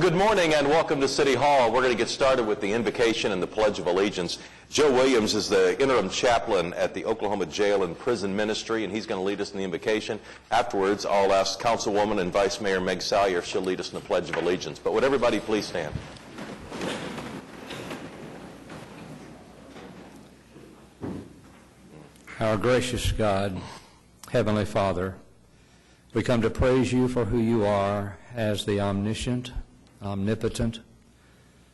good morning and welcome to City Hall. We're going to get started with the invocation and the Pledge of Allegiance. Joe Williams is the interim chaplain at the Oklahoma Jail and Prison Ministry, and he's going to lead us in the invocation. Afterwards, I'll ask Councilwoman and Vice Mayor Meg Salyer if she'll lead us in the Pledge of Allegiance. But would everybody please stand? Our gracious God, Heavenly Father, we come to praise you for who you are as the omniscient, omnipotent,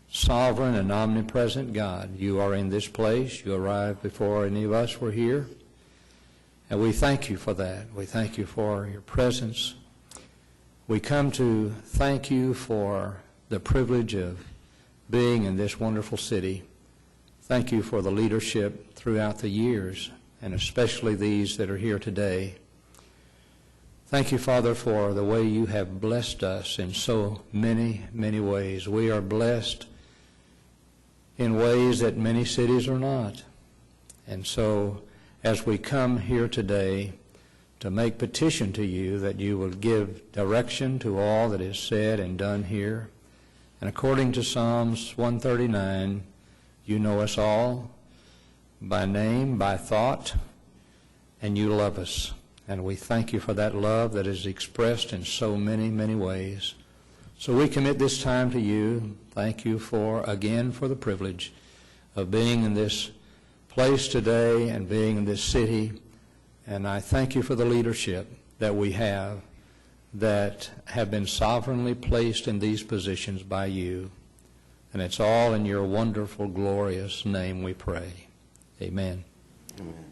sovereign, and omnipresent God. You are in this place. You arrived before any of us were here. And we thank you for that. We thank you for your presence. We come to thank you for the privilege of being in this wonderful city. Thank you for the leadership throughout the years, and especially these that are here today. Thank you, Father, for the way you have blessed us in so many, many ways. We are blessed in ways that many cities are not. And so, as we come here today to make petition to you that you will give direction to all that is said and done here, and according to Psalms 139, you know us all by name, by thought, and you love us. And we thank you for that love that is expressed in so many, many ways. So we commit this time to you. Thank you again for the privilege of being in this place today and being in this city. And I thank you for the leadership that we have that have been sovereignly placed in these positions by you. And it's all in your wonderful, glorious name we pray. Amen. Amen.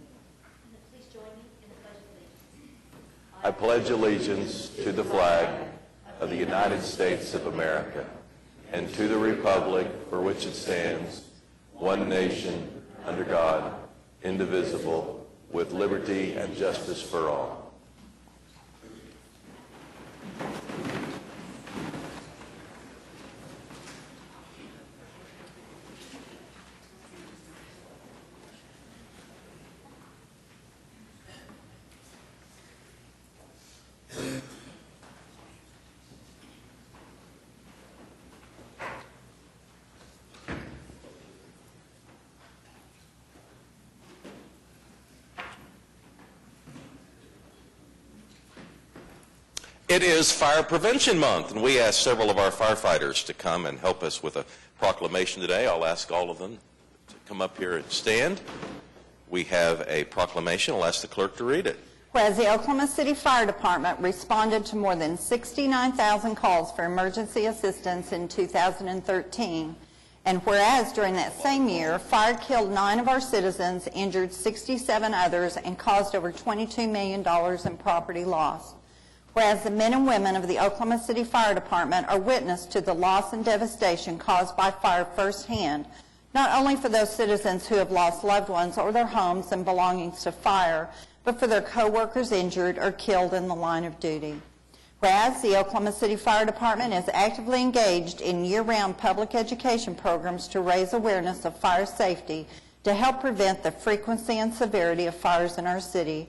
I pledge allegiance to the flag of the United States of America and to the republic for which it stands, one nation, under God, indivisible, with liberty and justice for all. It is Fire Prevention Month, and we asked several of our firefighters to come and help us with a proclamation today. I'll ask all of them to come up here and stand. We have a proclamation. I'll ask the clerk to read it. Whereas the Oklahoma City Fire Department responded to more than 69,000 calls for emergency assistance in 2013, and whereas during that same year, fire killed 9 of our citizens, injured 67 others, and caused over $22 million in property loss. Whereas the men and women of the Oklahoma City Fire Department are witness to the loss and devastation caused by fire firsthand, not only for those citizens who have lost loved ones or their homes and belongings to fire, but for their co-workers injured or killed in the line of duty. Whereas the Oklahoma City Fire Department is actively engaged in year-round public education programs to raise awareness of fire safety to help prevent the frequency and severity of fires in our city.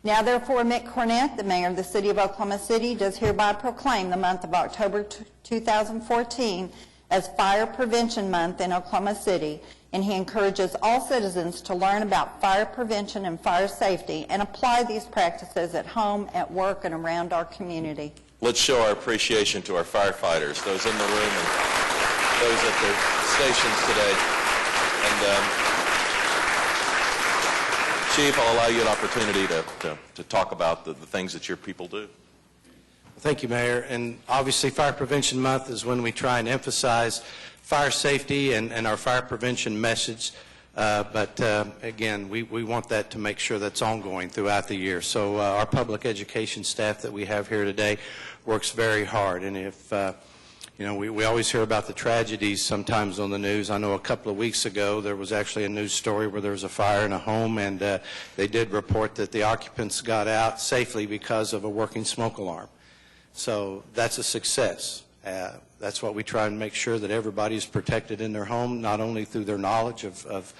Now, therefore, Mick Cornett, the mayor of the city of Oklahoma City, does hereby proclaim the month of October 2014 as Fire Prevention Month in Oklahoma City, and he encourages all citizens to learn about fire prevention and fire safety and apply these practices at home, at work, and around our community. Let's show our appreciation to our firefighters, those in the room and those at their stations today. And Chief, I'll allow you an opportunity to talk about the things that your people do. Thank you, Mayor. And obviously, Fire Prevention Month is when we try and emphasize fire safety and our fire prevention message. But again, we want that to make sure that's ongoing throughout the year. So our public education staff that we have here today works very hard. And if you know, we always hear about the tragedies sometimes on the news. I know a couple of weeks ago there was actually a news story where there was a fire in a home, and they did report that the occupants got out safely because of a working smoke alarm. So that's a success. That's what we try and make sure, that everybody is protected in their home, not only through their knowledge of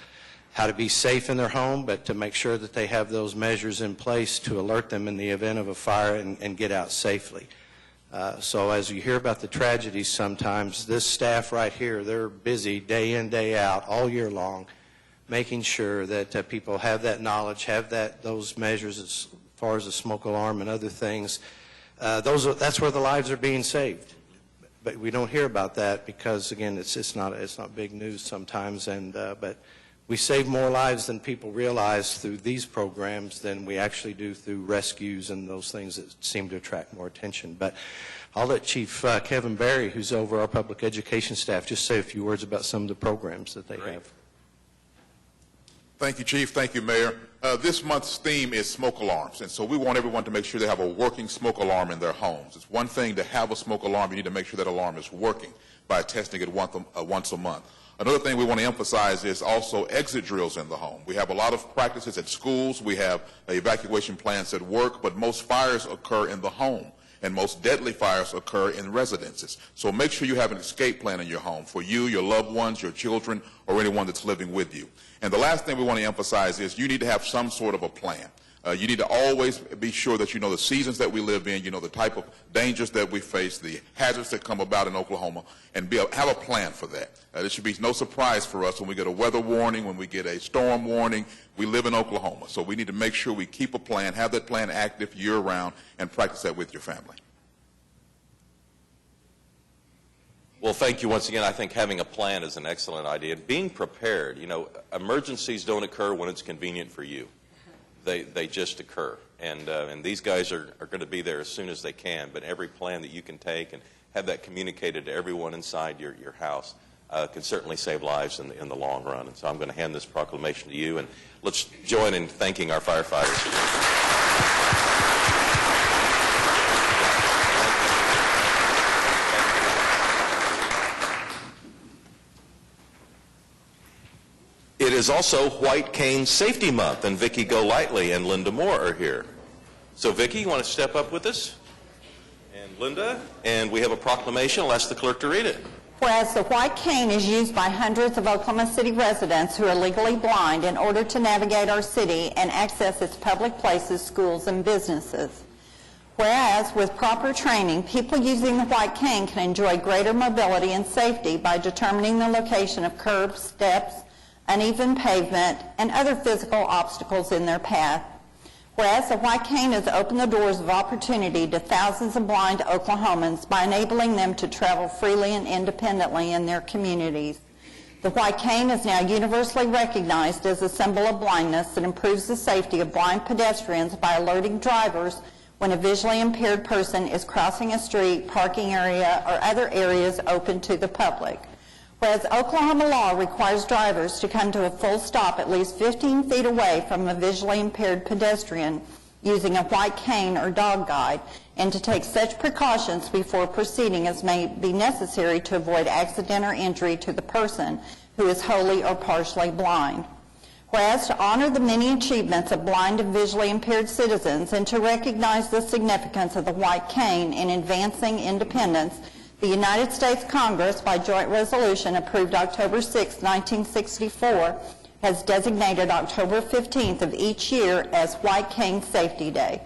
how to be safe in their home, but to make sure that they have those measures in place to alert them in the event of a fire and get out safely. So as you hear about the tragedies sometimes, this staff right here, they're busy day in, day out, all year long, making sure that people have that knowledge, have those measures as far as the smoke alarm and other things. That's where the lives are being saved. But we don't hear about that because, again, it's not big news sometimes. But we save more lives than people realize through these programs than we actually do through rescues and those things that seem to attract more attention. But I'll let Chief Kevin Berry, who's over our public education staff, just say a few words about some of the programs that they have. Thank you, Chief. Thank you, Mayor. This month's theme is smoke alarms, and so we want everyone to make sure they have a working smoke alarm in their homes. It's one thing to have a smoke alarm. You need to make sure that alarm is working by testing it once a month. Another thing we want to emphasize is also exit drills in the home. We have a lot of practices at schools. We have evacuation plans at work, but most fires occur in the home, and most deadly fires occur in residences. So make sure you have an escape plan in your home for you, your loved ones, your children, or anyone that's living with you. And the last thing we want to emphasize is you need to have some sort of a plan. You need to always be sure that you know the seasons that we live in, you know the type of dangers that we face, the hazards that come about in Oklahoma, and have a plan for that. There should be no surprise for us when we get a weather warning, when we get a storm warning. We live in Oklahoma, so we need to make sure we keep a plan, have that plan active year-round, and practice that with your family. Well, thank you once again. I think having a plan is an excellent idea. Being prepared, you know, emergencies don't occur when it's convenient for you. They just occur. And these guys are going to be there as soon as they can. But every plan that you can take and have that communicated to everyone inside your house can certainly save lives in the long run. And so I'm going to hand this proclamation to you. And let's join in thanking our firefighters. It is also White Cane Safety Month, and Vicki Golightly and Linda Moore are here. So, Vicki, you want to step up with us? And Linda, and we have a proclamation. I'll ask the clerk to read it. Whereas the white cane is used by hundreds of Oklahoma City residents who are legally blind in order to navigate our city and access its public places, schools, and businesses. Whereas, with proper training, people using the white cane can enjoy greater mobility and safety by determining the location of curbs, steps, uneven pavement, and other physical obstacles in their path. Whereas the white cane has opened the doors of opportunity to thousands of blind Oklahomans by enabling them to travel freely and independently in their communities. The white cane is now universally recognized as a symbol of blindness that improves the safety of blind pedestrians by alerting drivers when a visually impaired person is crossing a street, parking area, or other areas open to the public. Whereas Oklahoma law requires drivers to come to a full stop at least 15 feet away from a visually impaired pedestrian using a white cane or dog guide, and to take such precautions before proceeding as may be necessary to avoid accident or injury to the person who is wholly or partially blind. Whereas to honor the many achievements of blind and visually impaired citizens and to recognize the significance of the white cane in advancing independence, the United States Congress, by joint resolution approved October 6, 1964, has designated October 15th of each year as White Cane Safety Day.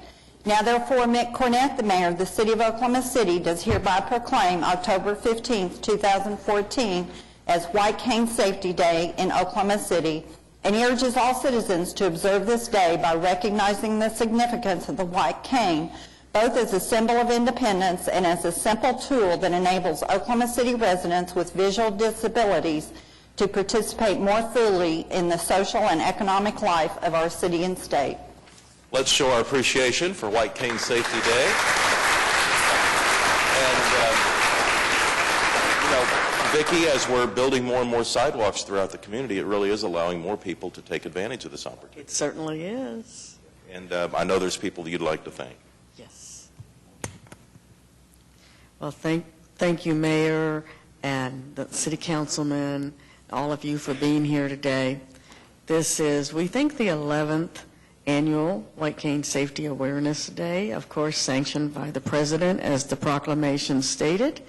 Now, therefore, Mick Cornett, the mayor of the city of Oklahoma City, does hereby proclaim October 15th, 2014 as White Cane Safety Day in Oklahoma City, and he urges all citizens to observe this day by recognizing the significance of the white cane, both as a symbol of independence and as a simple tool that enables Oklahoma City residents with visual disabilities to participate more fully in the social and economic life of our city and state. Let's show our appreciation for White Cane Safety Day. And, Vicki, as we're building more and more sidewalks throughout the community, it really is allowing more people to take advantage of this opportunity. It certainly is. And I know there's people you'd like to thank. Yes. Well, thank you, Mayor, and the City Councilman, all of you for being here today. This is, we think, the 11th annual White Cane Safety Awareness Day, of course sanctioned by the President as the proclamation stated.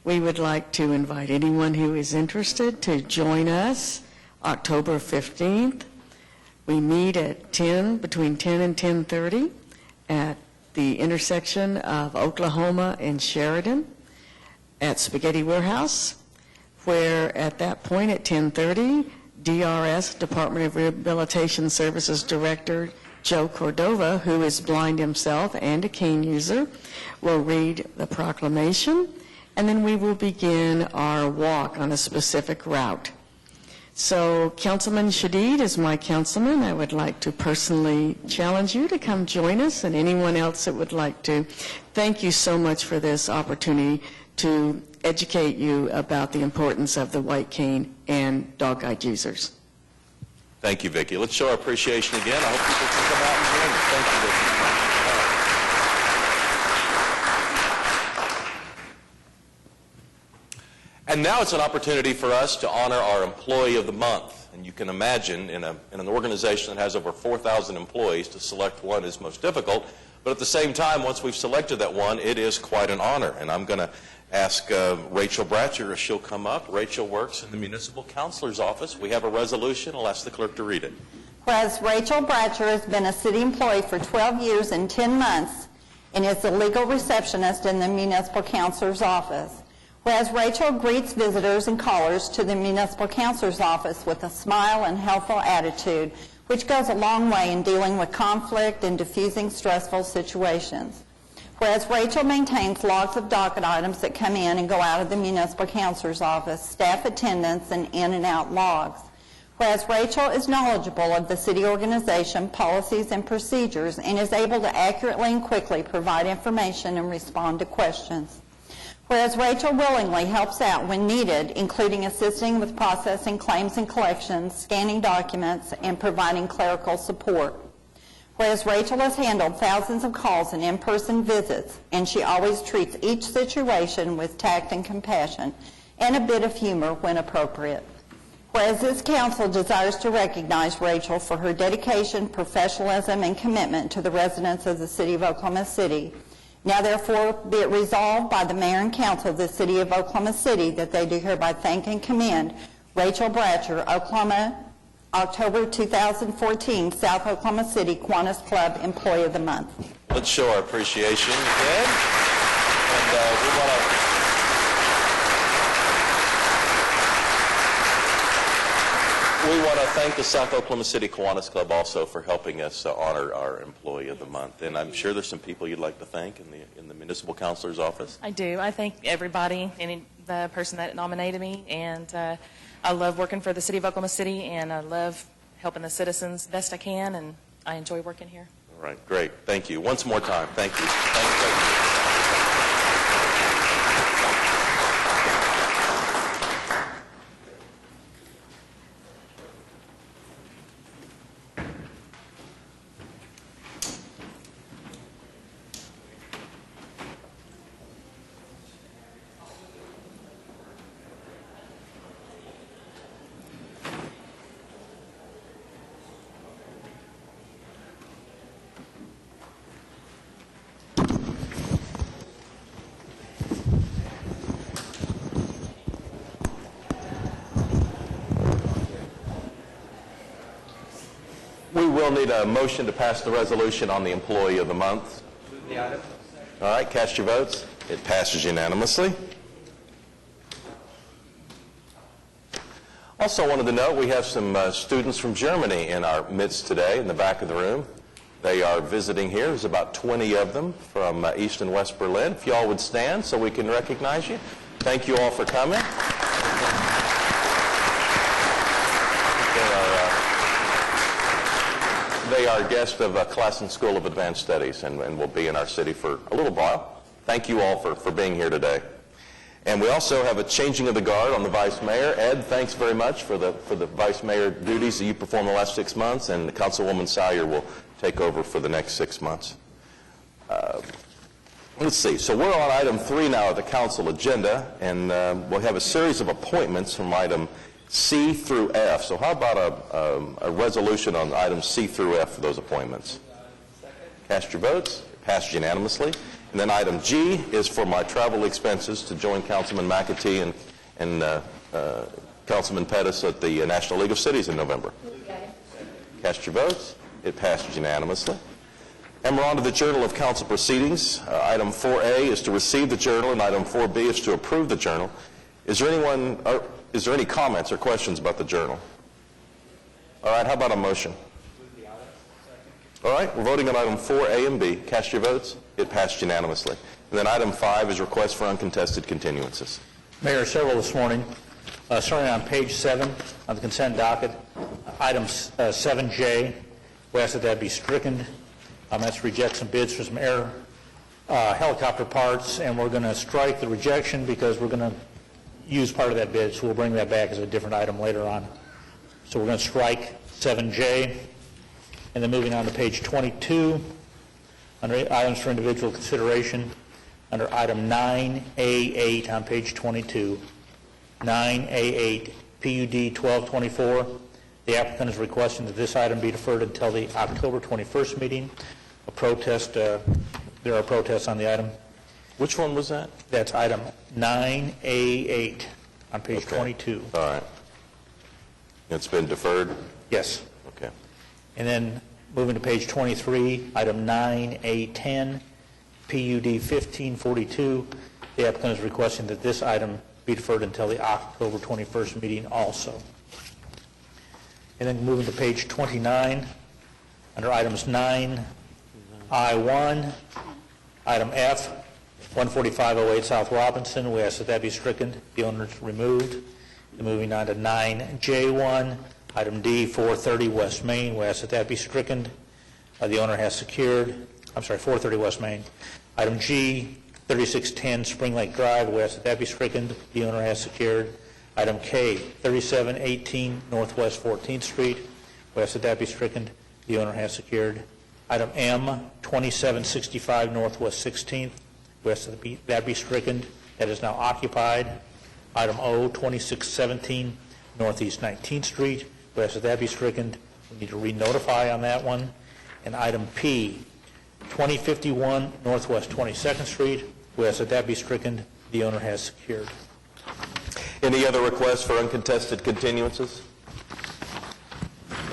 We would like to invite anyone who is interested to join us October 15th. We meet at between 10 and 10:30 at the intersection of Oklahoma and Sheridan at Spaghetti Warehouse, where at that point at 10:30, DRS, Department of Rehabilitation Services Director Joe Cordova, who is blind himself and a cane user, will read the proclamation, and then we will begin our walk on a specific route. So Councilman Shadid is my councilman. I would like to personally challenge you to come join us, and anyone else that would like to. Thank you so much for this opportunity to educate you about the importance of the white cane and dog-eyed users. Thank you, Vicki. Let's show our appreciation again. I hope people can come out and join us. Thank you, Vicki. And now it's an opportunity for us to honor our Employee of the Month. And you can imagine in an organization that has over 4,000 employees, to select one is most difficult. But at the same time, once we've selected that one, it is quite an honor. And I'm going to ask Rachel Bratcher if she'll come up. Rachel works in the Municipal Counselor's Office. We have a resolution. I'll ask the clerk to read it. Whereas Rachel Bratcher has been a city employee for 12 years and 10 months and is the legal receptionist in the Municipal Counselor's Office. Whereas Rachel greets visitors and callers to the Municipal Counselor's Office with a smile and helpful attitude, which goes a long way in dealing with conflict and diffusing stressful situations. Whereas Rachel maintains logs of docket items that come in and go out of the Municipal Counselor's Office, staff attendance, and in and out logs. Whereas Rachel is knowledgeable of the city organization, policies, and procedures, and is able to accurately and quickly provide information and respond to questions. Whereas Rachel willingly helps out when needed, including assisting with processing claims and collections, scanning documents, and providing clerical support. Whereas Rachel has handled thousands of calls and in-person visits, and she always treats each situation with tact and compassion, and a bit of humor when appropriate. Whereas this council desires to recognize Rachel for her dedication, professionalism, and commitment to the residents of the city of Oklahoma City, now therefore be it resolved by the mayor and council of the city of Oklahoma City that they do hereby thank and commend Rachel Bratcher, Oklahoma, October 2014, South Oklahoma City Kiwanis Club Employee of the Month. Let's show our appreciation again. And we want to thank the South Oklahoma City Kiwanis Club also for helping us honor our Employee of the Month. And I'm sure there's some people you'd like to thank in the Municipal Counselor's Office. I do. I thank everybody, the person that nominated me, and I love working for the City of Oklahoma City, and I love helping the citizens best I can, and I enjoy working here. All right, great. Thank you. Once more time, thank you. Thank you. We will need a motion to pass the resolution on the Employee of the Month. All right, cast your votes. It passes unanimously. Also wanted to note we have some students from Germany in our midst today in the back of the room. They are visiting here. There's about 20 of them from East and West Berlin. If you all would stand so we can recognize you. Thank you all for coming. They are guests of Classen School of Advanced Studies and will be in our city for a little while. Thank you all for being here today. And we also have a changing of the guard on the Vice Mayor. Ed, thanks very much for the Vice Mayor duties that you performed the last 6 months, and Councilwoman Sire will take over for the next 6 months. Let's see. So we're on item 3 now of the council agenda, and we'll have a series of appointments from item C through F. So how about a resolution on items C through F for those appointments? Cast your votes. It passes unanimously. And then item G is for my travel expenses to join Councilman McAtee and Councilman Pettis at the National League of Cities in November. Cast your votes. It passes unanimously. And we're on to the Journal of Council Proceedings. Item 4A is to receive the journal, and item 4B is to approve the journal. Is there any comments or questions about the journal? All right, how about a motion? All right, we're voting on item 4A and B. Cast your votes. It passed unanimously. And then item 5 is request for uncontested continuances. Mayor, several this morning. Starting on page 7 on the consent docket, item 7J, we ask that be stricken. That's reject some bids for some air helicopter parts, and we're going to strike the rejection because we're going to use part of that bid, so we'll bring that back as a different item later on. So we're going to strike 7J, and then moving on to page 22, under items for individual consideration, under item 9A8 on page 22, 9A8, PUD 1224, the applicant is requesting that this item be deferred until the October 21st meeting. There are protests on the item. Which one was that? That's item 9A8 on page Okay. 22. All right. It's been deferred? Yes. Okay. And then moving to page 23, item 9A10, PUD 1542, the applicant is requesting that this item be deferred until the October 21st meeting also. And then moving to page 29, under items 9I1, item F, 14508 South Robinson, we ask that that be stricken, the owner is removed. And moving on to 9J1, item D, 430 West Main, we ask that that be stricken, the owner has secured, 430 West Main. Item G, 3610 Spring Lake Drive, we ask that that be stricken, the owner has secured. Item K, 3718 Northwest 14th Street, we ask that that be stricken, the owner has secured. Item M, 2765 Northwest 16th, we ask that that be stricken, that is now occupied. Item O, 2617 Northeast 19th Street, we ask that that be stricken, we need to re-notify on that one. And item P, 2051 Northwest 22nd Street, we ask that that be stricken, the owner has secured. Any other requests for uncontested continuances?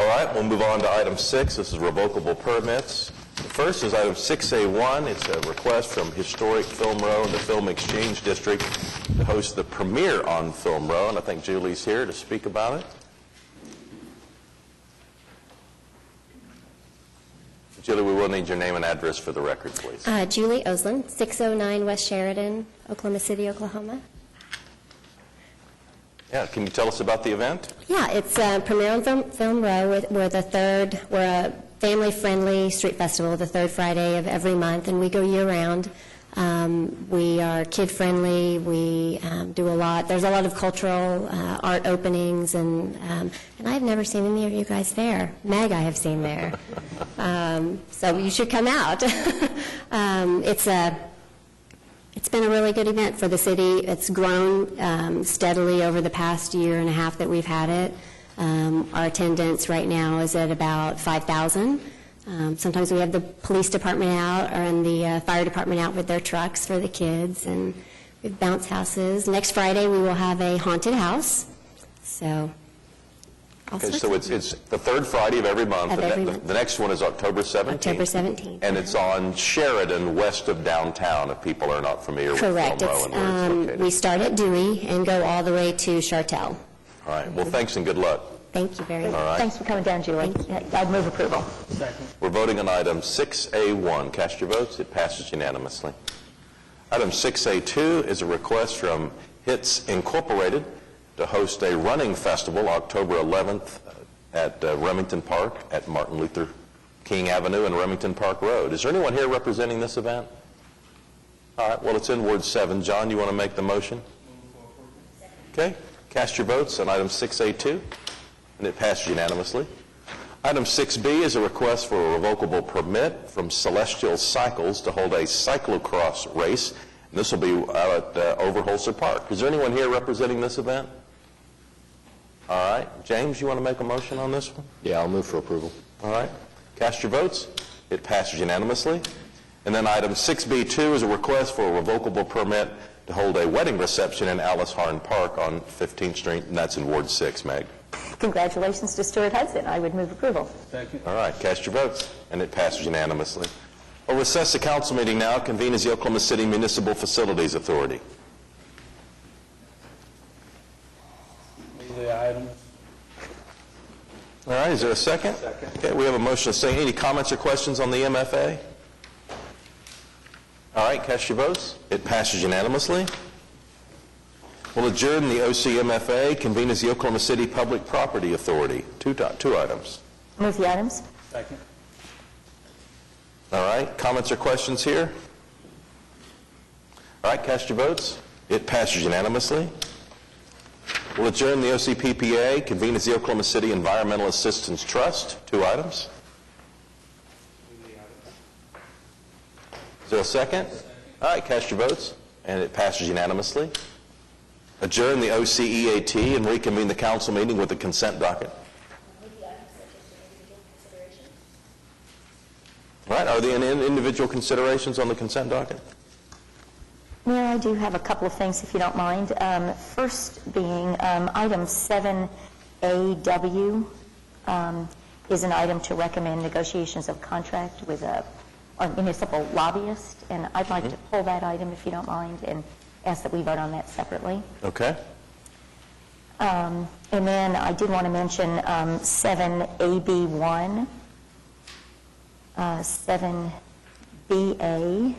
All right, we'll move on to item 6. This is revocable permits. The first is item 6A1. It's a request from Historic Film Row and the Film Exchange District to host the premiere on Film Row, and I think Julie's here to speak about it. Julie, we will need your name and address for the record, please. Julie Oslin, 609 West Sheridan, Oklahoma City, Oklahoma. Yeah, can you tell us about the event? Yeah, it's Premiere on Film Row. We're a family-friendly street festival, the third Friday of every month, and we go year-round. We are kid-friendly. We do a lot. There's a lot of cultural art openings, and I've never seen any of you guys there. Meg, I have seen there. So you should come out. It's been a really good event for the city. It's grown steadily over the past year and a half that we've had it. Our attendance right now is at about 5,000. Sometimes we have the police department out and the fire department out with their trucks for the kids, and we have bounce houses. Next Friday we will have a haunted house. So, Okay, so it's the third Friday of every month. Of every month. The next one is October 17th. October 17th. And it's on Sheridan, west of downtown, if people are not familiar Correct. with Film Row and where it's located. We start at Dewey and go all the way to Chartel. All right, well, thanks and good luck. Thank you very much. All right. Thanks for coming down, Julie. I'd move approval. We're voting on item 6A1. Cast your votes. It passes unanimously. Item 6A2 is a request from Hits Incorporated to host a running festival October 11th at Remington Park at Martin Luther King Avenue and Remington Park Road. Is there anyone here representing this event? All right, well, it's in Ward 7. John, you want to make the motion? Okay, cast your votes on item 6A2, and it passes unanimously. Item 6B is a request for a revocable permit from Celestial Cycles to hold a cyclocross race, and this will be out at Overholser Park. Is there anyone here representing this event? All right. James, you want to make a motion on this one? Yeah, I'll move for approval. All right. Cast your votes. It passes unanimously. And then item 6B2 is a request for a revocable permit to hold a wedding reception in Alice Harn Park on 15th Street, and that's in Ward 6, Meg. Congratulations to Stuart Hudson. I would move approval. All right. Cast your votes. And it passes unanimously. We'll recess the council meeting now, convene as the Oklahoma City Municipal Facilities Authority. All right, is there a second? Second. Okay, we have a motion to second. Any comments or questions on the MFA? All right, cast your votes. It passes unanimously. We'll adjourn the OCMFA, convene as the Oklahoma City Public Property Authority. Two items. Move the items. Second. All right, comments or questions here? All right, cast your votes. It passes unanimously. We'll adjourn the OCPPA, convene as the Oklahoma City Environmental Assistance Trust. Two items. Is there a second? All right, cast your votes, and it passes unanimously. Adjourn the OCEAT and reconvene the council meeting with the consent docket. All right, are there any individual considerations on the consent docket? Mayor, I do have a couple of things, if you don't mind. First being item 7AW is an item to recommend negotiations of contract with a municipal lobbyist, and I'd like to pull that item, if you don't mind, and ask that we vote on that separately. Okay. And then I did want to mention 7AB1, 7BA,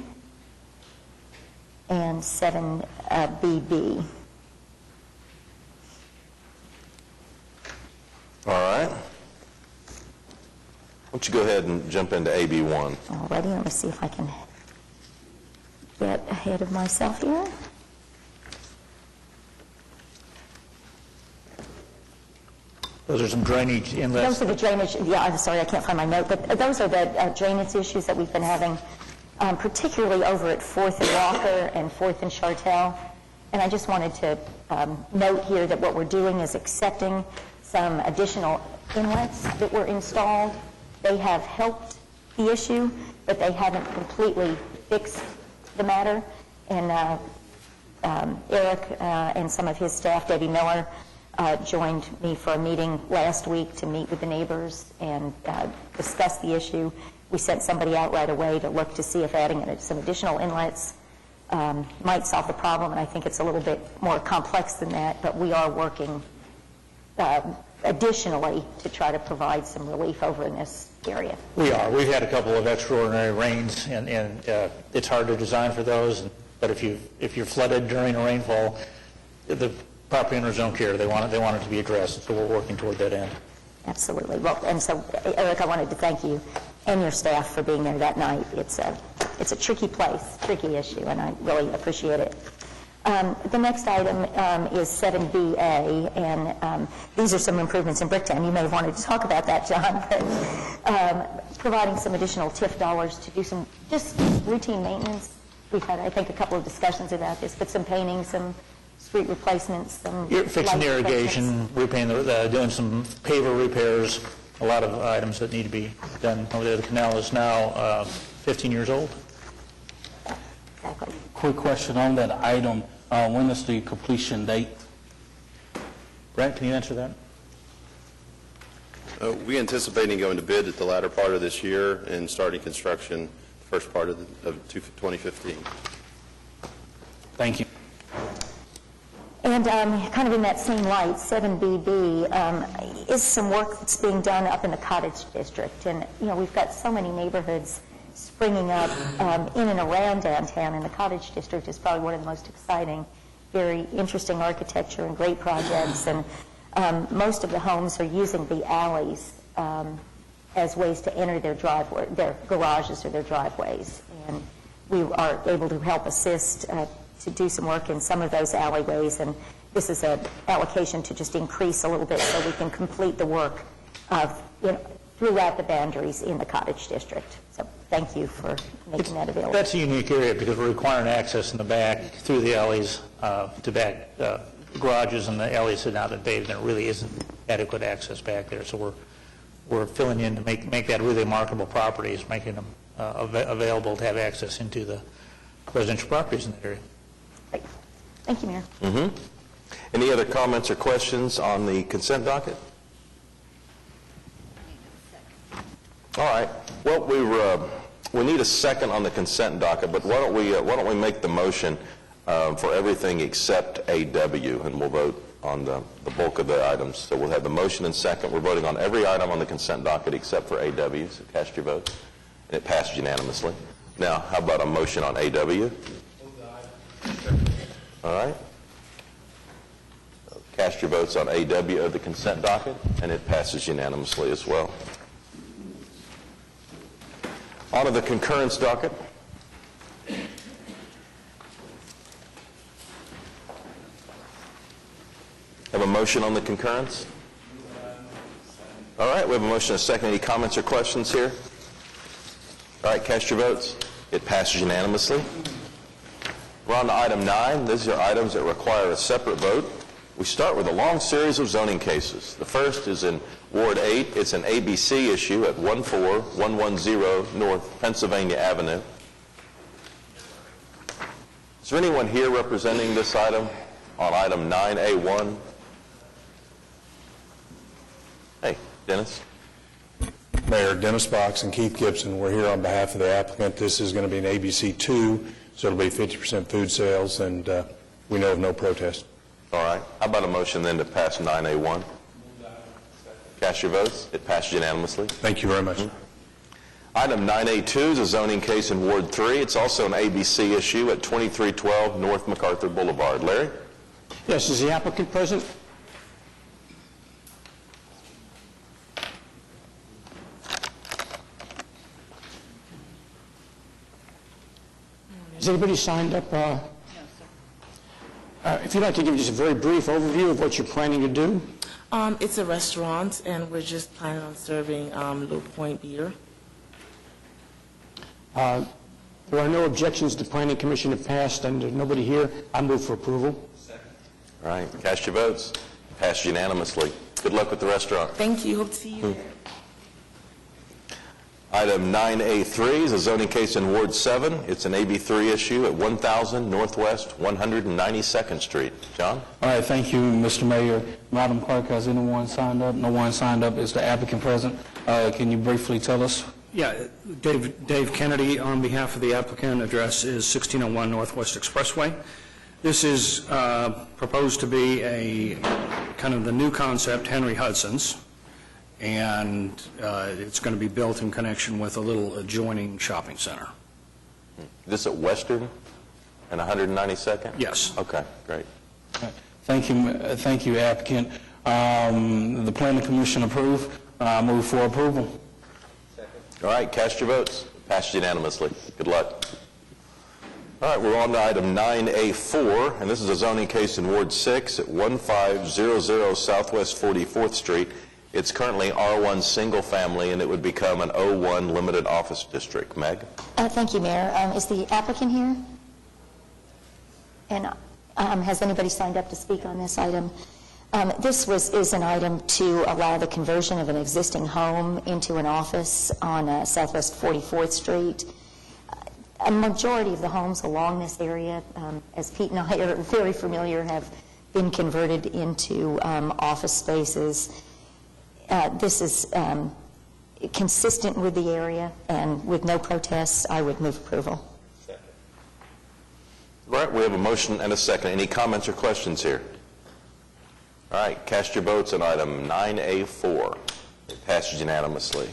and 7BB. All right. Why don't you go ahead and jump into AB1? Alrighty, let me see if I can get ahead of myself here. Those are some drainage inlets. Those are the drainage, yeah, I'm sorry, I can't find my note, but those are the drainage issues that we've been having, particularly over at 4th and Walker and 4th and Chartel. And I just wanted to note here that what we're doing is accepting some additional inlets that were installed. They have helped the issue, but they haven't completely fixed the matter. And Eric and some of his staff, Debbie Miller, joined me for a meeting last week to meet with the neighbors and discuss the issue. We sent somebody out right away to look to see if adding some additional inlets might solve the problem, and I think it's a little bit more complex than that, but we are working additionally to try to provide some relief over in this area. We are. We've had a couple of extraordinary rains, and it's hard to design for those, but if you're flooded during a rainfall, the property owners don't care. They want it to be addressed, so we're working toward that end. Absolutely. Well, and so, Eric, I wanted to thank you and your staff for being there that night. It's a tricky place, tricky issue, and I really appreciate it. The next item is 7BA, and these are some improvements in Bricktown. You may have wanted to talk about that, John, but providing some additional TIF dollars to do some just routine maintenance. We've had, I think, a couple of discussions about this, but some painting, some street replacements, some Fixing light irrigation, repainting, doing some paver repairs, a lot of items that need to be done over there. The canal is now 15 years old. Exactly. Quick question on that item. When is the completion date? Brent, can you answer that? We anticipating going to bid at the latter part of this year and starting construction the first part of 2015. Thank you. And kind of in that same light, 7BB is some work that's being done up in the Cottage District. And, we've got so many neighborhoods springing up in and around downtown, and the Cottage District is probably one of the most exciting, very interesting architecture and great projects. And most of the homes are using the alleys as ways to enter their garages or their driveways. And we are able to help assist to do some work in some of those alleyways, and this is an allocation to just increase a little bit so we can complete the work of, throughout the boundaries in the Cottage District. So thank you for making that available. That's a unique area because we're requiring access in the back through the alleys to back garages, and the alleys are now that paved, and there really isn't adequate access back there. So we're filling in to make that really marketable properties, making them available to have access into the residential properties in that area. Great. Thank you, Mayor. Mm-hmm. Any other comments or questions on the consent docket? All right. Well, We need a second on the consent docket, but why don't we make the motion for everything except AW, and we'll vote on the bulk of the items. So we'll have the motion and second. We're voting on every item on the consent docket except for AW, so cast your votes. And it passed unanimously. Now, how about a motion on AW? All right. Cast your votes on AW of the consent docket, and it passes unanimously as well. On to the concurrence docket. Have a motion on the concurrence? All right, we have a motion and a second. Any comments or questions here? All right, cast your votes. It passes unanimously. We're on to item 9. These are items that require a separate vote. We start with a long series of zoning cases. The first is in Ward 8. It's an ABC issue at 14110 North Pennsylvania Avenue. Is there anyone here representing this item on item 9A1? Hey, Dennis. Mayor, Dennis Box and Keith Gibson, we're here on behalf of the applicant. This is going to be an ABC2, so it'll be 50% food sales, and we know of no protest. All right. How about a motion then to pass 9A1? Cast your votes. It passed unanimously. Thank you very much. Item 9A2 is a zoning case in Ward 3. It's also an ABC issue at 2312 North MacArthur Boulevard. Larry? Yes, is the applicant present? Has anybody signed up? No, sir. If you'd like to give just a very brief overview of what you're planning to do. It's a restaurant, and we're just planning on serving Low Point beer. There are no objections the Planning Commission have passed, and there's nobody here. I move for approval. All right. Cast your votes. Passed unanimously. Good luck with the restaurant. Thank you. Hope to see you there. Item 9A3 is a zoning case in Ward 7. It's an AB3 issue at 1000 Northwest 192nd Street. John? All right, thank you, Mr. Mayor. Madam Clerk, has anyone signed up? No one signed up. Is the applicant present? Can you briefly tell us? Yeah, Dave Kennedy on behalf of the applicant. Address is 1601 Northwest Expressway. This is proposed to be a kind of the new concept, Henry Hudson's, and it's going to be built in connection with a little adjoining shopping center. This at Western and 192nd? Yes. Okay, great. Thank you, applicant. The Planning Commission approve. Move for approval. All right, cast your votes. Passed unanimously. Good luck. All right, we're on to item 9A4, and this is a zoning case in Ward 6 at 1500 Southwest 44th Street. It's currently R1 single family, and it would become an O1 limited office district. Meg? Thank you, Mayor. Is the applicant here? And has anybody signed up to speak on this item? This is an item to allow the conversion of an existing home into an office on Southwest 44th Street. A majority of the homes along this area, as Pete and I are very familiar, have been converted into office spaces. This is consistent with the area, and with no protests, I would move approval. All right, we have a motion and a second. Any comments or questions here? All right, cast your votes on item 9A4. It passes unanimously.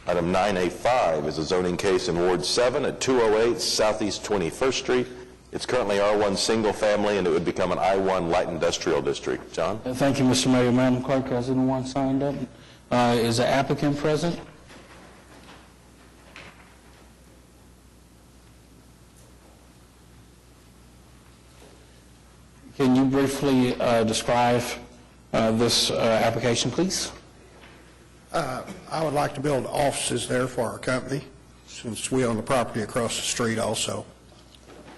Item 9A5 is a zoning case in Ward 7 at 208 Southeast 21st Street. It's currently R1 single family, and it would become an I1 light industrial district. John? Thank you, Mr. Mayor. Madam Clerk, has anyone signed up? Is the applicant present? Can you briefly describe this application, please? I would like to build offices there for our company, since we own the property across the street also.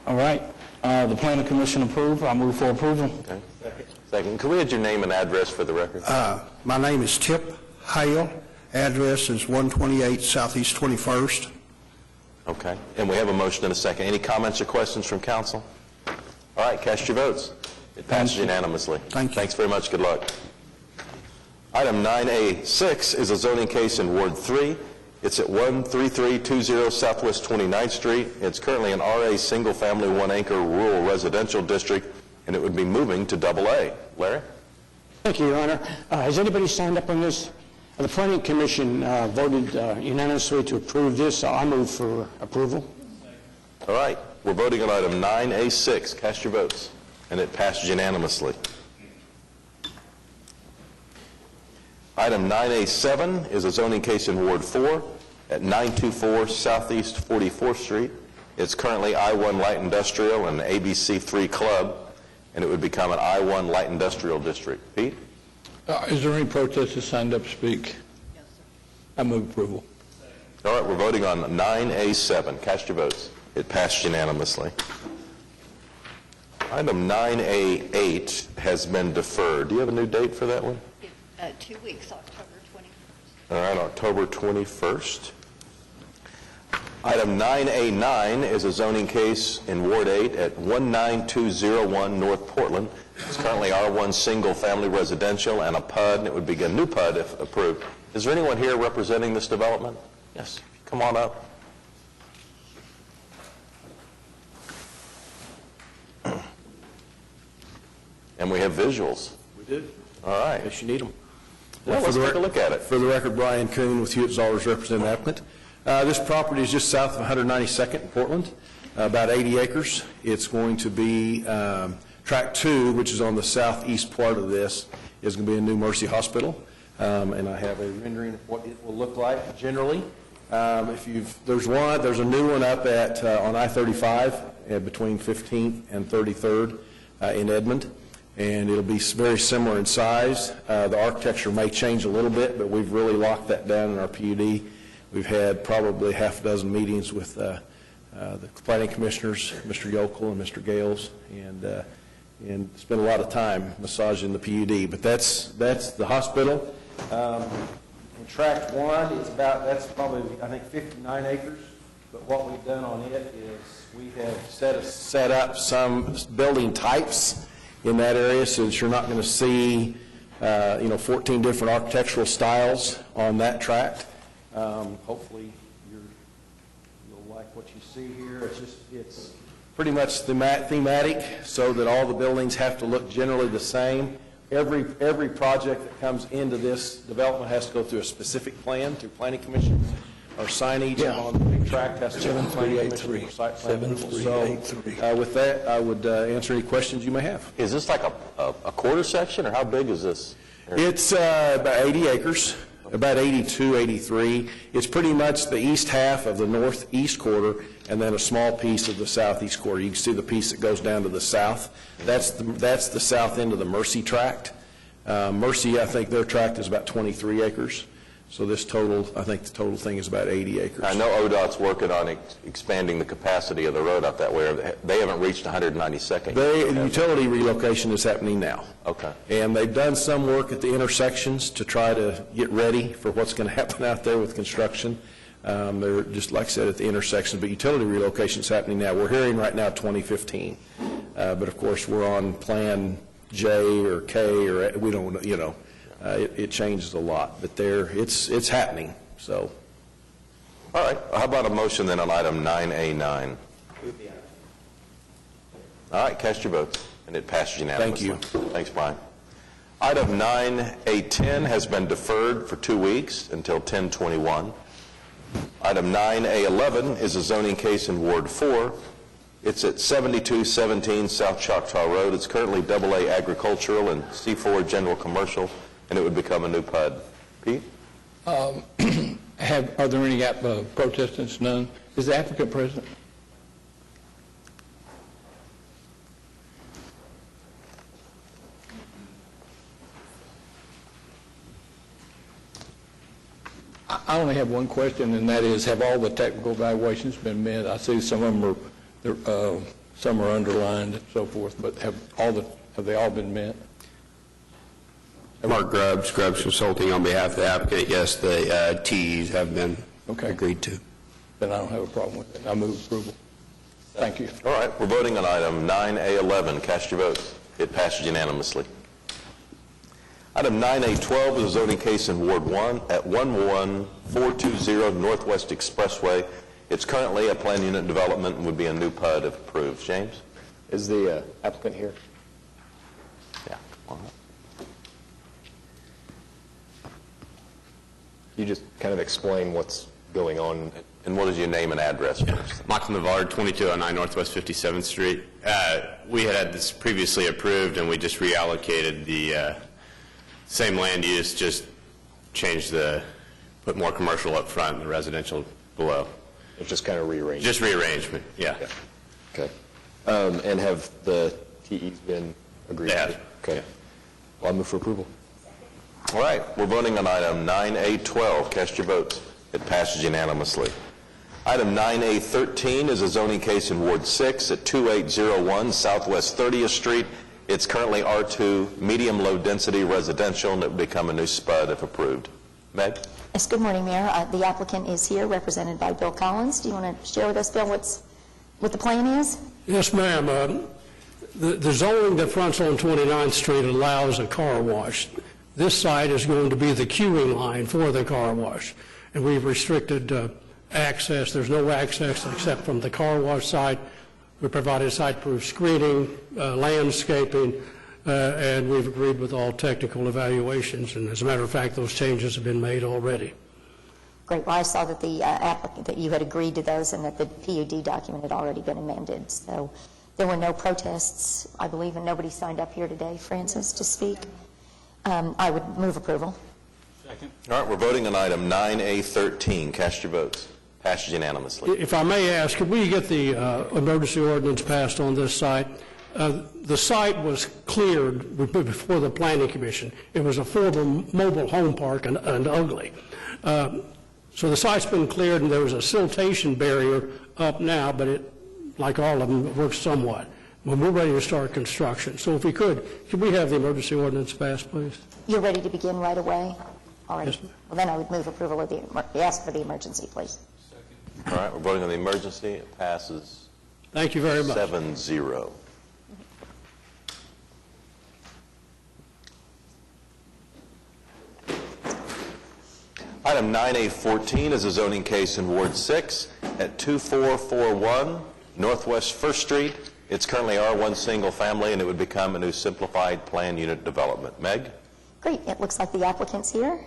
All right. The Planning Commission approve. I move for approval. Okay. Second. Can we have your name and address for the record? My name is Tip Hale. Address is 128 Southeast 21st. Okay. And we have a motion and a second. Any comments or questions from council? All right, cast your votes. It passes unanimously. Thank you. Thanks very much. Good luck. Item 9A6 is a zoning case in Ward 3. It's at 13320 Southwest 29th Street. It's currently an RA single-family, one-acre rural residential district, and it would be moving to AA. Larry? Thank you, Your Honor. Has anybody signed up on this? The Planning Commission voted unanimously to approve this. I move for approval. All right, we're voting on item 9A6. Cast your votes. And it passed unanimously. Item 9A7 is a zoning case in Ward 4 at 924 Southeast 44th Street. It's currently I-1 Light Industrial and ABC3 Club, and it would become an I-1 Light Industrial District. Pete? Is there any protesters signed up to speak? Yes, sir. I move approval. All right, we're voting on 9A7. Cast your votes. It passed unanimously. Item 9A8 has been deferred. Do you have a new date for that one? 2 weeks, October 21st. All right, October 21st. Item 9A9 is a zoning case in Ward 8 at 19201 North Portland. It's currently R1 single-family residential and a PUD, and it would be a new PUD if approved. Is there anyone here representing this development? Yes, come on up. And we have visuals. We do. All right. Yes, you need them. Well, let's take a look at it. For the record, Brian Kuhn with Hewitt Zollers representing the applicant. This property is just south of 192nd in Portland, about 80 acres. It's going to be Track 2, which is on the southeast part of this, is going to be a new Mercy Hospital. And I have a rendering of what it will look like generally. There's a new one up at on I-35 between 15th and 33rd in Edmond. And it'll be very similar in size. The architecture may change a little bit, but we've really locked that down in our PUD. We've had probably half a dozen meetings with the planning commissioners, Mr. Yokel and Mr. Gales, and spent a lot of time massaging the PUD. But that's the hospital. In Tract 1, that's probably, I think, 59 acres. But what we've done on it is we have set up some building types in that area so that you're not going to see 14 different architectural styles on that tract. Hopefully you'll like what you see here. It's pretty much thematic so that all the buildings have to look generally the same. Every project that comes into this development has to go through a specific plan through Planning Commission. Our signage on the big tract has to go through Planning Commission for site plan approval. So with that, I would answer any questions you may have. Is this like a quarter section, or how big is this? It's about 80 acres, about 82, 83. It's pretty much the east half of the northeast quarter and then a small piece of the southeast quarter. You can see the piece that goes down to the south. That's the south end of the Mercy tract. Mercy, I think their tract is about 23 acres. So this total, I think the total thing is about 80 acres. I know ODOT's working on expanding the capacity of the road out that way. They haven't reached 192nd. The utility relocation is happening now. Okay. And they've done some work at the intersections to try to get ready for what's going to happen out there with construction. They're just, like I said, at the intersection, but utility relocation is happening now. We're hearing right now 2015. But of course, we're on Plan J or K, or we don't, it changes a lot, but it's happening. So, all right. How about a motion then on item 9A9? All right, cast your votes, and it passes unanimously. Thank you. Thanks, Brian. Item 9A10 has been deferred for 2 weeks until 10/21. Item 9A11 is a zoning case in Ward 4. It's at 7217 South Choctaw Road. It's currently AA agricultural and C4 general commercial, and it would become a new PUD. Pete? Are there any protestants? None. Is the applicant present? I only have one question, and that is, have all the technical evaluations been met? I see some of them some are underlined and so forth, but have they all been met? Mark Grubbs Consulting on behalf of the applicant. Yes, the TEs have been agreed to. Then I don't have a problem with it. I move approval. Thank you. All right, we're voting on item 9A11. Cast your votes. It passes unanimously. Item 9A12 is a zoning case in Ward 1 at 11420 Northwest Expressway. It's currently a plan unit development and would be a new PUD if approved. James? Is the applicant here? Yeah. All right. You just kind of explain what's going on. And what is your name and address first? Michael Navarre, 2209 Northwest 57th Street. We had this previously approved, and we just reallocated the same land use, just put more commercial up front and the residential below. It's just kind of rearranged. Just rearrangement, yeah. Okay. And have the TEs been agreed to? They have. Okay. Well, I move for approval. All right, we're voting on item 9A12. Cast your votes. It passes unanimously. Item 9A13 is a zoning case in Ward 6 at 2801 Southwest 30th Street. It's currently R2, medium-low density residential, and it will become a new SPUD if approved. Meg? Yes, good morning, Mayor. The applicant is here, represented by Bill Collins. Do you want to share with us, Bill, what the plan is? Yes, ma'am. The zoning that fronts on 29th Street allows a car wash. This site is going to be the queuing line for the car wash, and we've restricted access. There's no access except from the car wash site. We provided site-proof screening, landscaping, and we've agreed with all technical evaluations. And as a matter of fact, those changes have been made already. Great. Well, I saw that the applicant, that you had agreed to those and that the PUD document had already been amended. So there were no protests, I believe, and nobody signed up here today, Francis, to speak. I would move approval. Second. All right, we're voting on item 9A13. Cast your votes. Passes unanimously. If I may ask, could we get the emergency ordinance passed on this site? The site was cleared before the Planning Commission. It was a former mobile home park and ugly. So the site's been cleared, and there was a siltation barrier up now, but it, like all of them, works somewhat. Well, we're ready to start construction. So if we could we have the emergency ordinance passed, please? You're ready to begin right away? All right. Yes, ma'am. Well, then I would move approval of ask for the emergency, please. All right, we're voting on the emergency. It passes. Thank you very much. 7-0. Item 9A14 is a zoning case in Ward 6 at 2441 Northwest 1st Street. It's currently R1 single family, and it would become a new simplified plan unit development. Meg? Great. It looks like the applicant's here.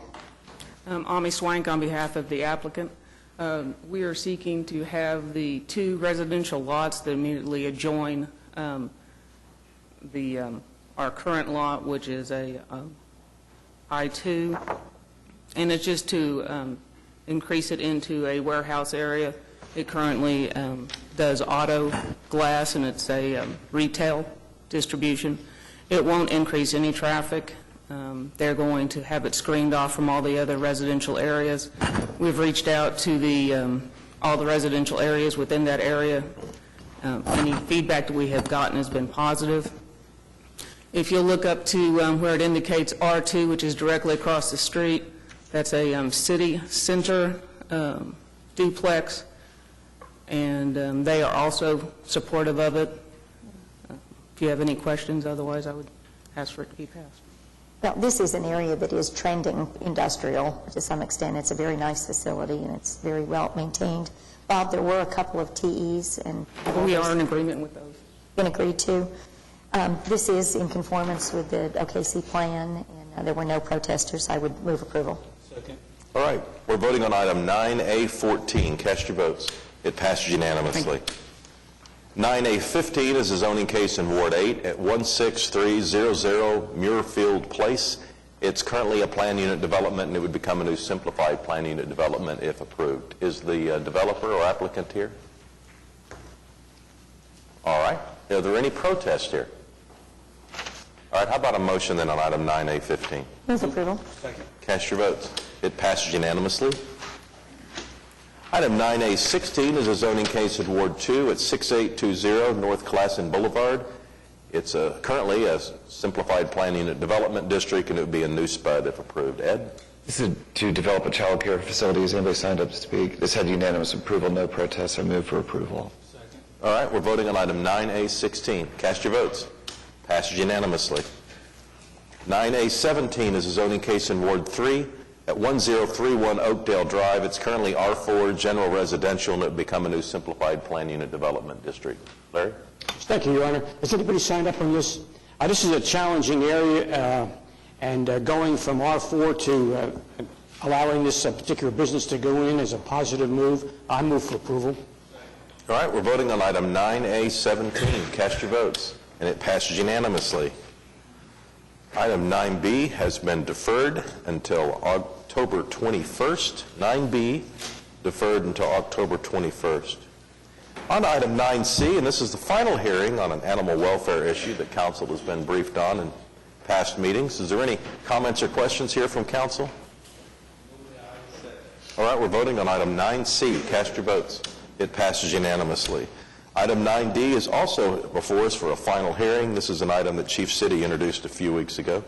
Ami Swank on behalf of the applicant. We are seeking to have the two residential lots that immediately adjoin our current lot, which is a I-2, and it's just to increase it into a warehouse area. It currently does auto glass, and it's a retail distribution. It won't increase any traffic. They're going to have it screened off from all the other residential areas. We've reached out to all the residential areas within that area. Any feedback that we have gotten has been positive. If you'll look up to where it indicates R2, which is directly across the street, that's a city center duplex, and they are also supportive of it. If you have any questions, otherwise I would ask for it to be passed. Well, this is an area that is trending industrial to some extent. It's a very nice facility, and it's very well maintained. Bob, there were a couple of TEs, and we are in agreement with those. Been agreed to. This is in conformance with the OKC plan, and there were no protesters. I would move approval. Second. All right, we're voting on item 9A14. Cast your votes. It passes unanimously. 9A15 is a zoning case in Ward 8 at 16300 Muirfield Place. It's currently a plan unit development, and it would become a new simplified plan unit development if approved. Is the developer or applicant here? All right. Are there any protests here? All right, how about a motion then on item 9A15? Move approval. Second. Cast your votes. It passes unanimously. Item 9A16 is a zoning case in Ward 2 at 6820 North Classen Boulevard. It's currently a simplified plan unit development district, and it would be a new SPUD if approved. Ed? This is to develop a child care facility. Has anybody signed up to speak? This had unanimous approval, no protests. I move for approval. Second. All right, we're voting on item 9A16. Cast your votes. Passes unanimously. 9A17 is a zoning case in Ward 3 at 1031 Oakdale Drive. It's currently R4, general residential, and it will become a new simplified plan unit development district. Larry? Thank you, Your Honor. Has anybody signed up on this? This is a challenging area, and going from R4 to allowing this particular business to go in is a positive move. I move for approval. All right, we're voting on item 9A17. Cast your votes, and it passes unanimously. Item 9B has been deferred until October 21st. 9B deferred until October 21st. On to item 9C, and this is the final hearing on an animal welfare issue that council has been briefed on in past meetings. Is there any comments or questions here from council? All right, we're voting on item 9C. Cast your votes. It passes unanimously. Item 9D is also before us for a final hearing. This is an item that Chief City introduced a few weeks ago.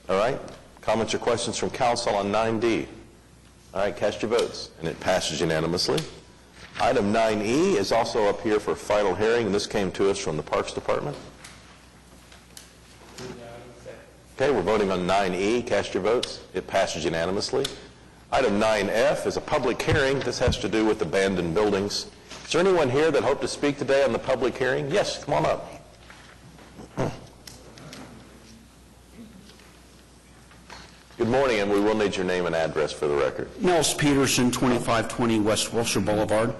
All right, comments or questions from council on 9D? All right, cast your votes, and it passes unanimously. Item 9E is also up here for final hearing, and this came to us from the Parks Department. Okay, we're voting on 9E. Cast your votes. It passes unanimously. Item 9F is a public hearing. This has to do with abandoned buildings. Is there anyone here that hoped to speak today on the public hearing? Yes, come on up. Good morning, and we will need your name and address for the record. Nels Peterson, 2520 West Wilshire Boulevard.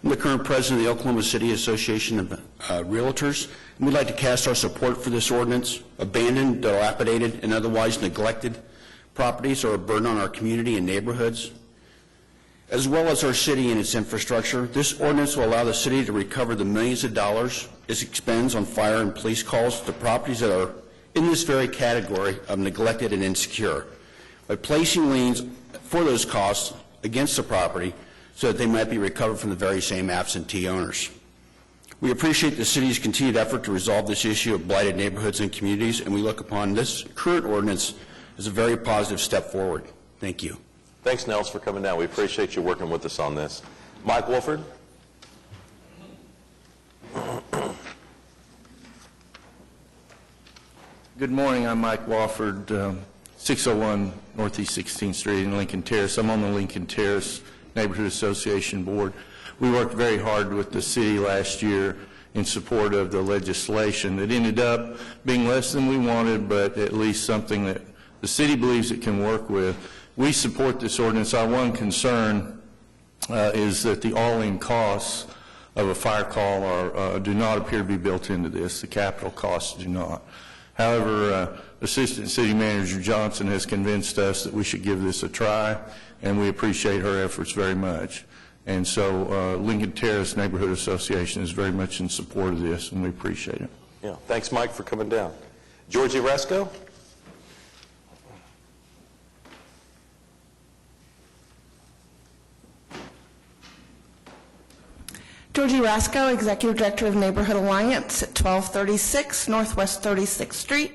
I'm the current president of the Oklahoma City Association of Realtors. And we'd like to cast our support for this ordinance. Abandoned, dilapidated, and otherwise neglected properties are a burden on our community and neighborhoods, as well as our city and its infrastructure. This ordinance will allow the city to recover the millions of dollars it expends on fire and police calls to properties that are in this very category of neglected and insecure, by placing liens for those costs against the property so that they might be recovered from the very same absentee owners. We appreciate the city's continued effort to resolve this issue of blighted neighborhoods and communities, and we look upon this current ordinance as a very positive step forward. Thank you. Thanks, Nels, for coming down. We appreciate you working with us on this. Mike Wolford? Good morning. I'm Mike Wofford, 601 Northeast 16th Street in Lincoln Terrace. I'm on the Lincoln Terrace Neighborhood Association Board. We worked very hard with the city last year in support of the legislation. It ended up being less than we wanted, but at least something that the city believes it can work with. We support this ordinance. Our one concern is that the all-in costs of a fire call do not appear to be built into this. The capital costs do not. However, Assistant City Manager Johnson has convinced us that we should give this a try, and we appreciate her efforts very much. And so Lincoln Terrace Neighborhood Association is very much in support of this, and we appreciate it. Yeah, thanks, Mike, for coming down. Georgie Resco? Georgie Rasco, Executive Director of Neighborhood Alliance at 1236 Northwest 36th Street.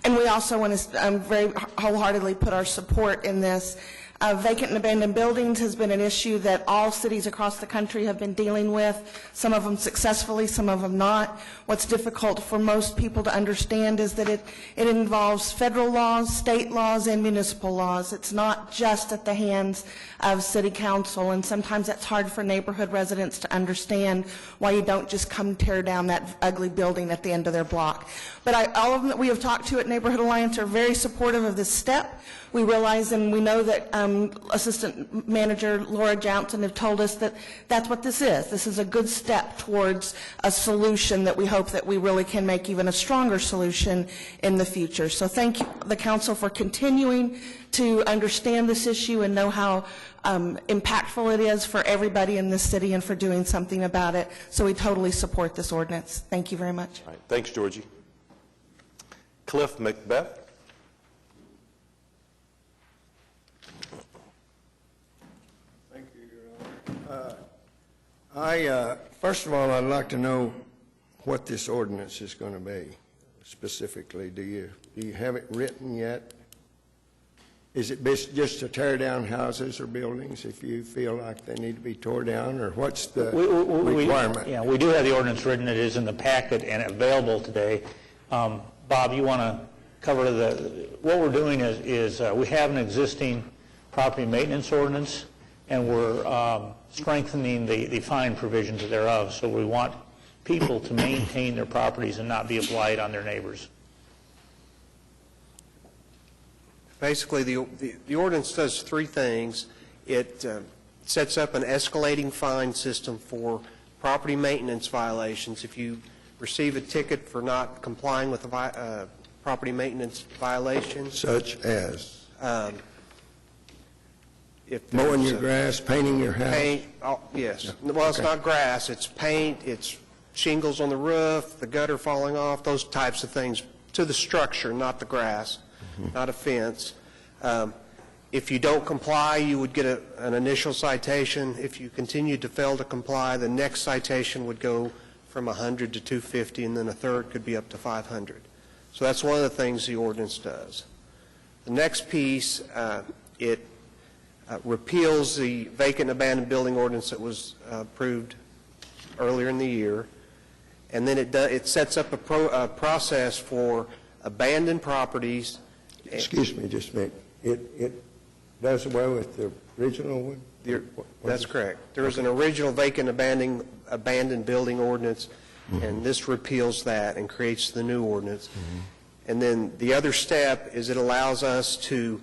And we also want to very wholeheartedly put our support in this. Vacant and abandoned buildings has been an issue that all cities across the country have been dealing with, some of them successfully, some of them not. What's difficult for most people to understand is that it involves federal laws, state laws, and municipal laws. It's not just at the hands of city council, and sometimes that's hard for neighborhood residents to understand why you don't just come tear down that ugly building at the end of their block. But all of them that we have talked to at Neighborhood Alliance are very supportive of this step. We realize and we know that Assistant Manager Laura Johnson have told us that that's what this is. This is a good step towards a solution that we hope that we really can make even a stronger solution in the future. So thank you, the council, for continuing to understand this issue and know how impactful it is for everybody in this city and for doing something about it. So we totally support this ordinance. Thank you very much. All right, thanks, Georgie. Cliff Macbeth? First of all, I'd like to know what this ordinance is going to be specifically. Do you have it written yet? Is it just to tear down houses or buildings if you feel like they need to be tore down, or what's the requirement? Yeah, we do have the ordinance written. It is in the packet and available today. Bob, you want to cover what we're doing is we have an existing property maintenance ordinance, and we're strengthening the fine provisions thereof. So we want people to maintain their properties and not be a blight on their neighbors. Basically, the ordinance does three things. It sets up an escalating fine system for property maintenance violations. If you receive a ticket for not complying with a property maintenance violation. Such as? If mowing your grass, painting your house? Paint, yes. Well, it's not grass, it's paint, it's shingles on the roof, the gutter falling off, those types of things to the structure, not the grass, not a fence. If you don't comply, you would get an initial citation. If you continue to fail to comply, the next citation would go from 100 to 250, and then a third could be up to 500. So that's one of the things the ordinance does. The next piece, it repeals the vacant abandoned building ordinance that was approved earlier in the year, and then it sets up a process for abandoned properties. Excuse me just a minute. It does away with the original one? That's correct. There was an original vacant abandoned building ordinance, and this repeals that and creates the new ordinance. And then the other step is it allows us to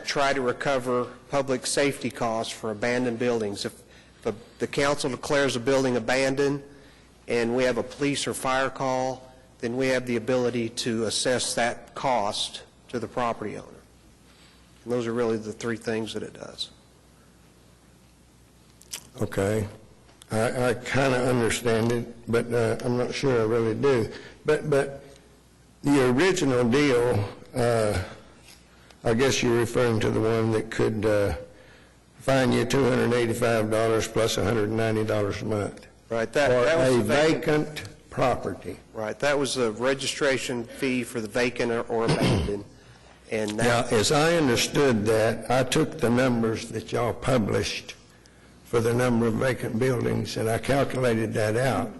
try to recover public safety costs for abandoned buildings. If the council declares a building abandoned and we have a police or fire call, then we have the ability to assess that cost to the property owner. And those are really the three things that it does. Okay. I kind of understand it, but I'm not sure I really do. But the original deal, I guess you're referring to the one that could fine you $285 plus $190 a month. Right. That was a vacant property. Right. That was the registration fee for the vacant or abandoned. And now, as I understood that, I took the numbers that y'all published for the number of vacant buildings, and I calculated that out.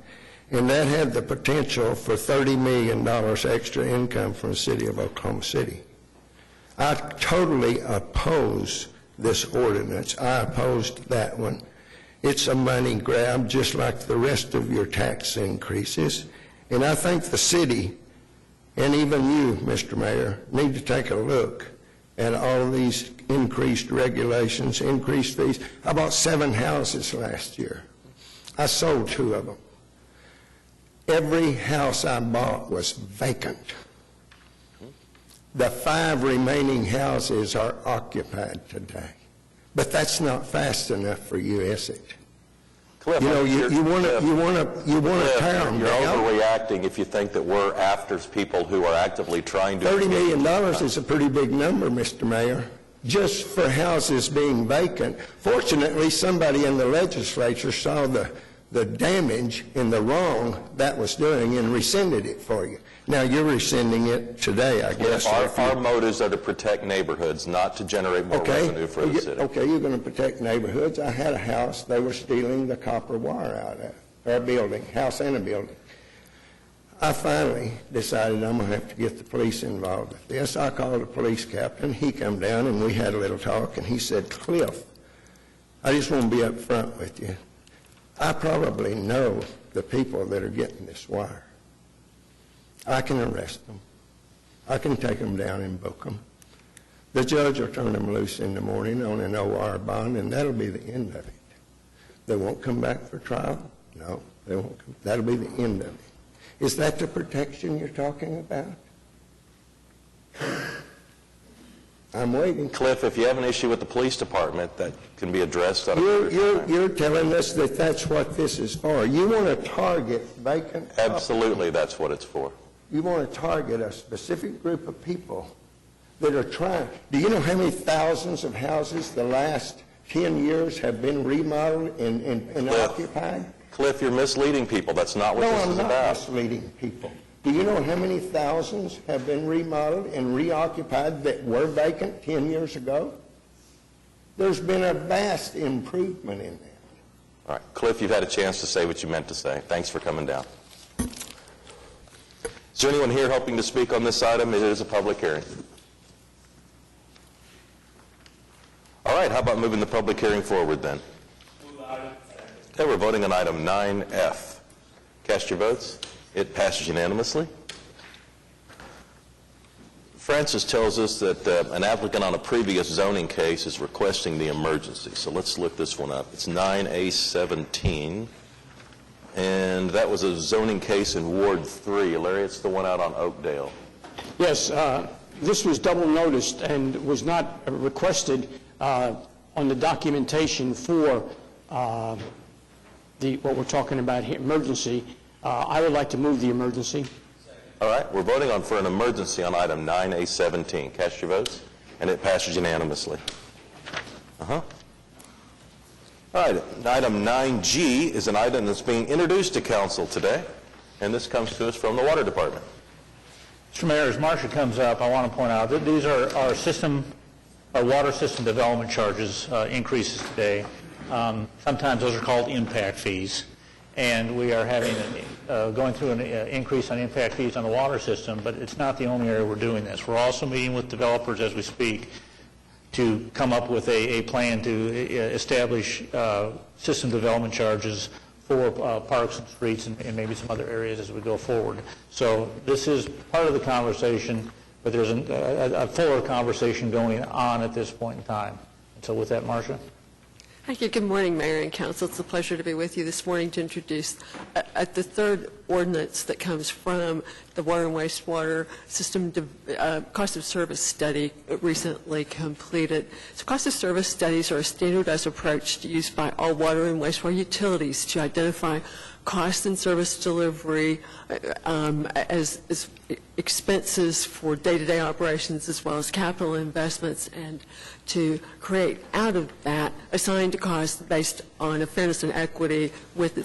And that had the potential for $30 million extra income from the city of Oklahoma City. I totally oppose this ordinance. I opposed that one. It's a money grab, just like the rest of your tax increases. And I think the city, and even you, Mr. Mayor, need to take a look at all of these increased regulations, increased fees. I bought 7 houses last year. I sold 2 of them. Every house I bought was vacant. The 5 remaining houses are occupied today. But that's not fast enough for you, is it? Cliff, you want to tear them You're down. overreacting if you think that we're after people who are actively trying to... $30 million is a pretty big number, Mr. Mayor, just for houses being vacant. Fortunately, somebody in the legislature saw the damage and the wrong that was doing and rescinded it for you. Now, you're rescinding it today, I guess. Our motives are to protect neighborhoods, not to generate more revenue for the city. Okay, you're going to protect neighborhoods. I had a house, they were stealing the copper wire out of, or a building, house and a building. I finally decided I'm going to have to get the police involved with this. I called the police captain. He come down and we had a little talk, and he said, Cliff, I just want to be up front with you. I probably know the people that are getting this wire. I can arrest them. I can take them down and book them. The judge will turn them loose in the morning on an OR bond, and that'll be the end of it. They won't come back for trial? No, they won't come. That'll be the end of it. Is that the protection you're talking about? I'm waiting. Cliff, if you have an issue with the police department, that can be addressed at a later time. You're telling us that that's what this is for. You want to target vacant property. Absolutely, that's what it's for. You want to target a specific group of people that are trying. Do you know how many thousands of houses the last 10 years have been remodeled and occupied? Cliff, you're misleading people. That's not what this is about. No, I'm not misleading people. Do you know how many thousands have been remodeled and reoccupied that were vacant 10 years ago? There's been a vast improvement in that. All right. Cliff, you've had a chance to say what you meant to say. Thanks for coming down. Is there anyone here hoping to speak on this item? It is a public hearing. All right, how about moving the public hearing forward then? Okay, we're voting on item 9F. Cast your votes. It passes unanimously. Francis tells us that an applicant on a previous zoning case is requesting the emergency. So let's look this one up. It's 9A17, and that was a zoning case in Ward 3. Larry, it's the one out on Oakdale. Yes, this was double noticed and was not requested on the documentation for what we're talking about here, emergency. I would like to move the emergency. All right, we're voting for an emergency on item 9A17. Cast your votes, and it passes unanimously. All right, item 9G is an item that's being introduced to council today, and this comes to us from the Water Department. Mr. Mayor, as Marcia comes up, I want to point out that these are our water system development charges increases today. Sometimes those are called impact fees. And we are having going through an increase on impact fees on the water system, but it's not the only area we're doing this. We're also meeting with developers as we speak to come up with a plan to establish system development charges for parks and streets and maybe some other areas as we go forward. So this is part of the conversation, but there's a fuller conversation going on at this point in time. And so with that, Marcia. Thank you. Good morning, Mayor and Council. It's a pleasure to be with you this morning to introduce the third ordinance that comes from the Water and Wastewater System Cost of Service Study recently completed. So cost of service studies are a standardized approach used by all water and wastewater utilities to identify cost and service delivery as expenses for day-to-day operations as well as capital investments, and to create out of that assigned cost based on a fairness and equity with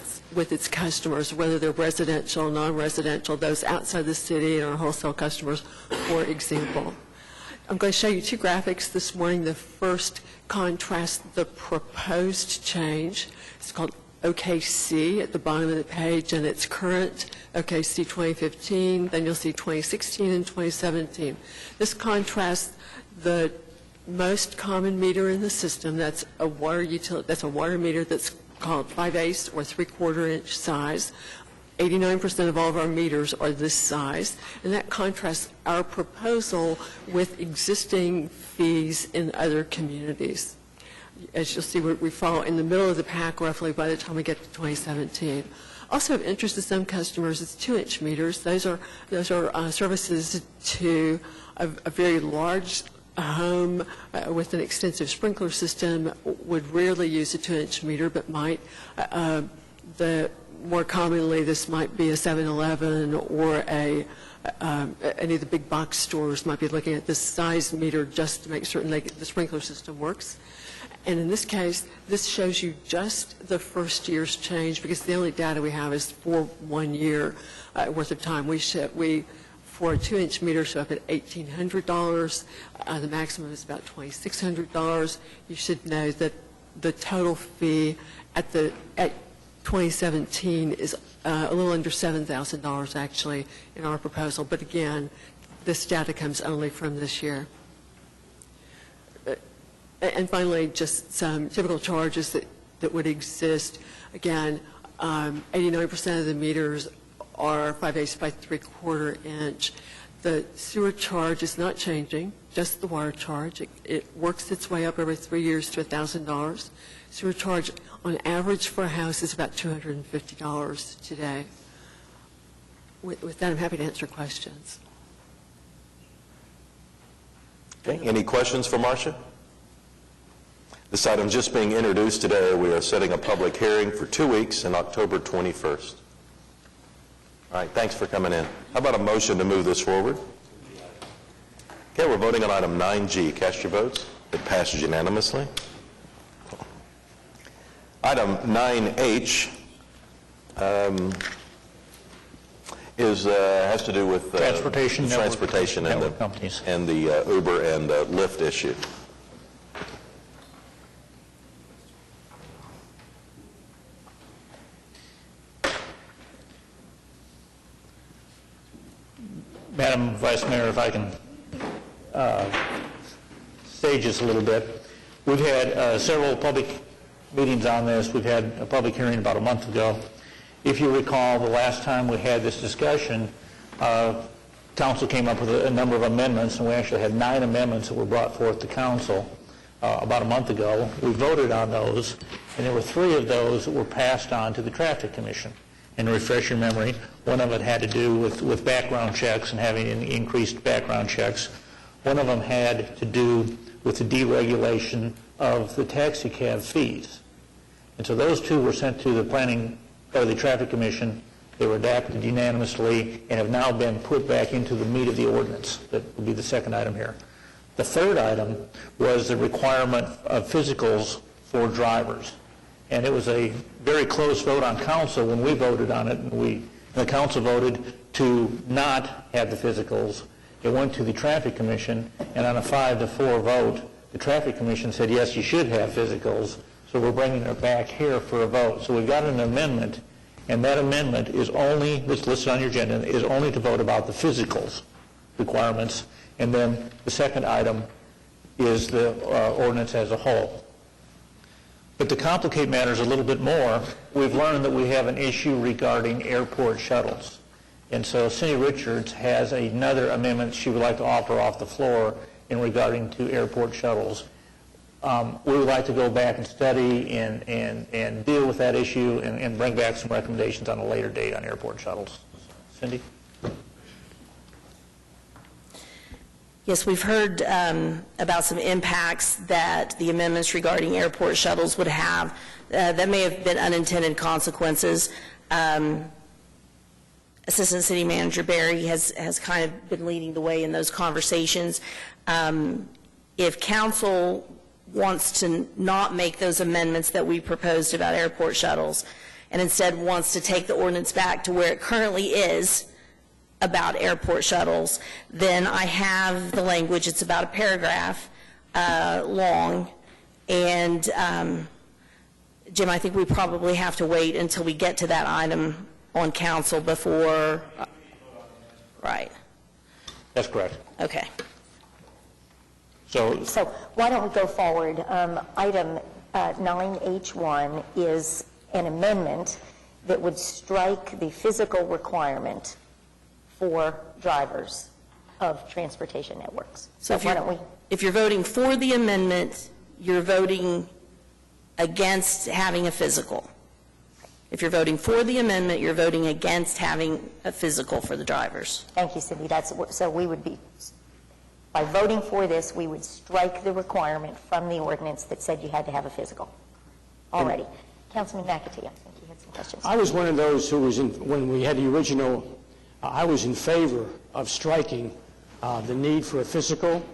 its customers, whether they're residential, non-residential, those outside the city, and our wholesale customers, for example. I'm going to show you two graphics this morning. The first contrasts the proposed change. It's called OKC at the bottom of the page, and it's current OKC 2015. Then you'll see 2016 and 2017. This contrasts the most common meter in the system. That's a water utility. That's a water meter that's called 5/8 or 3/4 inch size. 89% of all of our meters are this size, and that contrasts our proposal with existing fees in other communities. As you'll see, we fall in the middle of the pack roughly by the time we get to 2017. Also of interest to some customers is 2-inch meters. Those are services to a very large home with an extensive sprinkler system would rarely use a 2-inch meter, but might. More commonly, this might be a 7-Eleven or any of the big box stores might be looking at this size meter just to make certain the sprinkler system works. And in this case, this shows you just the first year's change, because the only data we have is for 1 year worth of time. For a 2-inch meter, show up at $1,800. The maximum is about $2,600. You should know that the total fee at 2017 is a little under $7,000 actually in our proposal. But again, this data comes only from this year. And finally, just some typical charges that would exist. Again, 89% of the meters are 5/8 by 3/4 inch. The sewer charge is not changing, just the water charge. It works its way up every 3 years to $1,000. Sewer charge on average for a house is about $250 today. With that, I'm happy to answer questions. Okay, any questions for Marcia? This item just being introduced today. We are setting a public hearing for 2 weeks on October 21st. All right, thanks for coming in. How about a motion to move this forward? Okay, we're voting on item 9G. Cast your votes. It passes unanimously. Item 9H has to do with transportation and network companies and the Uber and Lyft issue. Madam Vice Mayor, if I can stage this a little bit. We've had several public meetings on this. We've had a public hearing about a month ago. If you recall, the last time we had this discussion, council came up with a number of amendments, and we actually had 9 amendments that were brought forth to council about a month ago. We voted on those, and there were 3 of those that were passed on to the Traffic Commission. And to refresh your memory, one of it had to do with background checks and having increased background checks. One of them had to do with the deregulation of the taxi cab fees. And so those 2 were sent to the Traffic Commission. They were adopted unanimously and have now been put back into the meat of the ordinance. That would be the second item here. The third item was the requirement of physicals for drivers. And it was a very close vote on council when we voted on it. And the council voted to not have the physicals. It went to the Traffic Commission, and on a 5-4 vote, the Traffic Commission said, yes, you should have physicals. So we're bringing it back here for a vote. So we've got an amendment, and that amendment is only, that's listed on your agenda, is only to vote about the physicals requirements. And then the second item is the ordinance as a whole. But to complicate matters a little bit more, we've learned that we have an issue regarding airport shuttles. And so Cindy Richards has another amendment she would like to offer off the floor in regarding to airport shuttles. We would like to go back and study and deal with that issue and bring back some recommendations on a later date on airport shuttles. Cindy? Yes, we've heard about some impacts that the amendments regarding airport shuttles would have that may have been unintended consequences. Assistant City Manager Barry has kind of been leading the way in those conversations. If council wants to not make those amendments that we proposed about airport shuttles and instead wants to take the ordinance back to where it currently is about airport shuttles, then I have the language. It's about a paragraph long. And Jim, I think we probably have to wait until we get to that item on council before, right? That's correct. Okay. So why don't we go forward? Item 9H1 is an amendment that would strike the physical requirement for drivers of transportation networks. So why don't we? If you're voting for the amendment, you're voting against having a physical. If you're voting for the amendment, you're voting against having a physical for the drivers. Thank you, Cindy. So we would be, by voting for this, we would strike the requirement from the ordinance that said you had to have a physical already. Councilman McAtee, I think you had some questions. I was one of those who was in, when we had the original, I was in favor of striking the need for a physical.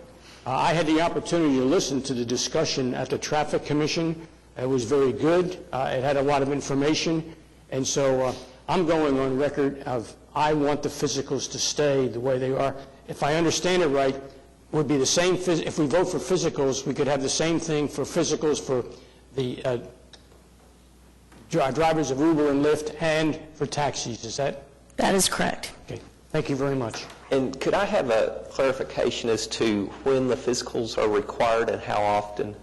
I had the opportunity to listen to the discussion at the Traffic Commission. It was very good. It had a lot of information. And so I'm going on record of I want the physicals to stay the way they are. If I understand it right, it would be the same, if we vote for physicals, we could have the same thing for physicals for the drivers of Uber and Lyft and for taxis. Is that? That is correct. Okay. Thank you very much. And could I have a clarification as to when the physicals are required and how often?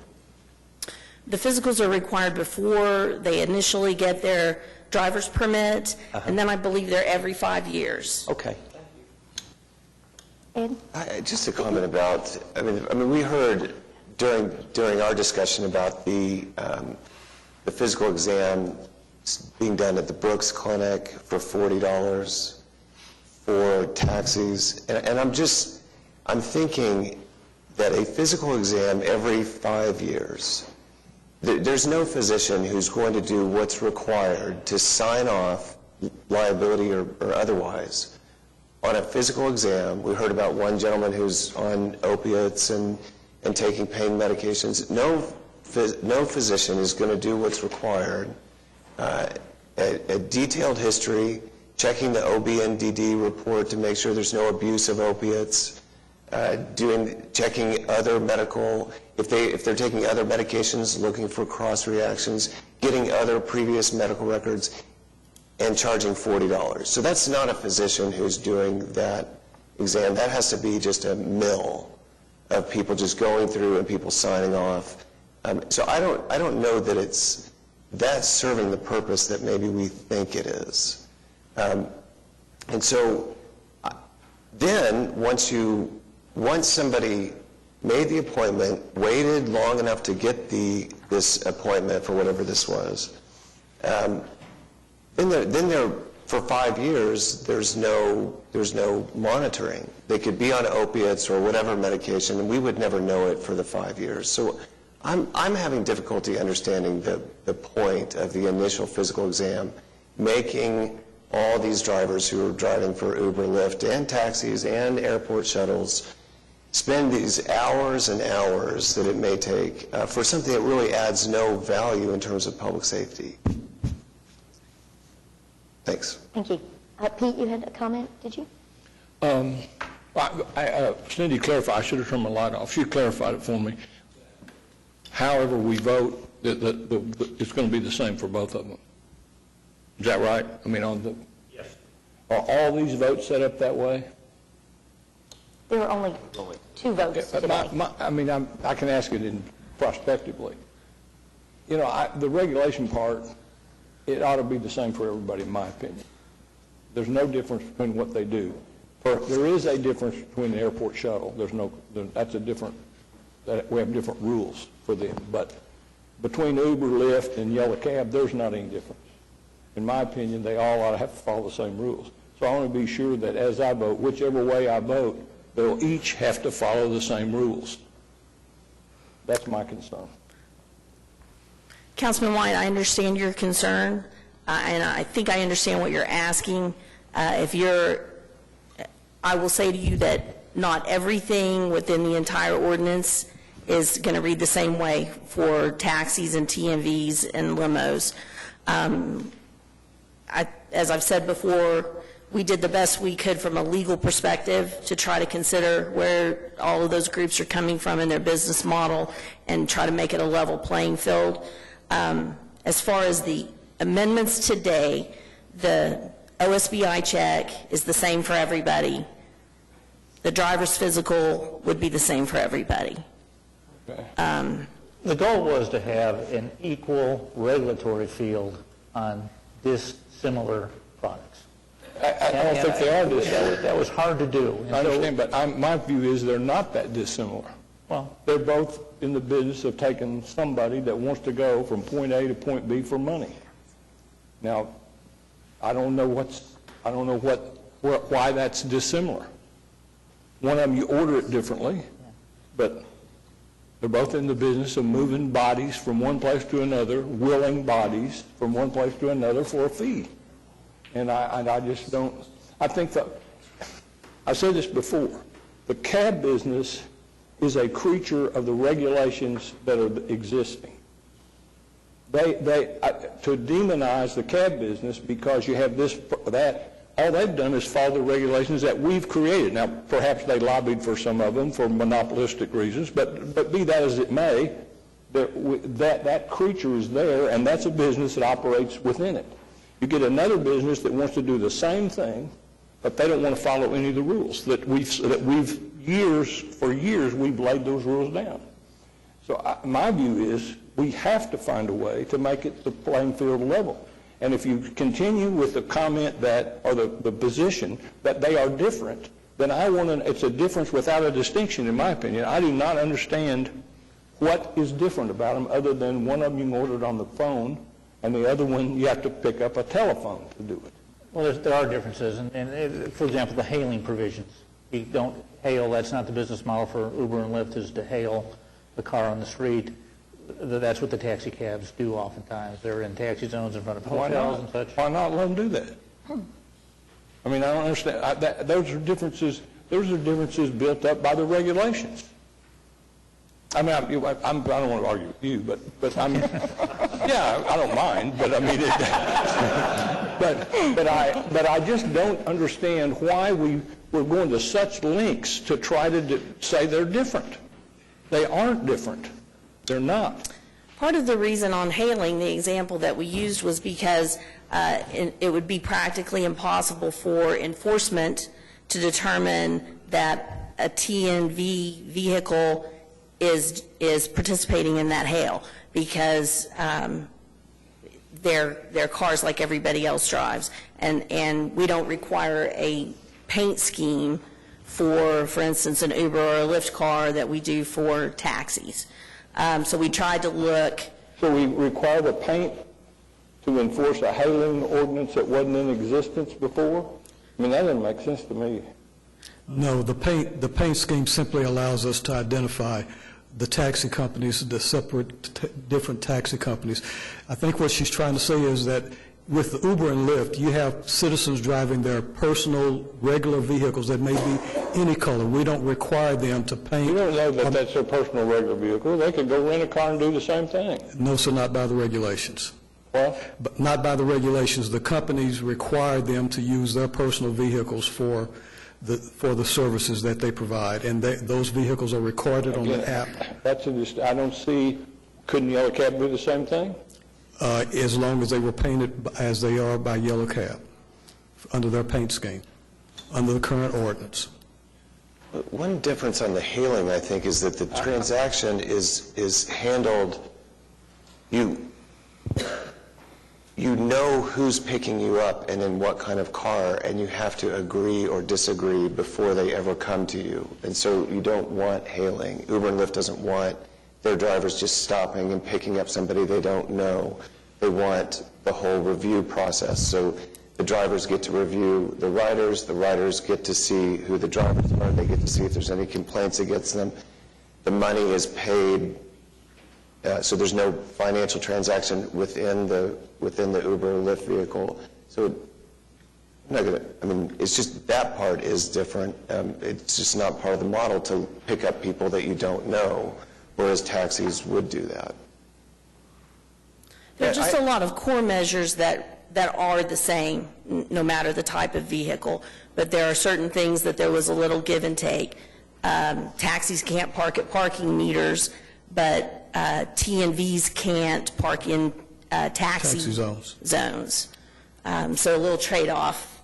The physicals are required before they initially get their driver's permit, and then I believe they're every 5 years. Okay. Ed? Just a comment about, I mean, we heard during our discussion about the physical exam being done at the Brooks Clinic for $40 for taxis, and I'm thinking that a physical exam every 5 years, there's no physician who's going to do what's required to sign off, liability or otherwise, on a physical exam. We heard about one gentleman who's on opiates and taking pain medications. No physician is going to do what's required. A detailed history, checking the OB/NDD report to make sure there's no abuse of opiates, checking other medical, if they're taking other medications, looking for cross reactions, getting other previous medical records, and charging $40. So that's not a physician who's doing that exam, that has to be just a mill of people just going through and people signing off. So I don't know that that's serving the purpose that maybe we think it is. And so then once somebody made the appointment, waited long enough to get this appointment for whatever this was, then there for 5 years there's no monitoring. They could be on opiates or whatever medication, and we would never know it for the 5 years. So I'm having difficulty understanding the point of the initial physical exam, making all these drivers who are driving for Uber, Lyft, and taxis and airport shuttles spend these hours and hours that it may take for something that really adds no value in terms of public safety. Thanks. Thank you. Pete, you had a comment, did you? Cindy clarified, I should have turned my light off. She clarified it for me. However we vote, it's going to be the same for both of them. Is that right? I mean, yes. Are all these votes set up that way? There are only 2 votes today. I can ask it prospectively. You know, the regulation part, it ought to be the same for everybody, in my opinion. There's no difference between what they do. There is a difference between the airport shuttle. That's a different. We have different rules for them. But between Uber, Lyft, and Yellow Cab, there's not any difference. In my opinion, they all ought to have to follow the same rules. So I want to be sure that as I vote, whichever way I vote, they'll each have to follow the same rules. That's my concern. Councilman White, I understand your concern, and I think I understand what you're asking. I will say to you that not everything within the entire ordinance is going to read the same way for taxis and TMVs and limos. As I've said before, we did the best we could from a legal perspective to try to consider where all of those groups are coming from in their business model and try to make it a level playing field. As far as the amendments today, the OSBI check is the same for everybody. The driver's physical would be the same for everybody. The goal was to have an equal regulatory field on dissimilar products. I don't think they are dissimilar. That was hard to do. I understand, but my view is they're not that dissimilar. Well, they're both in the business of taking somebody that wants to go from point A to point B for money. Now, I don't know why that's dissimilar. One of them, you order it differently, but they're both in the business of moving bodies from one place to another, willing bodies from one place to another for a fee. And I just don't, I think that, I've said this before, the cab business is a creature of the regulations that are existing. To demonize the cab business because you have this, that, all they've done is follow the regulations that we've created. Now, perhaps they lobbied for some of them for monopolistic reasons, but be that as it may, that creature is there, and that's a business that operates within it. You get another business that wants to do the same thing, but they don't want to follow any of the rules for years we've laid those rules down. So my view is we have to find a way to make it the playing field level. And if you continue with the comment that, or the position that they are different, then it's a difference without a distinction, in my opinion. I do not understand what is different about them other than one of them you can order it on the phone, and the other one you have to pick up a telephone to do it. Well, there are differences. And for example, the hailing provisions. You don't hail, that's not the business model for Uber and Lyft, is to hail the car on the street. That's what the taxi cabs do oftentimes. They're in taxi zones in front of hotels and such. Why not let them do that? I mean, I don't understand. Those are differences built up by the regulations. I mean, I don't want to argue with you, but I'm, yeah, I don't mind, but I mean, but I just don't understand why we're going to such lengths to try to say they're different. They aren't different. They're not. Part of the reason on hailing, the example that we used was because it would be practically impossible for enforcement to determine that a TNV vehicle is participating in that hail, because they're cars like everybody else drives. And we don't require a paint scheme for instance, an Uber or a Lyft car that we do for taxis. So we tried to look. So we require the paint to enforce a hailing ordinance that wasn't in existence before? I mean, that doesn't make sense to me. No, the paint scheme simply allows us to identify the taxi companies, the separate, different taxi companies. I think what she's trying to say is that with the Uber and Lyft, you have citizens driving their personal, regular vehicles that may be any color. We don't require them to paint. You don't know that that's their personal regular vehicle. They could go rent a car and do the same thing. No, sir, not by the regulations. What? But not by the regulations. The companies require them to use their personal vehicles for the services that they provide, and those vehicles are recorded on the app. I don't see, couldn't Yellow Cab do the same thing? As long as they were painted as they are by Yellow Cab, under their paint scheme, under the current ordinance. One difference on the hailing, I think, is that the transaction is handled, you know who's picking you up and in what kind of car, and you have to agree or disagree before they ever come to you. And so you don't want hailing. Uber and Lyft doesn't want their drivers just stopping and picking up somebody they don't know. They want the whole review process. So the drivers get to review the riders get to see who the drivers are, they get to see if there's any complaints against them. The money is paid, so there's no financial transaction within the Uber or Lyft vehicle. So I'm not gonna, I mean, it's just that part is different. It's just not part of the model to pick up people that you don't know, whereas taxis would do that. There are just a lot of core measures that are the same, no matter the type of vehicle, but there are certain things that there was a little give and take. Taxis can't park at parking meters, but TNVs can't park in taxi zones. So a little trade-off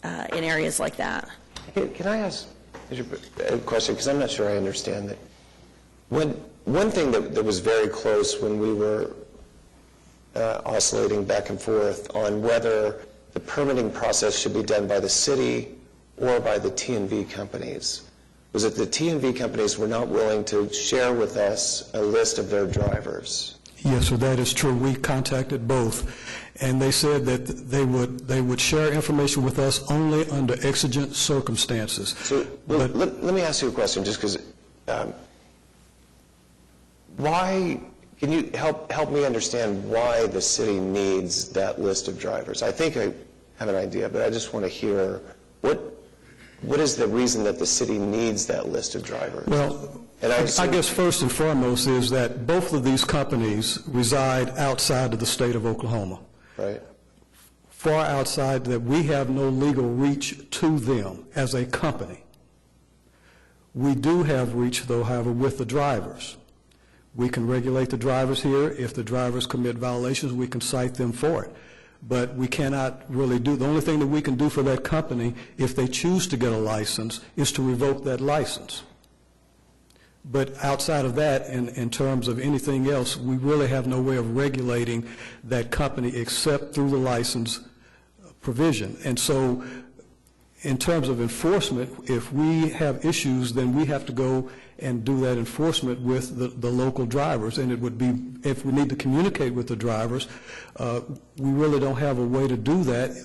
in areas like that. Can I ask a question, because I'm not sure I understand that. One thing that was very close when we were oscillating back and forth on whether the permitting process should be done by the city or by the TNV companies was that the TNV companies were not willing to share with us a list of their drivers. Yes, sir, that is true. We contacted both, and they said that they would share information with us only under exigent circumstances. So let me ask you a question, just because why, can you help me understand why the city needs that list of drivers? I think I have an idea, but I just want to hear what is the reason that the city needs that list of drivers? Well, I guess first and foremost is that both of these companies reside outside of the state of Oklahoma. Right. Far outside, that we have no legal reach to them as a company. We do have reach, though, however, with the drivers. We can regulate the drivers here. If the drivers commit violations, we can cite them for it. But we cannot really do, the only thing that we can do for that company, if they choose to get a license, is to revoke that license. But outside of that, in terms of anything else, we really have no way of regulating that company except through the license provision. And so in terms of enforcement, if we have issues, then we have to go and do that enforcement with the local drivers. And it would be, if we need to communicate with the drivers, we really don't have a way to do that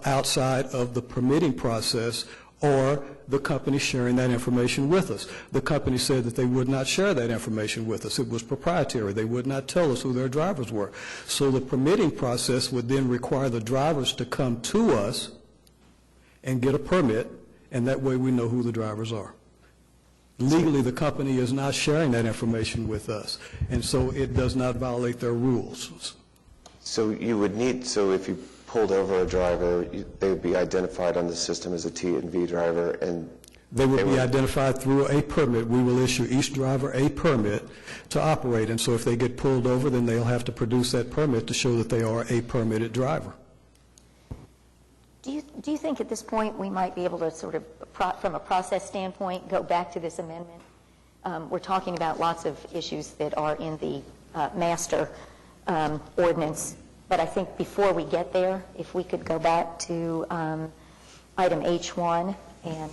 outside of the permitting process or the company sharing that information with us. The company said that they would not share that information with us. It was proprietary. They would not tell us who their drivers were. So the permitting process would then require the drivers to come to us and get a permit, and that way we know who the drivers are. Legally, the company is not sharing that information with us, and so it does not violate their rules. So you would need, so if you pulled over a driver, they would be identified on the system as a T&V driver, and they would be identified through a permit. We will issue each driver a permit to operate, and so if they get pulled over, then they'll have to produce that permit to show that they are a permitted driver. Do you Do you think at this point we might be able to sort of, from a process standpoint, go back to this amendment? We're talking about lots of issues that are in the master ordinance, but I think before we get there, if we could go back to item H1, and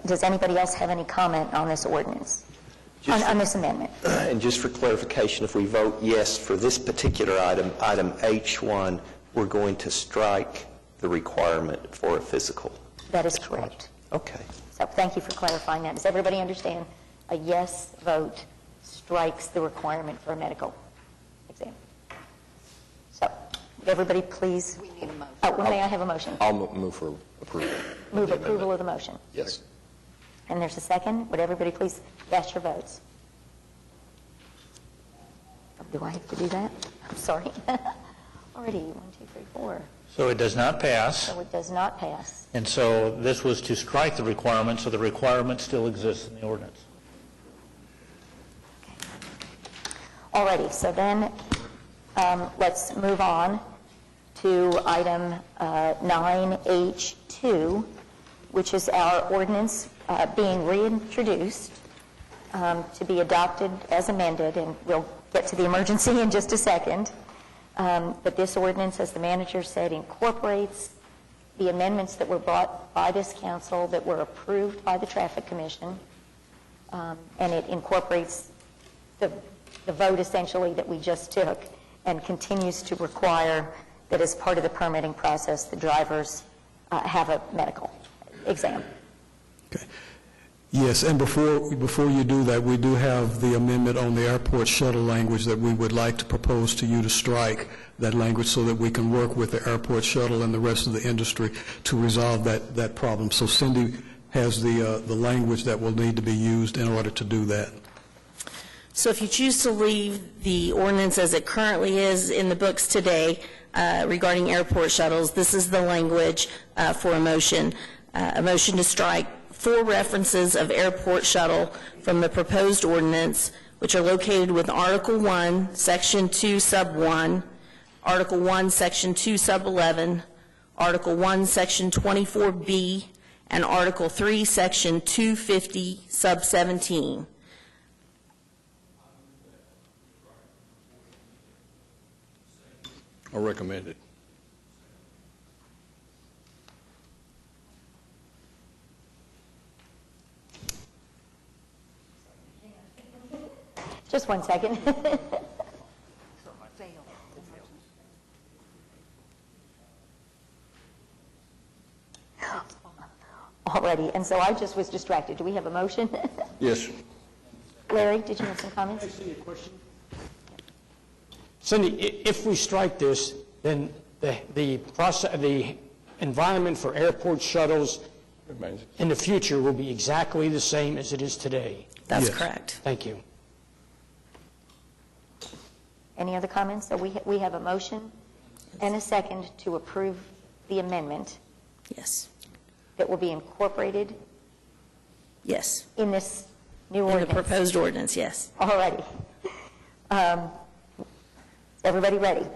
does anybody else have any comment on this ordinance, on this amendment? And just for clarification, if we vote yes for this particular item, item H1, we're going to strike the requirement for a physical. That is correct. Okay. So thank you for clarifying that. Does everybody understand? A yes vote strikes the requirement for a medical exam. So, would everybody please? We need a motion. Oh, may I have a motion? I'll move for approval. Move approval of the motion. Yes. And there's a second. Would everybody please cast your votes? Do I have to do that? I'm sorry. Already, 1, 2, 3, 4. So it does not pass, So it does not pass. and so this was to strike the requirement, so the requirement still exists in the ordinance. Alrighty, so then let's move on to item 9H2, which is our ordinance being reintroduced to be adopted as amended, and we'll get to the emergency in just a second. But this ordinance, as the manager said, incorporates the amendments that were brought by this council that were approved by the Traffic Commission, and it incorporates the vote essentially that we just took, and continues to require that as part of the permitting process, the drivers have a medical exam. Yes, and before you do that, we do have the amendment on the airport shuttle language that we would like to propose to you to strike that language so that we can work with the airport shuttle and the rest of the industry to resolve that problem. So Cindy has the language that will need to be used in order to do that. So if you choose to leave the ordinance as it currently is in the books today regarding airport shuttles, this is the language for a motion to strike 4 references of airport shuttle from the proposed ordinance, which are located with Article 1, Section 2, Sub 1, Article 1, Section 2, Sub 11, Article 1, Section 24B, and Article 3, Section 250, Sub 17. I'll recommend it. Just 1 second. Already, and so I just was distracted. Do we have a motion? Yes. Larry, did you have some comments? Cindy, if we strike this, then the environment for airport shuttles in the future will be exactly the same as it is today. That's correct. Thank you. Any other comments? So we have a motion and a second to approve the amendment. Yes. That will be incorporated Yes. in this new In ordinance. the proposed ordinance, yes. All righty. Is everybody ready?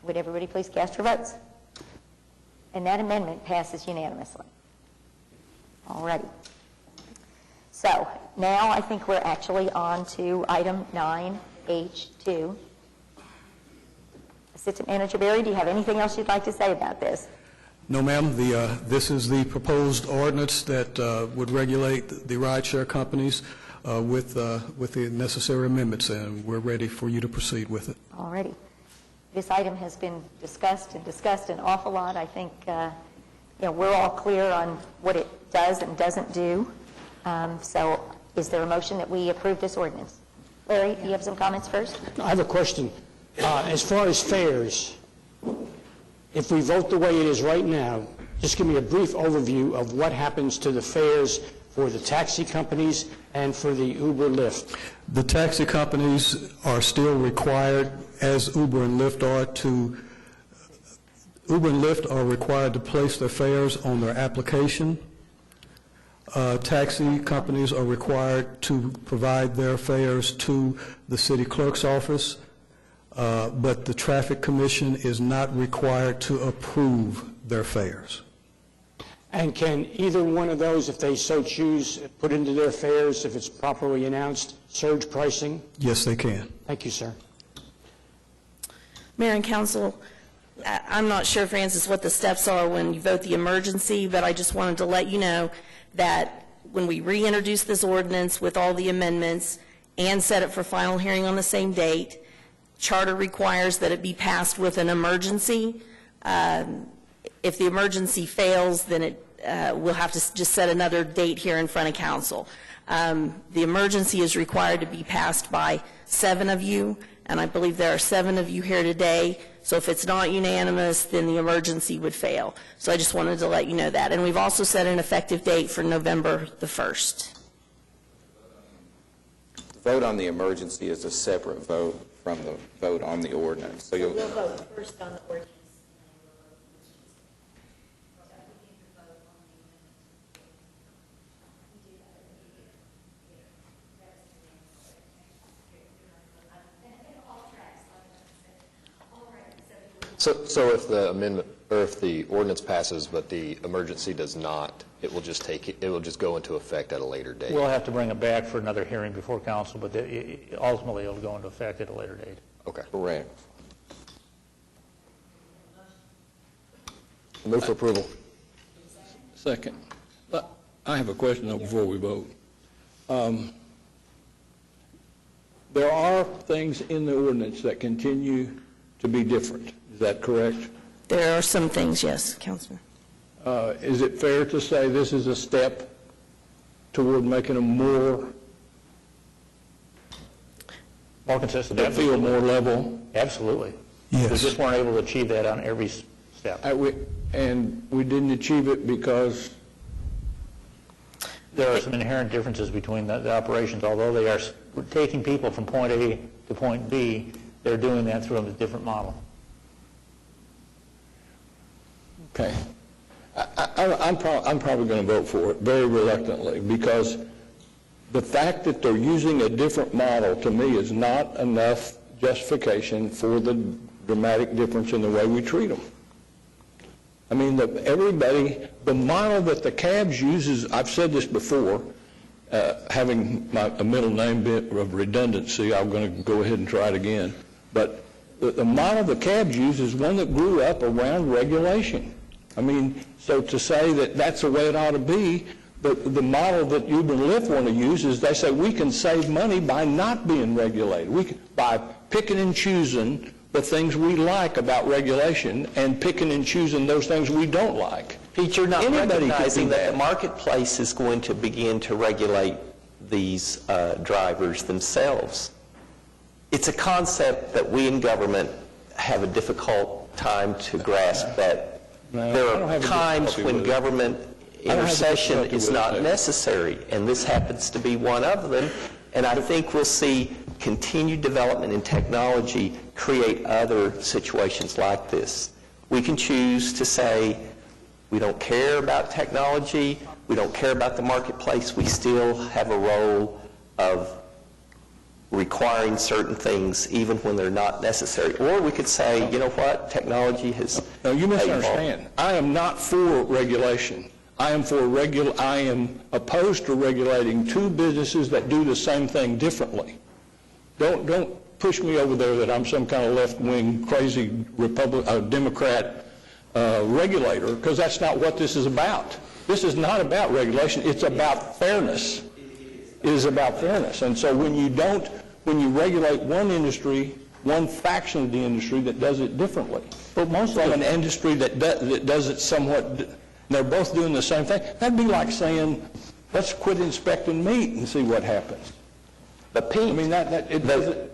Would everybody please cast your votes? And that amendment passes unanimously. All righty. So now I think we're actually on to item 9H2. Assistant Manager Berry, do you have anything else you'd like to say about this? No, ma'am. This is the proposed ordinance that would regulate the rideshare companies with the necessary amendments, and we're ready for you to proceed with it. All righty. This item has been discussed an awful lot. I think we're all clear on what it does and doesn't do. So is there a motion that we approve this ordinance? Larry, do you have some comments first? I have a question. As far as fares, if we vote the way it is right now, just give me a brief overview of what happens to the fares for the taxi companies and for the Uber Lyft. The taxi companies are still required, as Uber and Lyft are, required to place their fares on their application. Taxi companies are required to provide their fares to the city clerk's office. but the Traffic Commission is not required to approve their fares. And can either one of those, if they so choose, put into their fares, if it's properly announced, surge pricing? Yes, they can. Thank you, sir. Mayor and Council, I'm not sure, Francis, what the steps are when you vote the emergency, but I just wanted to let you know that when we reintroduce this ordinance with all the amendments and set it for final hearing on the same date, charter requires that it be passed with an emergency. If the emergency fails, then we'll have to just set another date here in front of council. The emergency is required to be passed by 7 of you, and I believe there are 7 of you here today. So if it's not unanimous, then the emergency would fail. So I just wanted to let you know that. And we've also set an effective date for November the 1st. The vote on the emergency is a separate vote from the vote on the ordinance. So you'll vote first on the ordinance. So if the amendment, or if the ordinance passes but the emergency does not, it will just go into effect at a later date? We'll have to bring it back for another hearing before council, but ultimately it'll go into effect at a later date. Okay. correct. Move for approval. Second. I have a question though before we vote. There are things in the ordinance that continue to be different. Is that correct? There are some things, yes, Councilman. Is it fair to say this is a step toward making them more consistent? That feel more level? Absolutely. Yes. We just weren't able to achieve that on every step. And we didn't achieve it because? There are some inherent differences between the operations. Although they are taking people from point A to point B, they're doing that through a different model. Okay. I'm probably going to vote for it very reluctantly because the fact that they're using a different model to me is not enough justification for the dramatic difference in the way we treat them. I mean, the model that the cabs use is, I've said this before, having a middle name bit of redundancy, I'm going to go ahead and try it again. But the model the cabs use is one that grew up around regulation. I mean, so to say that that's the way it ought to be, the model that Uber and Lyft want to use is they say we can save money by not being regulated. By picking and choosing the things we like about regulation and picking and choosing those things we don't like. Pete, you're not Anybody recognizing could do that the marketplace is going to begin to regulate these drivers themselves. It's a concept that we in government have a difficult time to grasp, that there are times when government intercession is not necessary, and this happens to be one of them. And I think we'll see continued development in technology create other situations like this. We can choose to say we don't care about technology, we don't care about the marketplace, we still have a role of requiring certain things even when they're not necessary. Or we could say, you know what, technology has... No, you misunderstand. I am not for regulation. I am opposed to regulating two businesses that do the same thing differently. Don't push me over there that I'm some kind of left-wing, crazy Democrat regulator, because that's not what this is about. This is not about regulation. It's about fairness. It is about fairness. And so when you regulate one industry, one faction of the industry that does it differently, but most of an industry that does it somewhat, they're both doing the same thing, that'd be like saying, let's quit inspecting meat and see what happens. But Pete, I mean,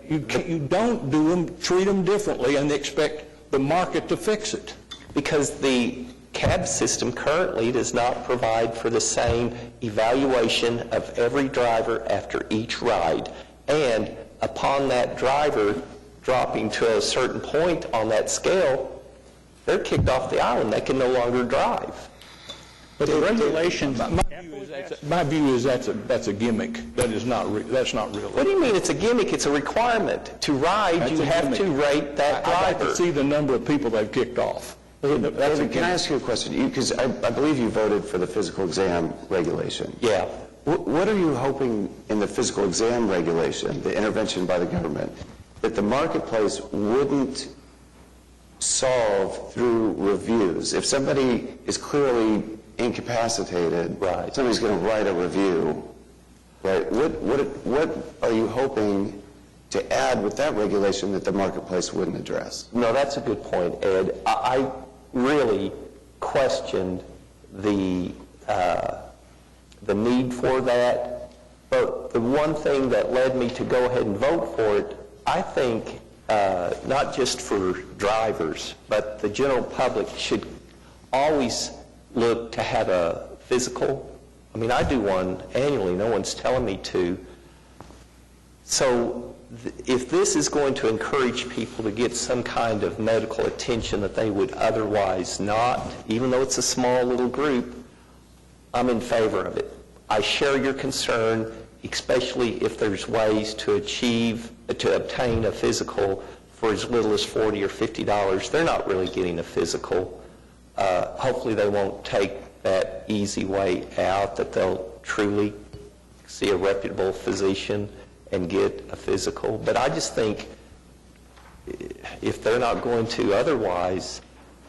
you don't treat them differently and expect the market to fix it. because the cab system currently does not provide for the same evaluation of every driver after each ride. And upon that driver dropping to a certain point on that scale, they're kicked off the island. They can no longer drive. But the regulations, my view is that's a gimmick. That's not real. What do you mean it's a gimmick? It's a requirement. To ride, you have to rate that driver. I'd like to see the number of people they've kicked off. David, can I ask you a question? Because I believe you voted for the physical exam regulation. Yeah. What are you hoping in the physical exam regulation, the intervention by the government, that the marketplace wouldn't solve through reviews? If somebody is clearly incapacitated, right, somebody's going to write a review, right? What are you hoping to add with that regulation that the marketplace wouldn't address? No, that's a good point, Ed. I really questioned the need for that, but the one thing that led me to go ahead and vote for it, I think not just for drivers, but the general public should always look to have a physical. I mean, I do one annually. No one's telling me to. So if this is going to encourage people to get some kind of medical attention that they would otherwise not, even though it's a small little group, I'm in favor of it. I share your concern, especially if there's ways to obtain a physical for as little as $40 or $50. They're not really getting a physical. Hopefully they won't take that easy way out, that they'll truly see a reputable physician and get a physical. But I just think if they're not going to otherwise,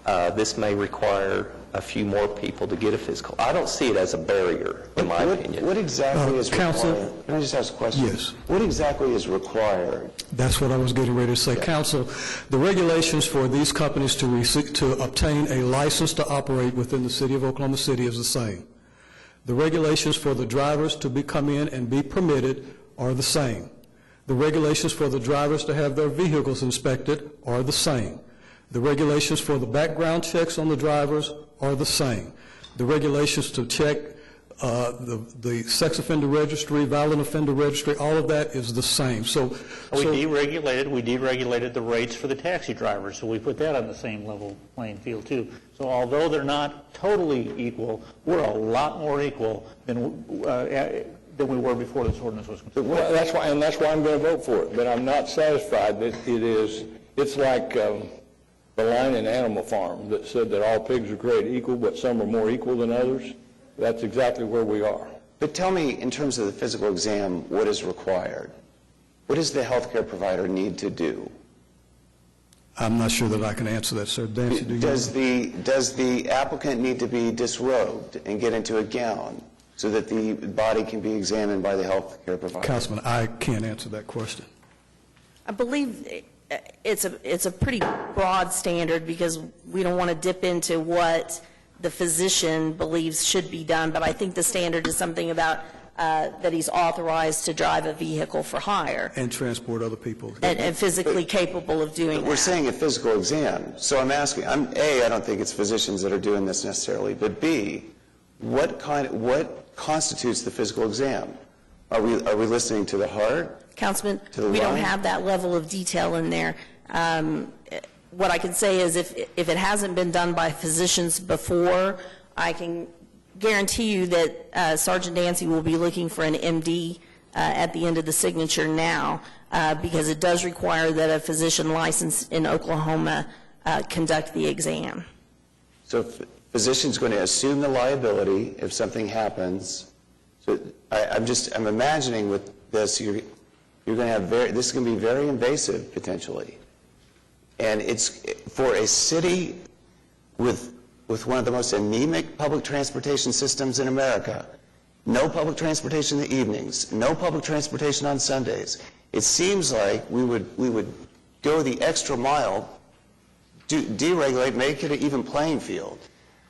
this may require a few more people to get a physical. I don't see it as a barrier, in my opinion. What exactly is Counsel? required? Can I just ask a question? Yes. What exactly is required? That's what I was getting ready to say. Counsel, the regulations for these companies to obtain a license to operate within the city of Oklahoma City is the same. The regulations for the drivers to come in and be permitted are the same. The regulations for the drivers to have their vehicles inspected are the same. The regulations for the background checks on the drivers are the same. The regulations to check the sex offender registry, violent offender registry, all of that is the same. We deregulated the rates for the taxi drivers, so we put that on the same level playing field too. So although they're not totally equal, we're a lot more equal than we were before this ordinance was completed. Well, that's why I'm going to vote for it. But I'm not satisfied that it's like the line in Animal Farm that said that all pigs are created equal, but some are more equal than others. That's exactly where we are. But tell me, in terms of the physical exam, what is required? What does the healthcare provider need to do? I'm not sure that I can answer that, sir. Dancy, do you? Does the applicant need to be disrobed and get into a gown so that the body can be examined by the healthcare provider? Councilman, I can't answer that question. I believe it's a pretty broad standard because we don't want to dip into what the physician believes should be done, but I think the standard is something about that he's authorized to drive a vehicle for hire. And transport other people. And physically capable of doing that. We're saying a physical exam. So I'm asking, A, I don't think it's physicians that are doing this necessarily, but B, what constitutes the physical exam? Are we listening to the heart? Councilman, to the we don't lung? have that level of detail in there. What I can say is if it hasn't been done by physicians before, I can guarantee you that Sergeant Dancy will be looking for an MD at the end of the signature now, because it does require that a physician licensed in Oklahoma conduct the exam. So physician's going to assume the liability if something happens. So I'm imagining with this, you're going to have this is going to be very invasive potentially. And it's for a city with one of the most anemic public transportation systems in America. No public transportation in the evenings, no public transportation on Sundays. It seems like we would go the extra mile, deregulate, make it an even playing field.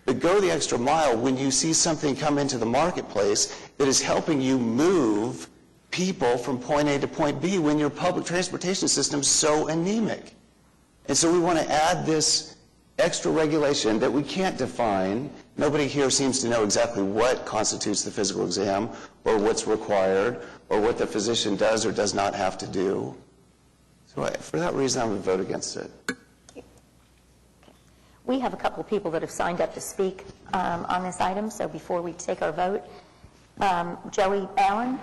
But go the extra mile when you see something come into the marketplace that is helping you move people from point A to point B when your public transportation system is so anemic. And so we want to add this extra regulation that we can't define. Nobody here seems to know exactly what constitutes the physical exam or what's required or what the physician does or does not have to do. So for that reason, I'm going to vote against it. we have a couple of people that have signed up to speak on this item, so before we take our vote, Joey Allen.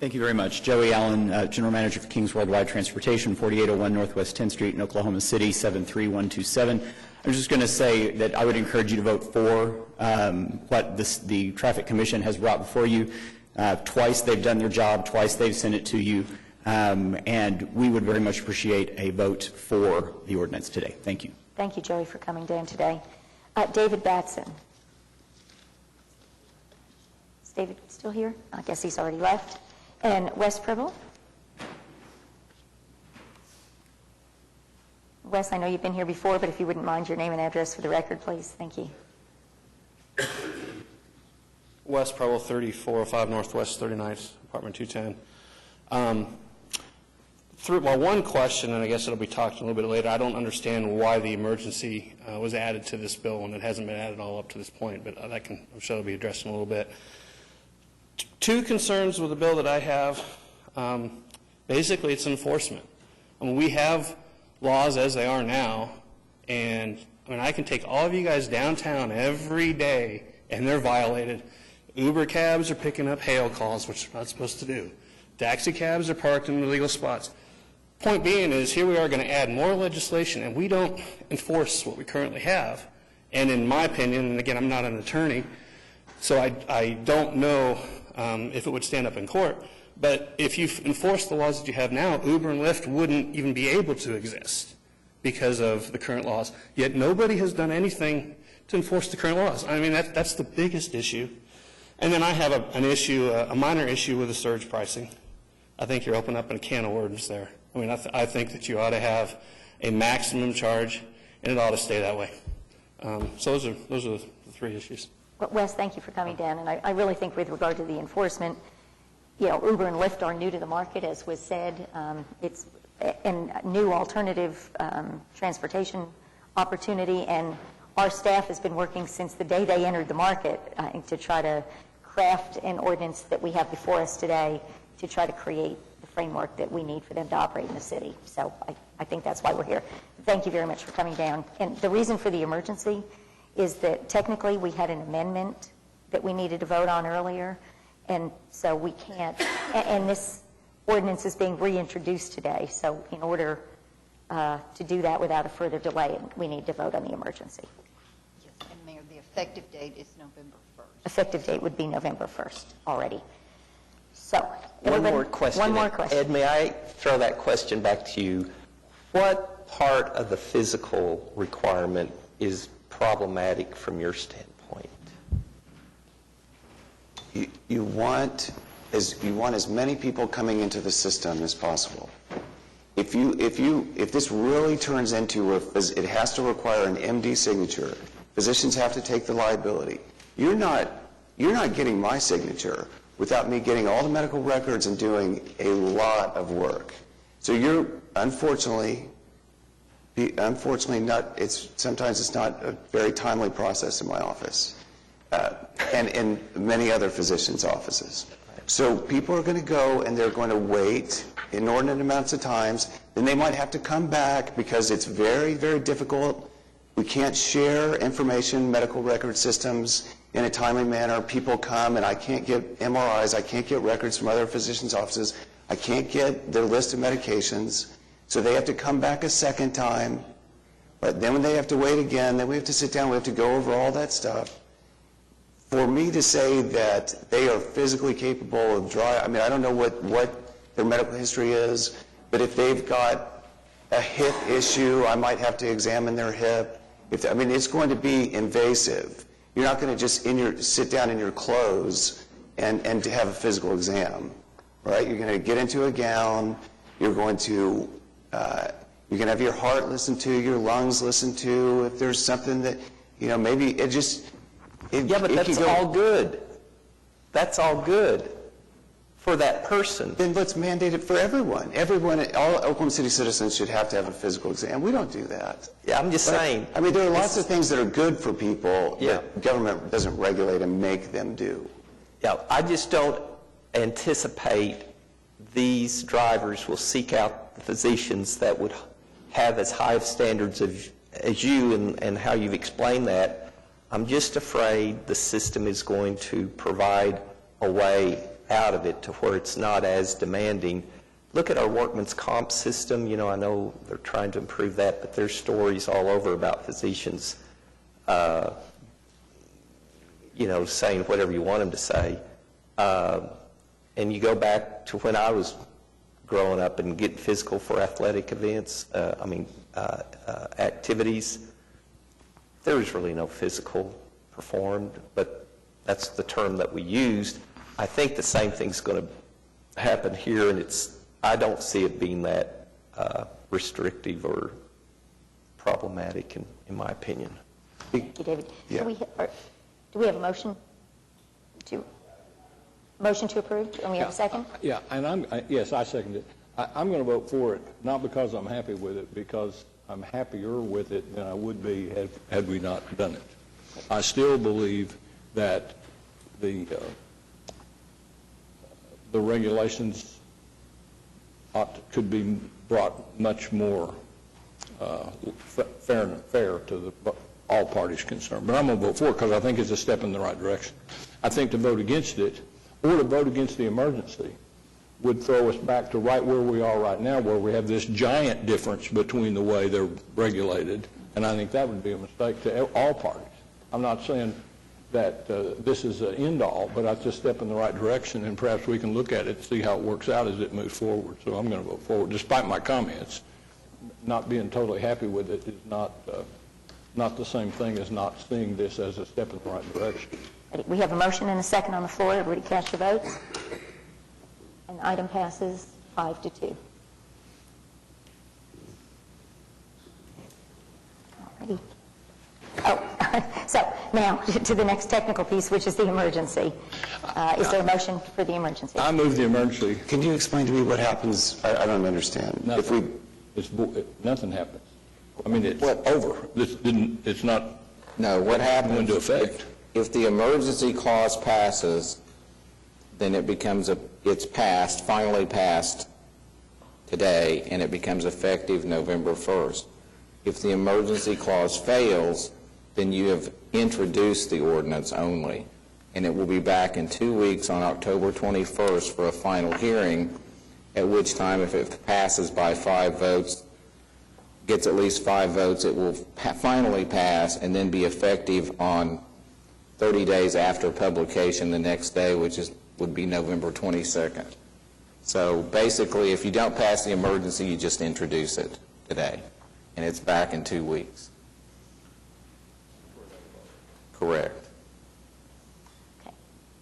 Thank you very much. Joey Allen, General Manager for Kings Worldwide Transportation, 4801 Northwest 10th Street in Oklahoma City, 73127. I'm just going to say that I would encourage you to vote for what the Traffic Commission has brought before you. Twice they've done their job, twice they've sent it to you, and we would very much appreciate a vote for the ordinance today. Thank you. Thank you, Joey, for coming down today. David Batson. Is David still here? I guess he's already left. And Wes Pribble. Wes, I know you've been here before, but if you wouldn't mind your name and address for the record, please. Thank you. Wes Pribble, 3405 Northwest 39th, apartment 210. Well, one question, and I guess it'll be talked a little bit later, I don't understand why the emergency was added to this bill when it hasn't been added all up to this point, but I'm sure it'll be addressed in a little bit. Two concerns with the bill that I have. Basically, it's enforcement. I mean, we have laws as they are now, and I mean, I can take all of you guys downtown every day, and they're violated. Uber cabs are picking up hail calls, which they're not supposed to do. Taxi cabs are parked in illegal spots. Point being is, here we are going to add more legislation, and we don't enforce what we currently have. And in my opinion, and again, I'm not an attorney, so I don't know if it would stand up in court, but if you enforce the laws that you have now, Uber and Lyft wouldn't even be able to exist because of the current laws. Yet nobody has done anything to enforce the current laws. I mean, that's the biggest issue. And then I have a minor issue with the surge pricing. I think you're opening up a can of worms there. I mean, I think that you ought to have a maximum charge, and it ought to stay that way. So those are the three issues. Well, Wes, thank you for coming down. And I really think with regard to the enforcement, you know, Uber and Lyft are new to the market, as was said. It's a new alternative transportation opportunity, and our staff has been working since the day they entered the market to try to craft an ordinance that we have before us today to try to create the framework that we need for them to operate in the city. So I think that's why we're here. Thank you very much for coming down. And the reason for the emergency is that technically we had an amendment that we needed to vote on earlier, and so we can't, and this ordinance is being reintroduced today, so in order to do that without a further delay, we need to vote on the emergency. Yes, and Mayor, the effective date is November 1st. Effective date would be November 1st already. So, One more question. One more question. Ed, may I throw that question back to you? What part of the physical requirement is problematic from your standpoint? You want as many people coming into the system as possible. If this really turns into it has to require an MD signature, physicians have to take the liability. You're not getting my signature without me getting all the medical records and doing a lot of work. So you're unfortunately not. Sometimes it's not a very timely process in my office, and in many other physicians' offices. So people are going to go and they're going to wait inordinate amounts of times. Then they might have to come back because it's very, very difficult. We can't share information, medical record systems in a timely manner. People come and I can't get MRIs, I can't get records from other physicians' offices, I can't get their list of medications. So they have to come back a second time. But then when they have to wait again, then we have to sit down, we have to go over all that stuff. For me to say that they are physically capable of I mean, I don't know what their medical history is, but if they've got a hip issue, I might have to examine their hip. I mean, it's going to be invasive. You're not going to just sit down in your clothes and to have a physical exam, right? You're going to get into a gown. You're going to have your heart listened to, your lungs listened to. If there's something that, maybe it just... Yeah, but that's all good. That's all good for that person. Then let's mandate it for everyone. All Oklahoma City citizens should have to have a physical exam. We don't do that. Yeah, I'm just saying. I mean, there are lots of things that are good for people that government doesn't regulate and make them do. Yeah, I just don't anticipate these drivers will seek out the physicians that would have as high of standards as you and how you've explained that. I'm just afraid the system is going to provide a way out of it to where it's not as demanding. Look at our workman's comp system. You know, I know they're trying to improve that, but there's stories all over about physicians, you know, saying whatever you want them to say. And you go back to when I was growing up and getting physical for athletic events, activities, there was really no physical performed, but that's the term that we used. I think the same thing's going to happen here, and I don't see it being that restrictive or problematic, in my opinion. Thank you, David. Yeah. Do we have a motion to approve? And we have a second? Yeah, and yes, I second it. I'm going to vote for it, not because I'm happy with it, because I'm happier with it than I would be had we not done it. I still believe that the regulations could be brought much more fair to all parties concerned. But I'm going to vote for it because I think it's a step in the right direction. I think to vote against it, or to vote against the emergency, would throw us back to right where we are right now, where we have this giant difference between the way they're regulated, and I think that would be a mistake to all parties. I'm not saying that this is an end-all, but that's a step in the right direction, and perhaps we can look at it and see how it works out as it moves forward. So I'm going to vote forward, despite my comments. Not being totally happy with it is not the same thing as not seeing this as a step in the right direction. We have a motion and a second on the floor. Everybody cast your votes. And the item passes 5-2. Alrighty. Oh, so now to the next technical piece, which is the emergency. Is there a motion for the emergency? I move the emergency. Can you explain to me what happens? I don't understand. Nothing. Nothing happens. I mean, it's over. It's not. No, what happens? Go into effect. If the emergency clause passes, then it's passed, finally passed today, and it becomes effective November 1st. If the emergency clause fails, then you have introduced the ordinance only, and it will be back in 2 weeks on October 21st for a final hearing, at which time, if it passes by 5 votes, gets at least 5 votes, it will finally pass and then be effective on 30 days after publication the next day, which would be November 22nd. So basically, if you don't pass the emergency, you just introduce it today, and it's back in 2 weeks. Correct. Okay.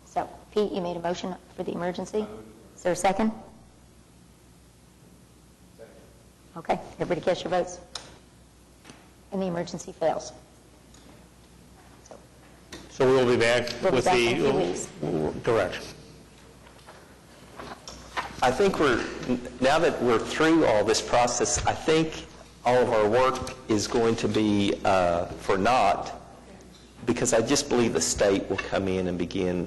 So, Pete, you made a motion for the emergency. Is there a second? Okay. Everybody cast your votes. And the emergency fails. So we'll be back We'll be with back in 2 weeks. Correct. I think now that we're through all this process, I think all of our work is going to be for naught, because I just believe the state will come in and begin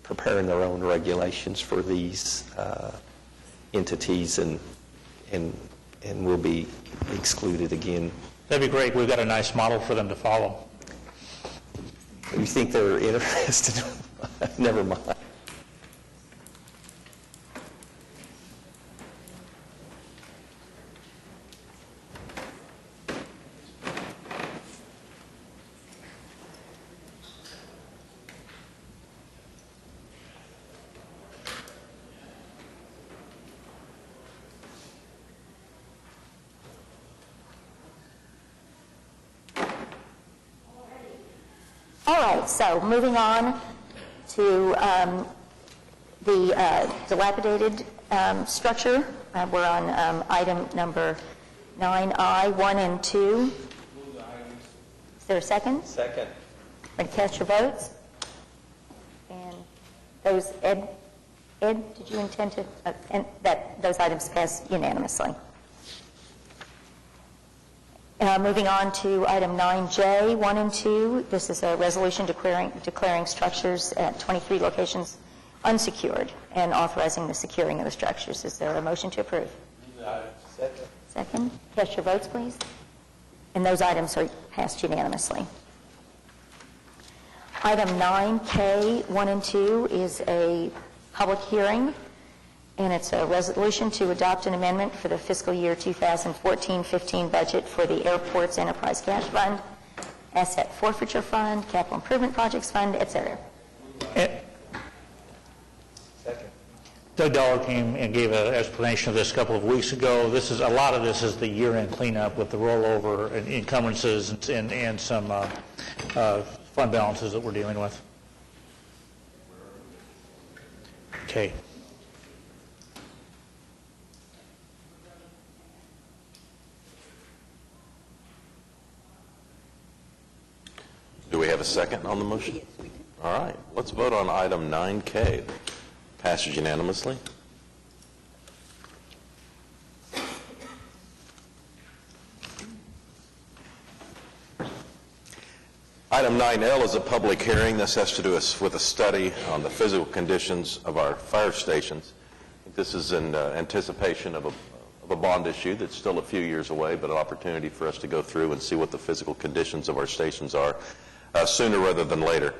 preparing their own regulations for these entities, and will be excluded again. That'd be great. We've got a nice model for them to follow. You think they're interested? Never mind. All right, so moving on to the dilapidated structure. We're on item number 9I, 1 and 2. Is there a second? Second. And cast your votes. And those, Ed, did you intend to, and that those items pass unanimously? Moving on to item 9J, 1 and 2. This is a resolution declaring structures at 23 locations unsecured and authorizing the securing of the structures. Is there a motion to approve? Second. Second. Cast your votes, please. And those items are passed unanimously. Item 9K, 1 and 2, is a public hearing, and it's a resolution to adopt an amendment for the fiscal year 2014-15 budget for the Airports Enterprise Cash Fund, Asset Forfeiture Fund, Capital Improvement Projects Fund, et cetera. Doug Dollar came and gave an explanation of this a couple of weeks ago. A lot of this is the year-end cleanup with the rollover and encumbrances and some fund balances that we're dealing with. Okay. Do we have a second on the motion? Yes, we do. All right, let's vote on item 9K. Passes unanimously. Item 9L is a public hearing. This has to do with a study on the physical conditions of our fire stations. This is in anticipation of a bond issue that's still a few years away, but an opportunity for us to go through and see what the physical conditions of our stations are sooner rather than later.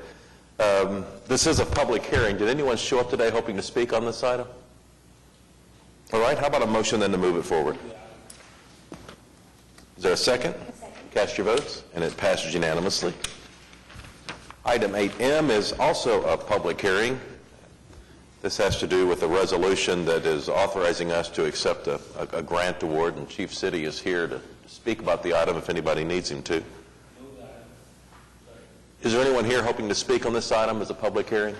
This is a public hearing. Did anyone show up today hoping to speak on this item? All right, how about a motion then to move it forward? Is there a second? Cast your votes, and it passes unanimously. Item 8M is also a public hearing. This has to do with a resolution that is authorizing us to accept a grant award, and Chief City is here to speak about the item if anybody needs him to. Is there anyone here hoping to speak on this item as a public hearing?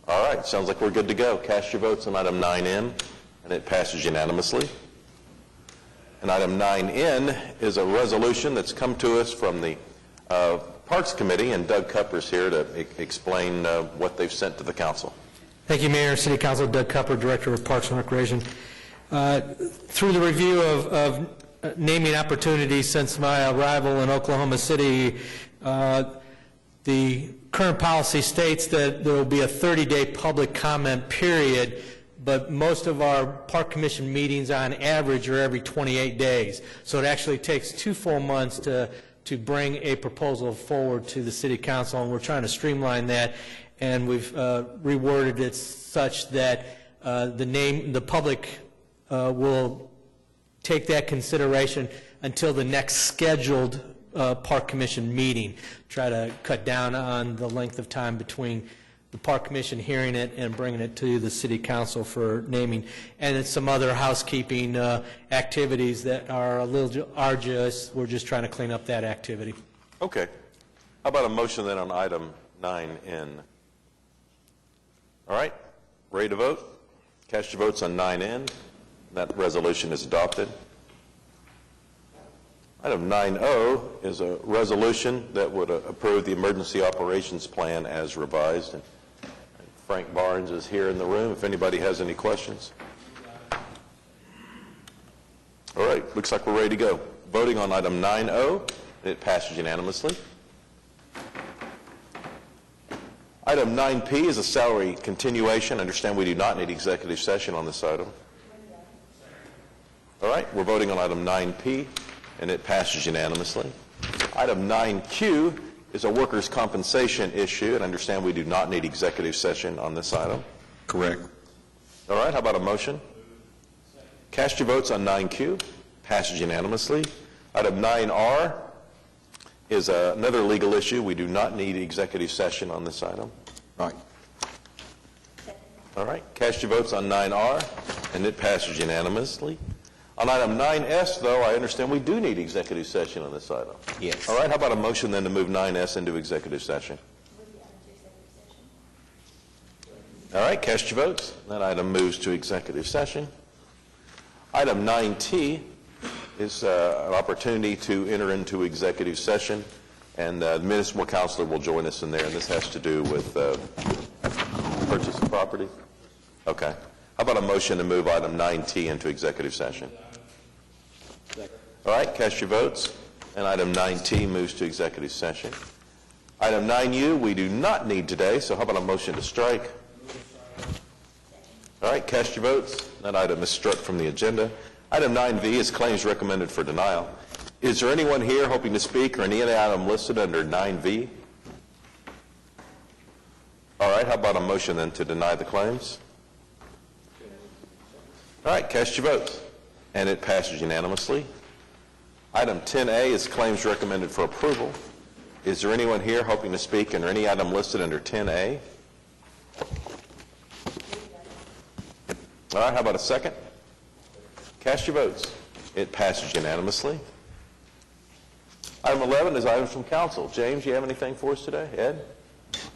All right, sounds like we're good to go. Cast your votes on item 9M, and it passes unanimously. And item 9N is a resolution that's come to us from the Parks Committee, and Doug Cupper's here to explain what they've sent to the council. Thank you, Mayor, City Council. Doug Cupper, Director of Parks and Recreation. Through the review of naming opportunities since my arrival in Oklahoma City, the current policy states that there will be a 30-day public comment period, but most of our Park Commission meetings on average are every 28 days. So it actually takes 2 full months to bring a proposal forward to the City Council, and we're trying to streamline that, and we've reworded it such that the public will take that consideration until the next scheduled Park Commission meeting, try to cut down on the length of time between the Park Commission hearing it and bringing it to the City Council for naming. And it's some other housekeeping activities that are a little arduous. We're just trying to clean up that activity. Okay. How about a motion then on item 9N? All right, ready to vote? Cast your votes on 9N. That resolution is adopted. Item 9O is a resolution that would approve the emergency operations plan as revised. And Frank Barnes is here in the room if anybody has any questions. All right, looks like we're ready to go. Voting on item 9O, it passes unanimously. Item 9P is a salary continuation. I understand we do not need executive session on this item. All right, we're voting on item 9P, and it passes unanimously. Item 9Q is a workers' compensation issue, and I understand we do not need executive session on this item. Correct. All right, how about a motion? Cast your votes on 9Q. Passes unanimously. Item 9R is another legal issue. We do not need executive session on this item. Right. All right, cast your votes on 9R, and it passes unanimously. On item 9S, though, I understand we do need executive session on this item. Yes. All right, how about a motion then to move 9S into executive session? All right, cast your votes. That item moves to executive session. Item 9T is an opportunity to enter into executive session, and the municipal councilor will join us in there, and this has to do with purchase of property. Okay. How about a motion to move item 9T into executive session? All right, cast your votes, and item 9T moves to executive session. Item 9U we do not need today, so how about a motion to strike? All right, cast your votes. That item is struck from the agenda. Item 9V is claims recommended for denial. Is there anyone here hoping to speak or any item listed under 9V? All right, how about a motion then to deny the claims? All right, cast your votes. And it passes unanimously. Item 10A is claims recommended for approval. Is there anyone here hoping to speak under any item listed under 10A? All right, how about a second? Cast your votes. It passes unanimously. Item 11 is items from council. James, you have anything for us today? Ed?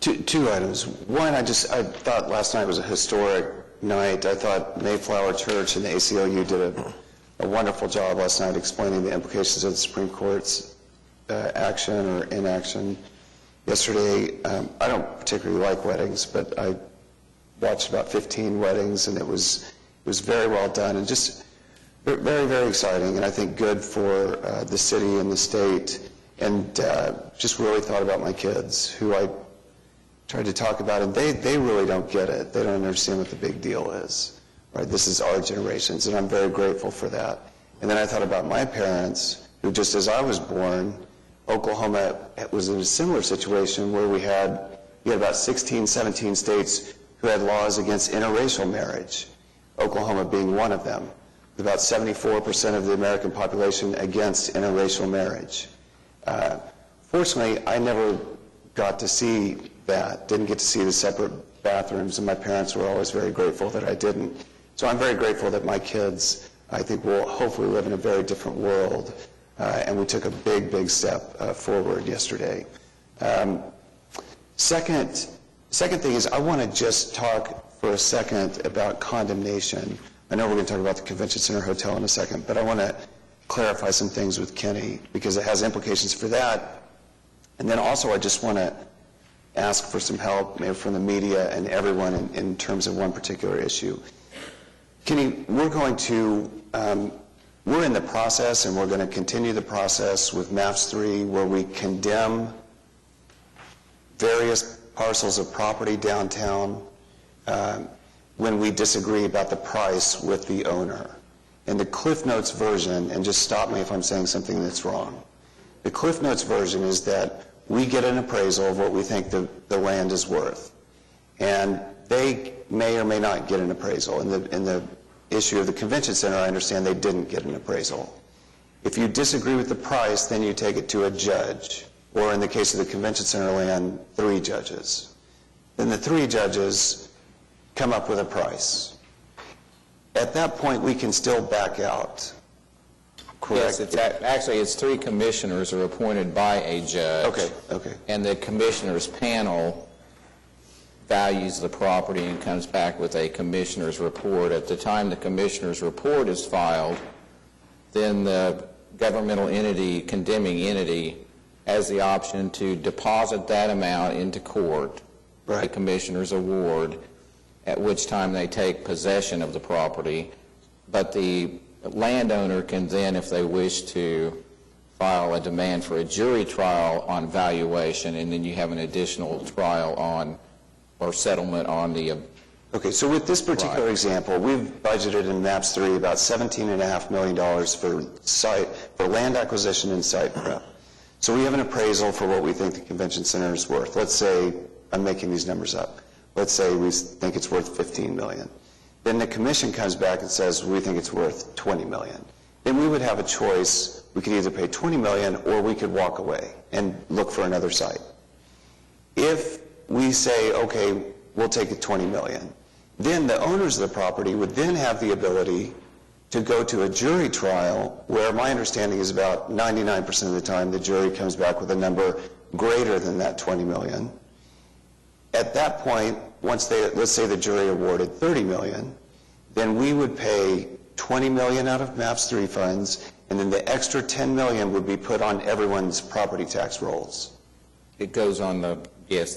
Two items. One, I thought last night was a historic night. I thought Mayflower Church and the ACLU did a wonderful job last night explaining the implications of the Supreme Court's action or inaction. Yesterday, I don't particularly like weddings, but I watched about 15 weddings, and it was very well done and just very, very exciting, and I think good for the city and the state, and just really thought about my kids, who I tried to talk about, and they really don't get it. They don't understand what the big deal is. Right? This is our generations, and I'm very grateful for that. And then I thought about my parents, who just as I was born, Oklahoma was in a similar situation where we had about 16, 17 states who had laws against interracial marriage, Oklahoma being one of them, with about 74% of the American population against interracial marriage. Fortunately, I never got to see that, didn't get to see the separate bathrooms, and my parents were always very grateful that I didn't. So I'm very grateful that my kids, I think, will hopefully live in a very different world, and we took a big, big step forward yesterday. Second thing is I want to just talk for a second about condemnation. I know we're going to talk about the Convention Center Hotel in a second, but I want to clarify some things with Kenny because it has implications for that. And then also I just want to ask for some help maybe from the media and everyone in terms of one particular issue. Kenny, we're in the process, and we're going to continue the process with MAPS 3 where we condemn various parcels of property downtown when we disagree about the price with the owner. And the Cliff Notes version, and just stop me if I'm saying something that's wrong, the Cliff Notes version is that we get an appraisal of what we think the land is worth. And they may or may not get an appraisal. In the issue of the Convention Center, I understand they didn't get an appraisal. If you disagree with the price, then you take it to a judge, or in the case of the Convention Center land, 3 judges. Then the 3 judges come up with a price. At that point, we can still back out. Correct? Yes, actually, it's 3 commissioners are appointed by a judge. Okay. And the commissioners panel values the property and comes back with a commissioner's report. At the time the commissioner's report is filed, then the governmental entity, condemning entity, has the option to deposit that amount into court, the commissioner's award, at which time they take possession of the property. But the landowner can then, if they wish to, file a demand for a jury trial on valuation, and then you have an additional trial on, or settlement on the... Okay, so with this particular example, we've budgeted in MAPS 3 about $17.5 million for land acquisition and site prep. So we have an appraisal for what we think the Convention Center is worth. Let's say, I'm making these numbers up, let's say we think it's worth $15 million. Then the commission comes back and says, we think it's worth $20 million. Then we would have a choice. We could either pay $20 million or we could walk away and look for another site. If we say, okay, we'll take it $20 million, then the owners of the property would then have the ability to go to a jury trial where my understanding is about 99% of the time the jury comes back with a number greater than that $20 million. At that point, once let's say the jury awarded $30 million, then we would pay $20 million out of MAPS 3 funds, and then the extra $10 million would be put on everyone's property tax rolls. It goes on the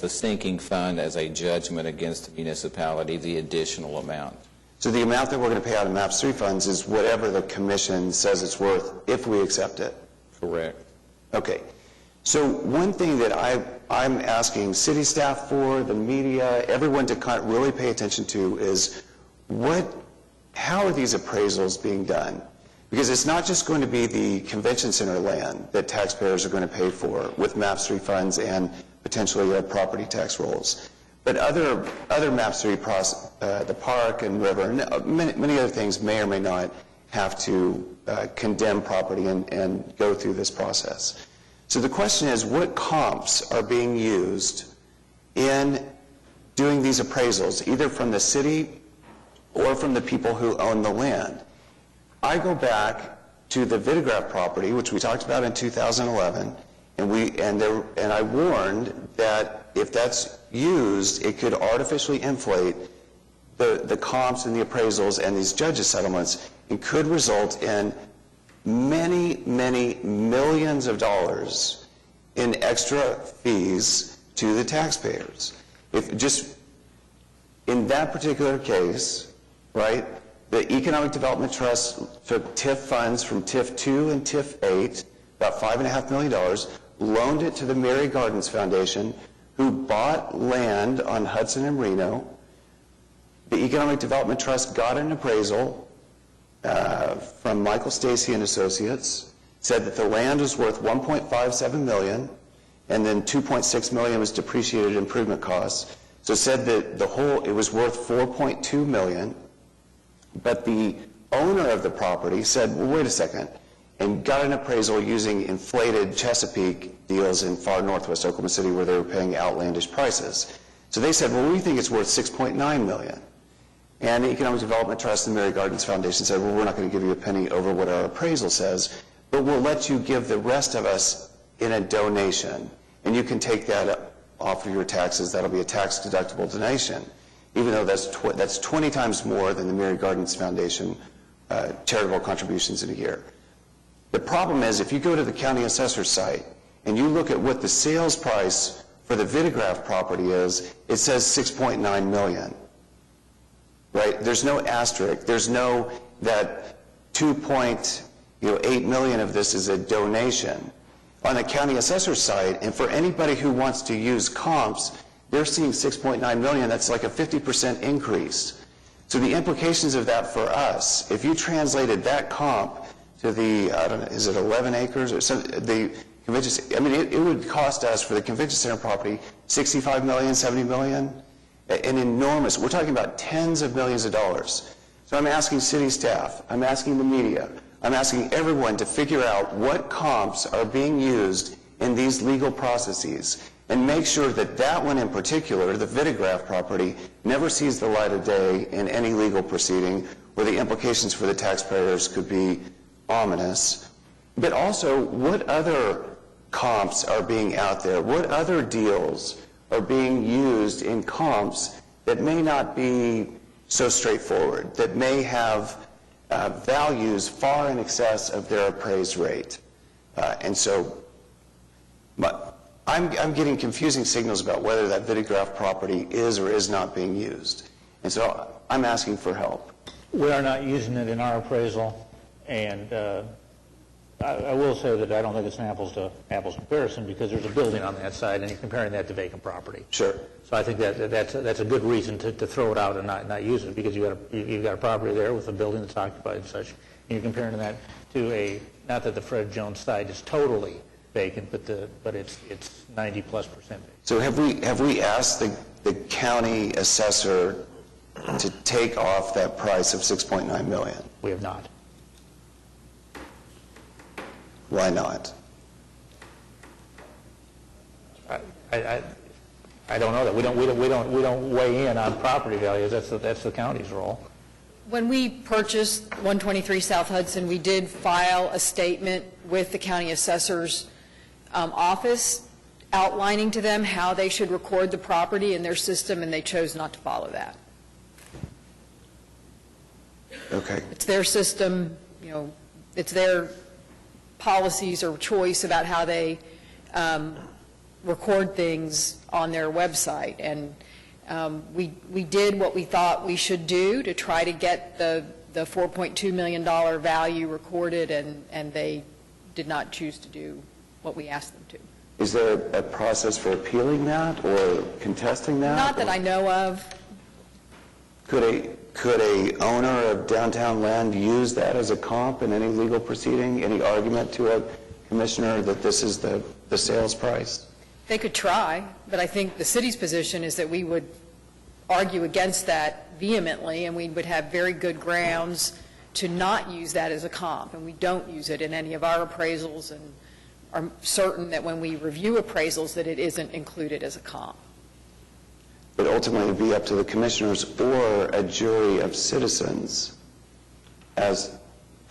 sinking fund as a judgment against the municipality, the additional amount. So the amount that we're going to pay out of MAPS 3 funds is whatever the commission says it's worth if we accept it. Correct. Okay. So one thing that I'm asking city staff for, the media, everyone to really pay attention to is how are these appraisals being done? Because it's not just going to be the convention center land that taxpayers are going to pay for with MAP 3 funds and potentially property tax rolls, but other MAP 3, the park and river, and many other things may or may not have to condemn property and go through this process. So the question is, what comps are being used in doing these appraisals, either from the city or from the people who own the land? I go back to the Videgraph property, which we talked about in 2011, and I warned that if that's used, it could artificially inflate the comps and the appraisals and these judges' settlements, and could result in many, many millions of dollars in extra fees to the taxpayers. If just in that particular case, right, the Economic Development Trust took TIF funds from TIF 2 and TIF 8, about $5.5 million, loaned it to the Mary Gardens Foundation, who bought land on Hudson and Reno. The Economic Development Trust got an appraisal from Michael Stacy and Associates, said that the land was worth $1.57 million, and then $2.6 million was depreciated improvement costs. So it said that it was worth $4.2 million, but the owner of the property said, well, wait a second, and got an appraisal using inflated Chesapeake deals in far northwest Oklahoma City where they were paying outlandish prices. So they said, well, we think it's worth $6.9 million. And the Economic Development Trust and the Mary Gardens Foundation said, well, we're not going to give you a penny over what our appraisal says, but we'll let you give the rest of us in a donation, and you can take that off of your taxes. That'll be a tax-deductible donation, even though that's 20 times more than the Mary Gardens Foundation charitable contributions in a year. The problem is, if you go to the county assessor's site and you look at what the sales price for the Videgraph property is, it says $6.9 million. Right? There's no asterisk. There's no that $2.8 million of this is a donation. On the county assessor's site, and for anybody who wants to use comps, they're seeing $6.9 million. That's like a 50% increase. So the implications of that for us, if you translated that comp to the, I don't know, is it 11 acres or something, the convention, I mean, it would cost us for the convention center property $65 million, $70 million. An enormous, we're talking about tens of millions of dollars. So I'm asking city staff, I'm asking the media, I'm asking everyone to figure out what comps are being used in these legal processes and make sure that that one in particular, the Videgraph property, never sees the light of day in any legal proceeding where the implications for the taxpayers could be ominous. But also, what other comps are being out there? What other deals are being used in comps that may not be so straightforward, that may have values far in excess of their appraised rate? And so I'm getting confusing signals about whether that Videgraph property is or is not being used. And so I'm asking for help. We are not using it in our appraisal, and I will say that I don't think it's an apples-to-apples comparison because there's a building on that side, and you're comparing that to vacant property. Sure. So I think that's a good reason to throw it out and not use it, because you've got a property there with a building that's occupied and such, and you're comparing that to not that the Fred Jones side is totally vacant, but it's 90+% vacant. So have we asked the county assessor to take off that price of $6.9 million? We have not. Why not? I don't know that. We don't weigh in on property values. That's the county's role. When we purchased 123 South Hudson, we did file a statement with the county assessor's office outlining to them how they should record the property in their system, and they chose not to follow that. Okay. It's their system, it's their policies or choice about how they record things on their website. And we did what we thought we should do to try to get the $4.2 million value recorded, and they did not choose to do what we asked them to. Is there a process for appealing that or contesting that? Not that I know of. Could a owner of downtown land use that as a comp in any legal proceeding? Any argument to a commissioner that this is the sales price? They could try, but I think the city's position is that we would argue against that vehemently, and we would have very good grounds to not use that as a comp, and we don't use it in any of our appraisals, and are certain that when we review appraisals that it isn't included as a comp. But ultimately, it'd be up to the commissioners or a jury of citizens as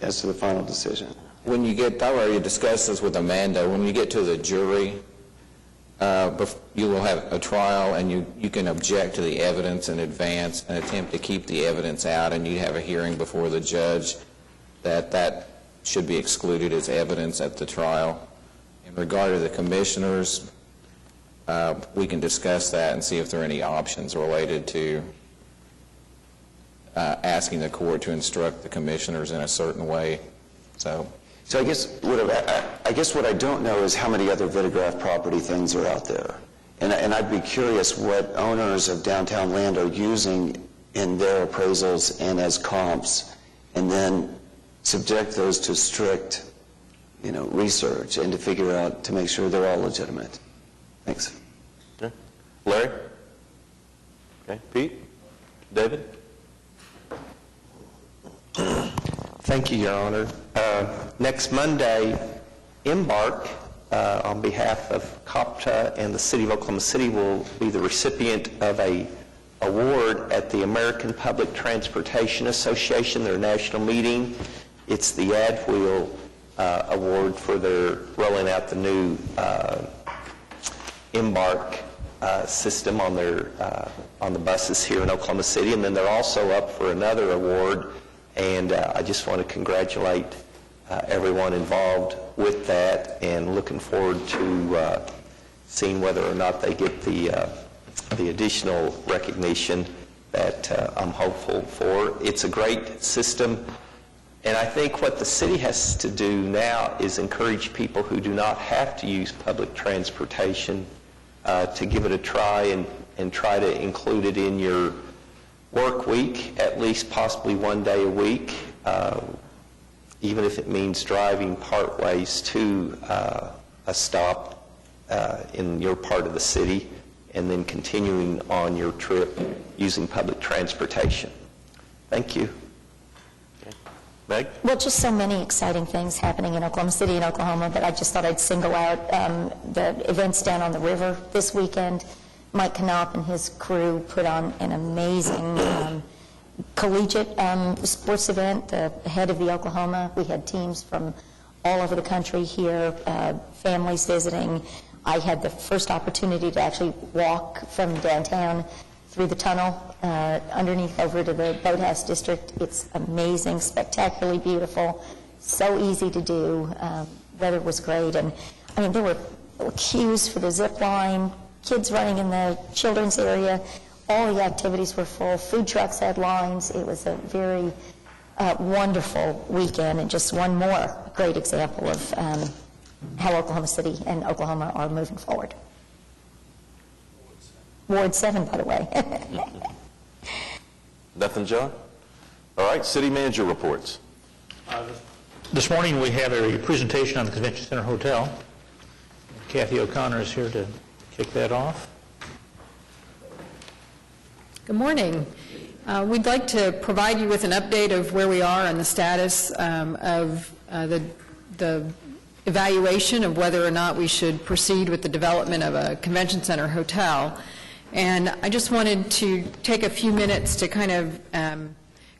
to the final decision. When you get, I already discussed this with Amanda, when you get to the jury, you will have a trial, and you can object to the evidence in advance and attempt to keep the evidence out, and you have a hearing before the judge that should be excluded as evidence at the trial. In regard to the commissioners, we can discuss that and see if there are any options related to asking the court to instruct the commissioners in a certain way. So I guess what I don't know is how many other Vitagraph property things are out there. And I'd be curious what owners of downtown land are using in their appraisals and as comps, and then subject those to strict, research and to figure out, to make sure they're all legitimate. Thanks. Okay. Larry? Okay. Pete? David? Thank you, Your Honor. Next Monday, Embark, on behalf of COPTA and the City of Oklahoma City, will be the recipient of a award at the American Public Transportation Association, their national meeting. It's the AdWheel Award for their rolling out the new Embark system on the buses here in Oklahoma City, and then they're also up for another award. And I just want to congratulate everyone involved with that, and looking forward to seeing whether or not they get the additional recognition that I'm hopeful for. It's a great system, and I think what the city has to do now is encourage people who do not have to use public transportation to give it a try and try to include it in your work week, at least possibly one day a week, even if it means driving part ways to a stop in your part of the city and then continuing on your trip using public transportation. Thank you. Meg? Well, just so many exciting things happening in Oklahoma City and Oklahoma, but I just thought I'd single out the events down on the river this weekend. Mike Knopp and his crew put on an amazing collegiate sports event, the head of the Oklahoma. We had teams from all over the country here, families visiting. I had the first opportunity to actually walk from downtown through the tunnel underneath over to the Boathouse District. It's amazing, spectacularly beautiful, so easy to do. Weather was great, and I mean, there were queues for the zip line, kids running in the children's area. All the activities were full. Food trucks had lines. It was a very wonderful weekend, and just one more great example of how Oklahoma City and Oklahoma are moving forward. Ward 7, by the way. Nothing, John? All right, city manager reports. This morning we have a presentation on the Convention Center Hotel. Kathy O'Connor is here to kick that off. Good morning. We'd like to provide you with an update of where we are on the status of the evaluation of whether or not we should proceed with the development of a convention center hotel. And I just wanted to take a few minutes to kind of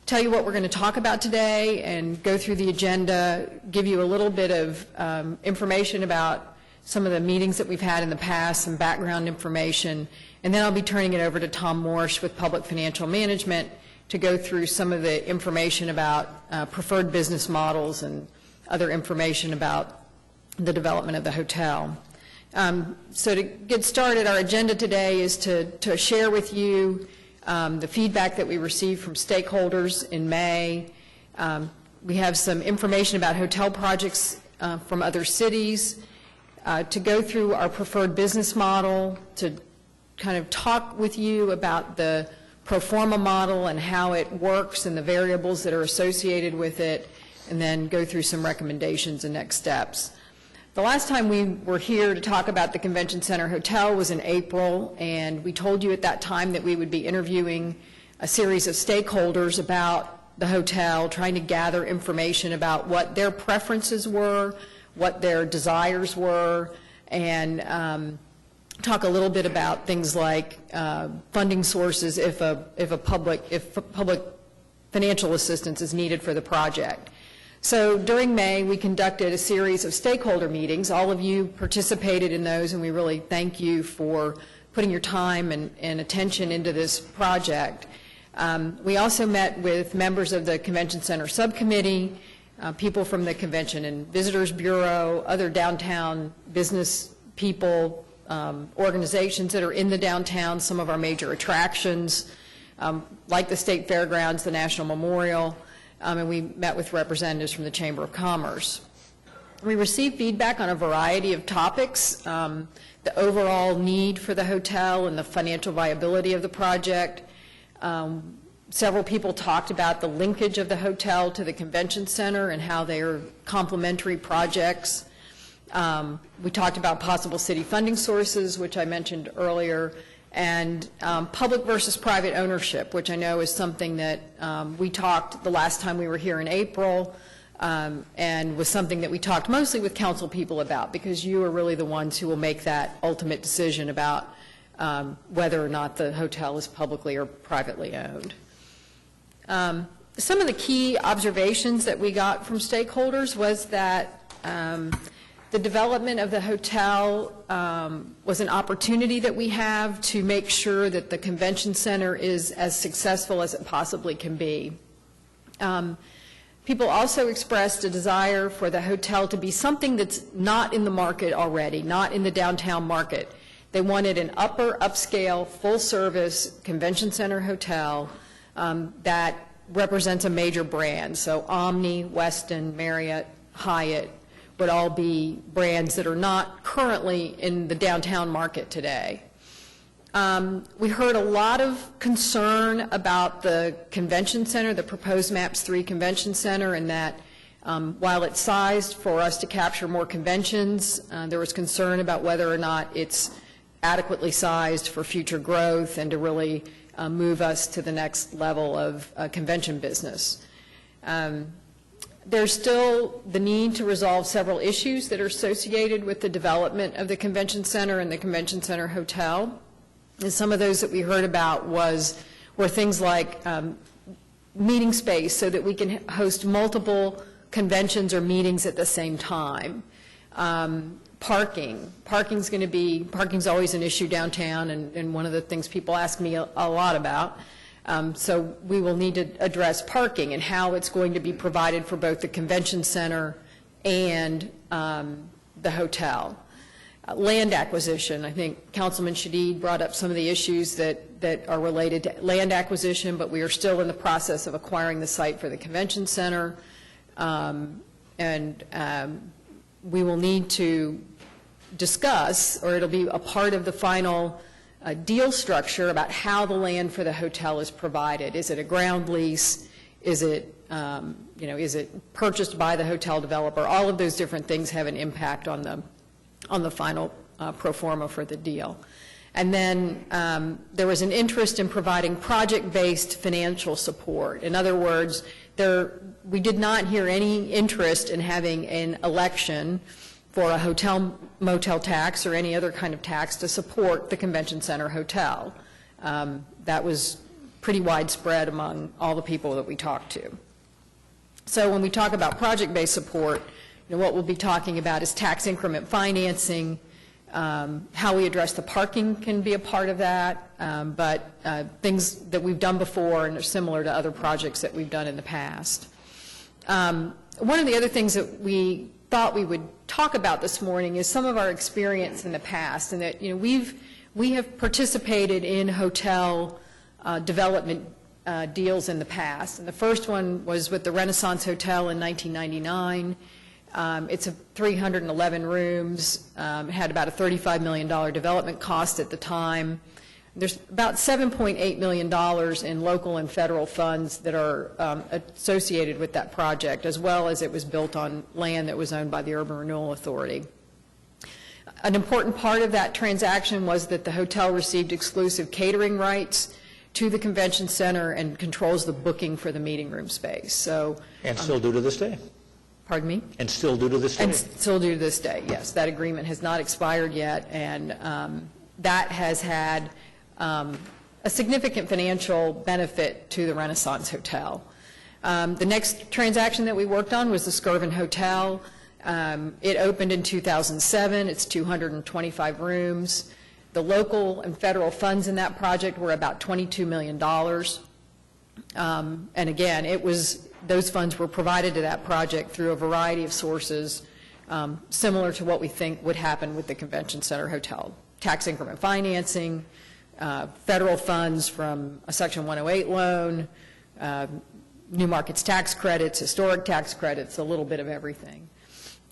tell you what we're going to talk about today and go through the agenda, give you a little bit of information about some of the meetings that we've had in the past, some background information, and then I'll be turning it over to Tom Morsch with Public Financial Management to go through some of the information about preferred business models and other information about the development of the hotel. So to get started, our agenda today is to share with you the feedback that we received from stakeholders in May. We have some information about hotel projects from other cities, to go through our preferred business model, to kind of talk with you about the pro forma model and how it works and the variables that are associated with it, and then go through some recommendations and next steps. The last time we were here to talk about the Convention Center Hotel was in April, and we told you at that time that we would be interviewing a series of stakeholders about the hotel, trying to gather information about what their preferences were, what their desires were, and talk a little bit about things like funding sources if public financial assistance is needed for the project. So during May, we conducted a series of stakeholder meetings. All of you participated in those, and we really thank you for putting your time and attention into this project. We also met with members of the Convention Center Subcommittee, people from the Convention and Visitors Bureau, other downtown business people, organizations that are in the downtown, some of our major attractions, like the State Fairgrounds, the National Memorial, and we met with representatives from the Chamber of Commerce. We received feedback on a variety of topics, the overall need for the hotel and the financial viability of the project. Several people talked about the linkage of the hotel to the convention center and how they are complementary projects. We talked about possible city funding sources, which I mentioned earlier, and public versus private ownership, which I know is something that we talked the last time we were here in April, and was something that we talked mostly with council people about, because you are really the ones who will make that ultimate decision about whether or not the hotel is publicly or privately owned. Some of the key observations that we got from stakeholders was that the development of the hotel was an opportunity that we have to make sure that the convention center is as successful as it possibly can be. People also expressed a desire for the hotel to be something that's not in the market already, not in the downtown market. They wanted an upscale, full-service convention center hotel that represents a major brand. So Omni, Westin, Marriott, Hyatt would all be brands that are not currently in the downtown market today. We heard a lot of concern about the convention center, the proposed MAPS 3 convention center, and that while it's sized for us to capture more conventions, there was concern about whether or not it's adequately sized for future growth and to really move us to the next level of convention business. There's still the need to resolve several issues that are associated with the development of the convention center and the convention center hotel. And some of those that we heard about were things like meeting space so that we can host multiple conventions or meetings at the same time. Parking's always an issue downtown, and one of the things people ask me a lot about. So we will need to address parking and how it's going to be provided for both the convention center and the hotel. Land acquisition, I think Councilman Shadid brought up some of the issues that are related to land acquisition, but we are still in the process of acquiring the site for the convention center. We will need to discuss, or it'll be a part of the final deal structure about how the land for the hotel is provided. Is it a ground lease? Is it, is it purchased by the hotel developer? All of those different things have an impact on the final pro forma for the deal. And then there was an interest in providing project-based financial support. In other words, we did not hear any interest in having an election for a hotel motel tax or any other kind of tax to support the convention center hotel. That was pretty widespread among all the people that we talked to. So when we talk about project-based support, what we'll be talking about is tax increment financing. How we address the parking can be a part of that, but things that we've done before and are similar to other projects that we've done in the past. One of the other things that we thought we would talk about this morning is some of our experience in the past, and that we have participated in hotel development deals in the past. And the first one was with the Renaissance Hotel in 1999. It's 311 rooms. It had about a $35 million development cost at the time. There's about $7.8 million in local and federal funds that are associated with that project, as well as it was built on land that was owned by the Urban Renewal Authority. An important part of that transaction was that the hotel received exclusive catering rights to the convention center and controls the booking for the meeting room space. So, And still do to this day. Pardon me? And still do to this day. And still do to this day, yes. That agreement has not expired yet, and that has had a significant financial benefit to the Renaissance Hotel. The next transaction that we worked on was the Skirvin Hotel. It opened in 2007. It's 225 rooms. The local and federal funds in that project were about $22 million. And again, those funds were provided to that project through a variety of sources, similar to what we think would happen with the Convention Center Hotel. Tax increment financing, federal funds from a Section 108 loan, New Markets tax credits, historic tax credits, a little bit of everything.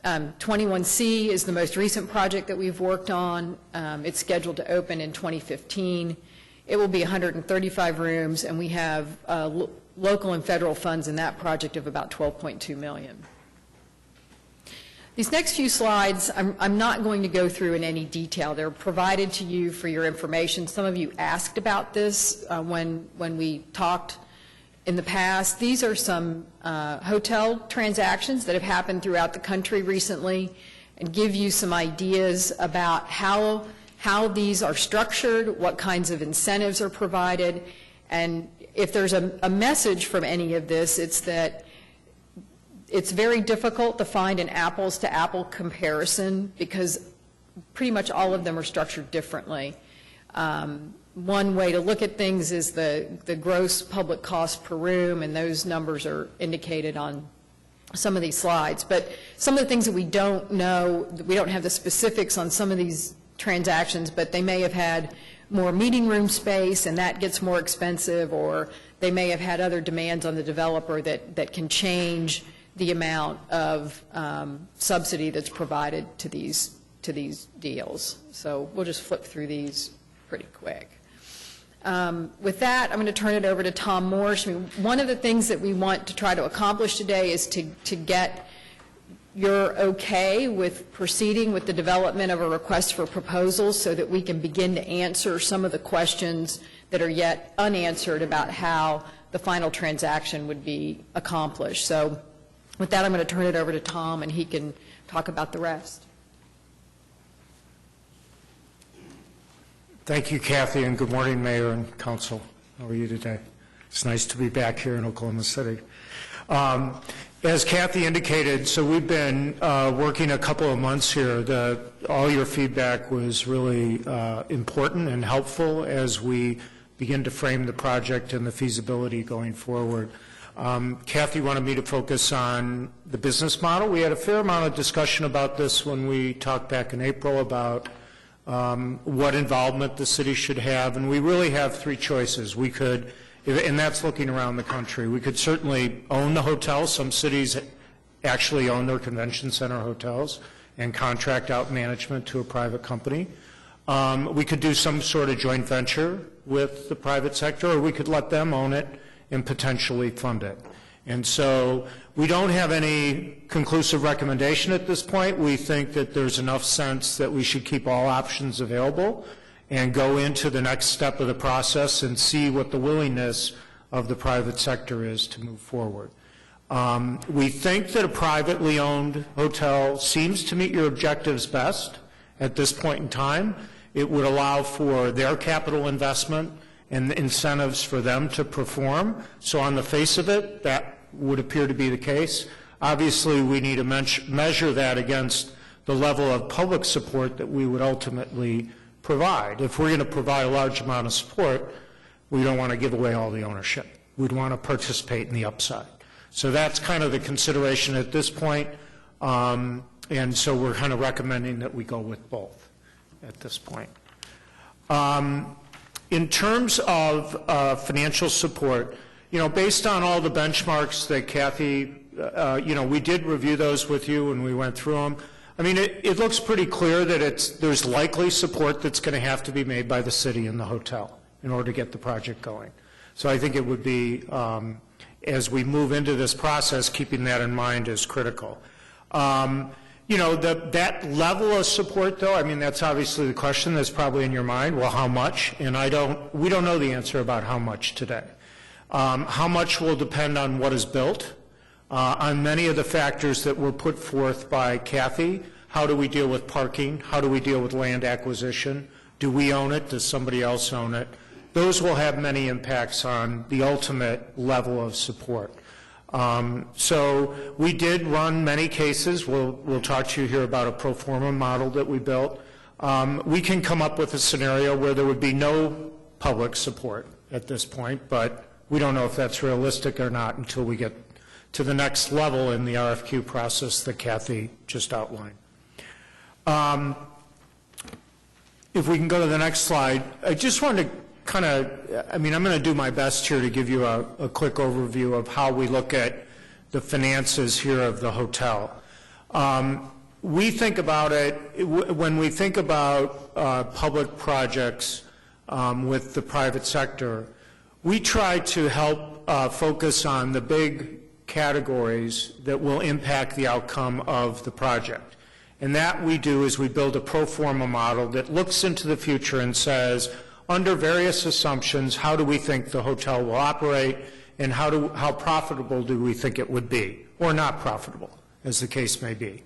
21C is the most recent project that we've worked on. It's scheduled to open in 2015. It will be 135 rooms, and we have local and federal funds in that project of about $12.2 million. These next few slides, I'm not going to go through in any detail. They're provided to you for your information. Some of you asked about this when we talked in the past. These are some hotel transactions that have happened throughout the country recently, and give you some ideas about how these are structured, what kinds of incentives are provided, and if there's a message from any of this, it's that it's very difficult to find an apples-to-apple comparison because pretty much all of them are structured differently. One way to look at things is the gross public cost per room, and those numbers are indicated on some of these slides. But some of the things that we don't know, we don't have the specifics on some of these transactions, but they may have had more meeting room space and that gets more expensive, or they may have had other demands on the developer that can change the amount of subsidy that's provided to these deals. So we'll just flip through these pretty quick. With that, I'm going to turn it over to Tom Morse. I mean, one of the things that we want to try to accomplish today is to get your okay with proceeding with the development of a request for proposals so that we can begin to answer some of the questions that are yet unanswered about how the final transaction would be accomplished. So with that, I'm going to turn it over to Tom, and he can talk about the rest. Thank you, Kathy, and good morning, Mayor and Council. How are you today? It's nice to be back here in Oklahoma City. As Kathy indicated, so we've been working a couple of months here. All your feedback was really important and helpful as we begin to frame the project and the feasibility going forward. Kathy wanted me to focus on the business model. We had a fair amount of discussion about this when we talked back in April about what involvement the city should have, and we really have three choices. We could, and that's looking around the country, we could certainly own the hotel. Some cities actually own their convention center hotels and contract out management to a private company. We could do some sort of joint venture with the private sector, or we could let them own it and potentially fund it. And so we don't have any conclusive recommendation at this point. We think that there's enough sense that we should keep all options available and go into the next step of the process and see what the willingness of the private sector is to move forward. We think that a privately owned hotel seems to meet your objectives best at this point in time. It would allow for their capital investment and incentives for them to perform. So on the face of it, that would appear to be the case. Obviously, we need to measure that against the level of public support that we would ultimately provide. If we're going to provide a large amount of support, we don't want to give away all the ownership. We'd want to participate in the upside. So that's kind of the consideration at this point. And so we're kind of recommending that we go with both at this point. In terms of financial support, based on all the benchmarks that Kathy, we did review those with you and we went through them. I mean, it looks pretty clear that there's likely support that's going to have to be made by the city and the hotel in order to get the project going. So I think it would be, as we move into this process, keeping that in mind is critical. You know, that level of support, though, I mean, that's obviously the question that's probably in your mind. Well, how much? And we don't know the answer about how much today. How much will depend on what is built, on many of the factors that were put forth by Kathy. How do we deal with parking? How do we deal with land acquisition? Do we own it? Does somebody else own it? Those will have many impacts on the ultimate level of support. So we did run many cases. We'll talk to you here about a pro forma model that we built. We can come up with a scenario where there would be no public support at this point, but we don't know if that's realistic or not until we get to the next level in the RFQ process that Kathy just outlined. If we can go to the next slide, I just wanted to kind of, I mean, I'm going to do my best here to give you a quick overview of how we look at the finances here of the hotel. We think about it, when we think about public projects with the private sector, we try to help focus on the big categories that will impact the outcome of the project. And that we do is we build a pro forma model that looks into the future and says, under various assumptions, how do we think the hotel will operate, and how profitable do we think it would be, or not profitable, as the case may be.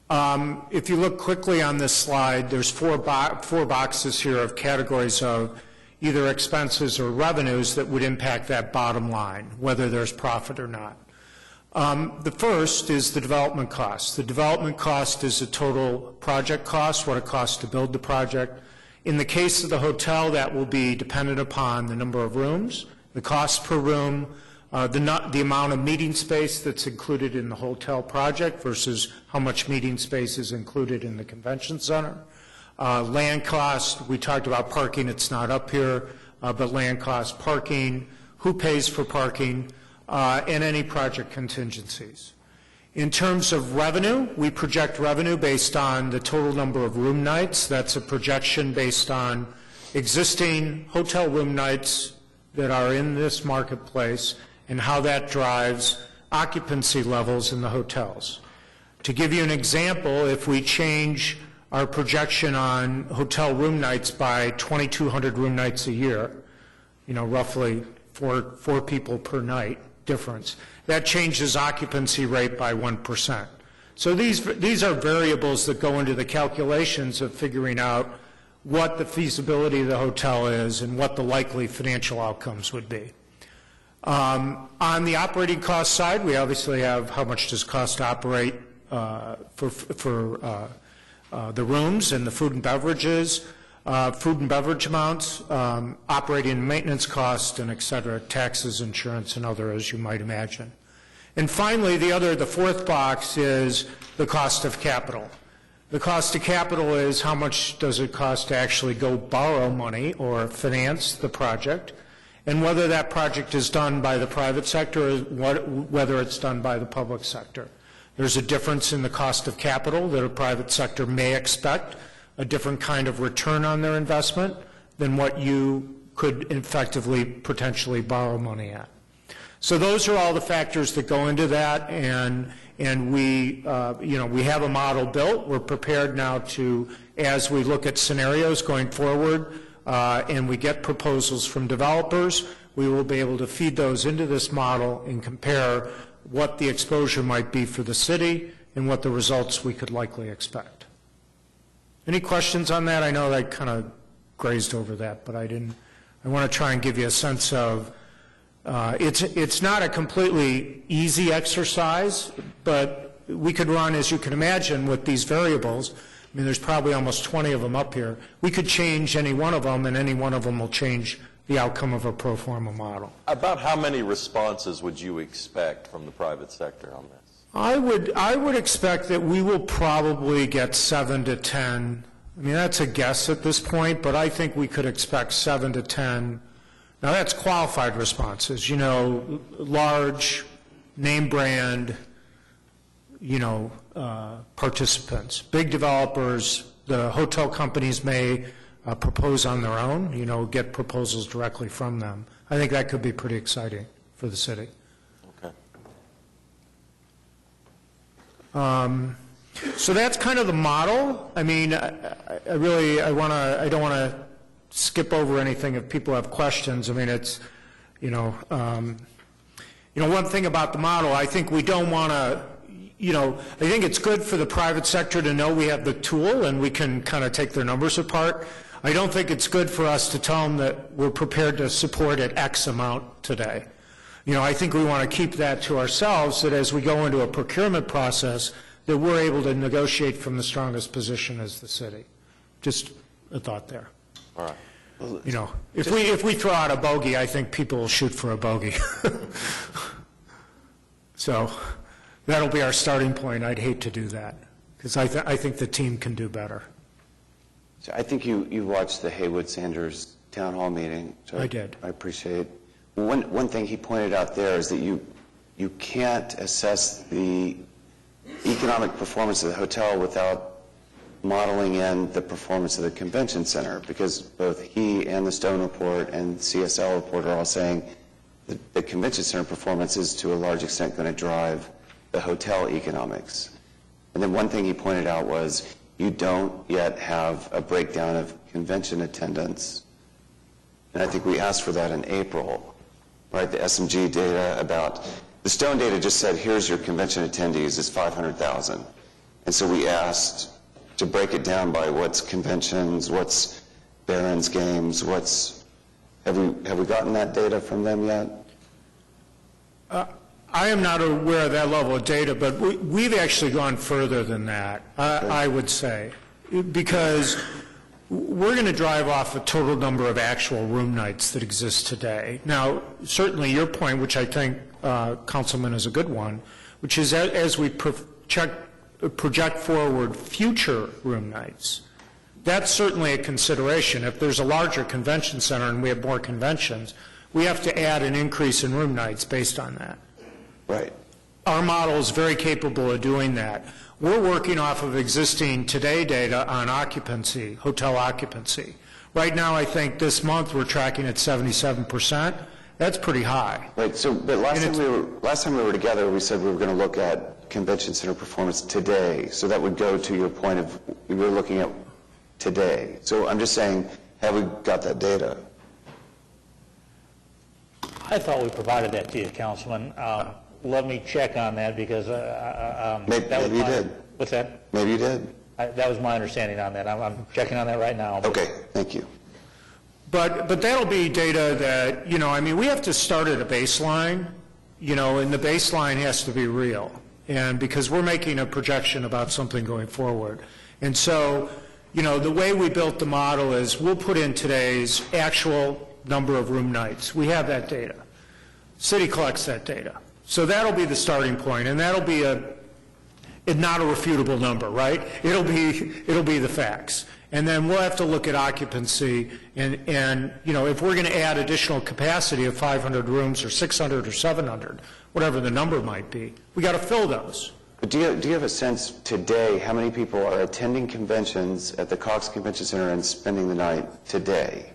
If you look quickly on this slide, there's four boxes here of categories of either expenses or revenues that would impact that bottom line, whether there's profit or not. The first is the development cost. The development cost is the total project cost, what it costs to build the project. In the case of the hotel, that will be dependent upon the number of rooms, the cost per room, the amount of meeting space that's included in the hotel project versus how much meeting space is included in the convention center. Land cost, we talked about parking, it's not up here, but land cost, parking, who pays for parking, and any project contingencies. In terms of revenue, we project revenue based on the total number of room nights. That's a projection based on existing hotel room nights that are in this marketplace and how that drives occupancy levels in the hotels. To give you an example, if we change our projection on hotel room nights by 2,200 room nights a year, you know, roughly four people per night difference, that changes occupancy rate by 1%. So these are variables that go into the calculations of figuring out what the feasibility of the hotel is and what the likely financial outcomes would be. On the operating cost side, we obviously have how much does cost to operate for the rooms and the food and beverages, food and beverage amounts, operating and maintenance costs, and et cetera, taxes, insurance, and other, as you might imagine. And finally, the fourth box is the cost of capital. The cost of capital is how much does it cost to actually go borrow money or finance the project, and whether that project is done by the private sector or whether it's done by the public sector. There's a difference in the cost of capital that a private sector may expect, a different kind of return on their investment than what you could effectively potentially borrow money at. So those are all the factors that go into that, and we have a model built. We're prepared now to, as we look at scenarios going forward, and we get proposals from developers, we will be able to feed those into this model and compare what the exposure might be for the city and what the results we could likely expect. Any questions on that? I know I kind of grazed over that, but I want to try and give you a sense of, it's not a completely easy exercise, but we could run, as you can imagine, with these variables. I mean, there's probably almost 20 of them up here. We could change any one of them, and any one of them will change the outcome of a pro forma model. About how many responses would you expect from the private sector on this? I would expect that we will probably get 7 to 10. I mean, that's a guess at this point, but I think we could expect 7 to 10. Now, that's qualified responses, large, name brand, participants. Big developers, the hotel companies may propose on their own, get proposals directly from them. I think that could be pretty exciting for the city. Okay. So that's kind of the model. I mean, I don't want to skip over anything if people have questions. I mean, it's, one thing about the model, I think we don't want to, I think it's good for the private sector to know we have the tool and we can kind of take their numbers apart. I don't think it's good for us to tell them that we're prepared to support at X amount today. I think we want to keep that to ourselves, that as we go into a procurement process, that we're able to negotiate from the strongest position as the city. Just a thought there. All right. If we throw out a bogey, I think people will shoot for a bogey. So that'll be our starting point. I'd hate to do that, because I think the team can do better. So I think you watched the Haywood-Sanders town hall meeting. So I did. I appreciate. One thing he pointed out there is that you can't assess the economic performance of the hotel without modeling in the performance of the convention center, because both he and the Stone Report and CSL Report are all saying that the convention center performance is to a large extent going to drive the hotel economics. And then one thing he pointed out was you don't yet have a breakdown of convention attendance. And I think we asked for that in April, right? The SMG data about, the Stone data just said, here's your convention attendees, it's 500,000. And so we asked to break it down by what's conventions, what's Barron's games, have we gotten that data from them yet? I am not aware of that level of data, but we've actually gone further than that, I would say, because we're going to drive off a total number of actual room nights that exist today. Now, certainly your point, which I think, Councilman, is a good one, which is as we project forward future room nights, that's certainly a consideration. If there's a larger convention center and we have more conventions, we have to add an increase in room nights based on that. Right. Our model is very capable of doing that. We're working off of existing today data on occupancy, hotel occupancy. Right now, I think this month we're tracking at 77%. That's pretty high. Right. So, but last time we were together, we said we were going to look at convention center performance today. So that would go to your point of we were looking at today. So I'm just saying, have we got that data? I thought we provided that to you, Councilman. Let me check on that, because maybe you did. What's that? Maybe you did. That was my understanding on that. I'm checking on that right now. Okay, thank you. But that'll be data that, we have to start at a baseline, and the baseline has to be real. And because we're making a projection about something going forward. And so, the way we built the model is we'll put in today's actual number of room nights. We have that data. City collects that data. So that'll be the starting point, and that'll be not a refutable number, right? It'll be the facts. And then we'll have to look at occupancy, and if we're going to add additional capacity of 500 rooms or 600 or 700, whatever the number might be, we got to fill those. But do you have a sense today how many people are attending conventions at the Cox Convention Center and spending the night today?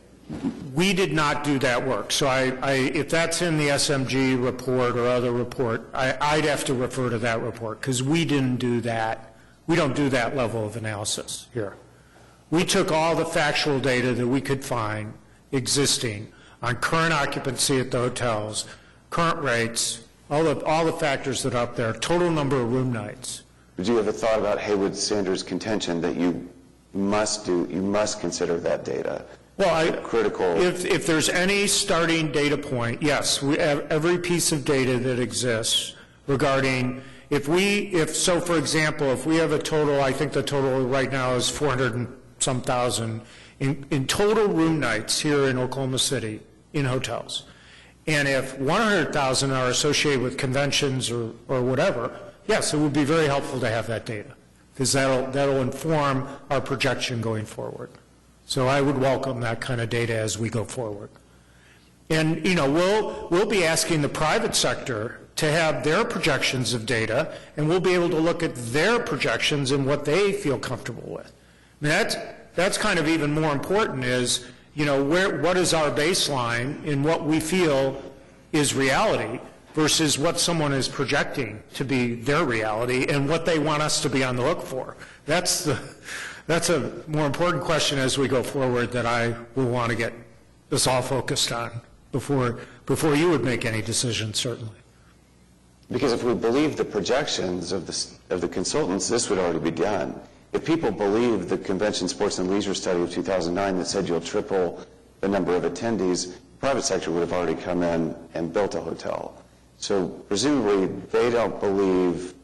We did not do that work. So if that's in the SMG report or other report, I'd have to refer to that report, because we didn't do that. We don't do that level of analysis here. We took all the factual data that we could find existing on current occupancy at the hotels, current rates, all the factors that are up there, total number of room nights. Did you ever thought about Haywood-Sanders' contention that you must consider that data? Well, critical. If there's any starting data point, yes, we have every piece of data that exists regarding so for example, if we have a total, I think the total right now is 400 and some thousand in total room nights here in Oklahoma City in hotels. And if 100,000 are associated with conventions or whatever, yes, it would be very helpful to have that data, because that'll inform our projection going forward. So I would welcome that kind of data as we go forward. And, we'll be asking the private sector to have their projections of data, and we'll be able to look at their projections and what they feel comfortable with. I mean, that's kind of even more important is, what is our baseline in what we feel is reality versus what someone is projecting to be their reality and what they want us to be on the hook for. That's a more important question as we go forward that I will want to get us all focused on before you would make any decisions, certainly. Because if we believe the projections of the consultants, this would already be done. If people believe the Convention, Sports, and Leisure study of 2009 that said you'll triple the number of attendees, the private sector would have already come in and built a hotel. So presumably they don't believe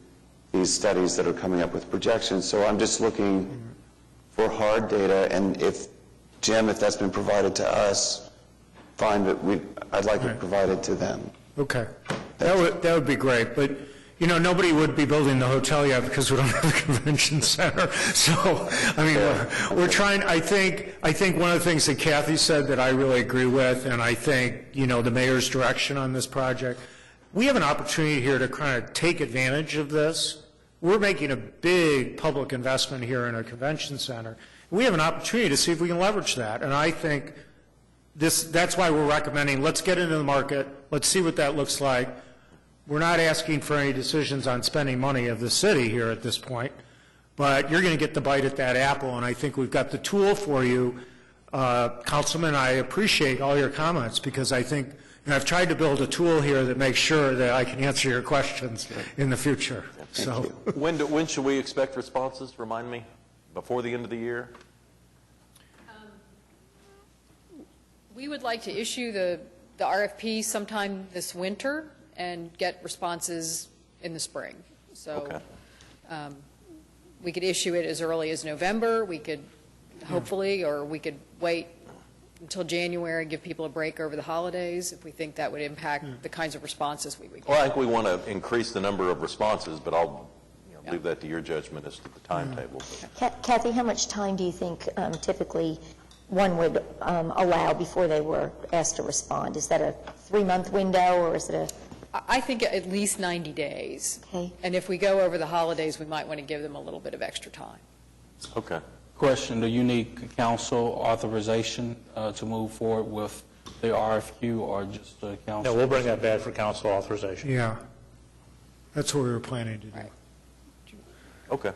these studies that are coming up with projections. So I'm just looking for hard data, and if that's been provided to us, fine, but I'd like it provided to them. Okay. That would be great, but, nobody would be building the hotel yet because we don't have a convention center. So, I mean, we're trying, I think one of the things that Kathy said that I really agree with, and I think, the mayor's direction on this project, we have an opportunity here to kind of take advantage of this. We're making a big public investment here in a convention center. We have an opportunity to see if we can leverage that, and I think that's why we're recommending, let's get into the market, let's see what that looks like. We're not asking for any decisions on spending money of the city here at this point, but you're going to get the bite at that apple, and I think we've got the tool for you. Councilman, I appreciate all your comments because I think I've tried to build a tool here that makes sure that I can answer your questions in the future. So, When should we expect responses? Remind me. Before the end of the year? We would like to issue the RFP sometime this winter and get responses in the spring. So we could issue it as early as November. We could hopefully, or we could wait until January, give people a break over the holidays if we think that would impact the kinds of responses we would get. Well, I think we want to increase the number of responses, but I'll leave that to your judgment as to the timetable. Kathy, how much time do you think typically one would allow before they were asked to respond? Is that a 3-month window, or is it a... I think at least 90 days. Okay. And if we go over the holidays, we might want to give them a little bit of extra time. Okay. Question, do you need council authorization to move forward with the RFQ or just the council? Yeah, we'll bring that back for council authorization. Yeah. That's what we were planning to do. Right. Okay.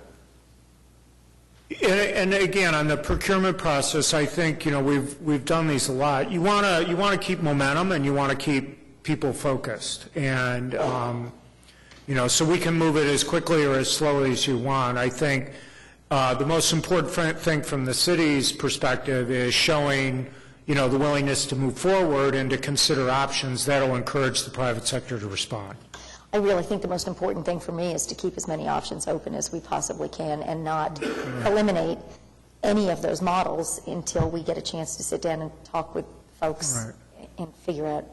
And again, on the procurement process, I think, we've done these a lot. You want to keep momentum and you want to keep people focused. And, so we can move it as quickly or as slowly as you want. I think the most important thing from the city's perspective is showing, the willingness to move forward and to consider options that will encourage the private sector to respond. I really think the most important thing for me is to keep as many options open as we possibly can and not eliminate any of those models until we get a chance to sit down and talk with folks and figure out,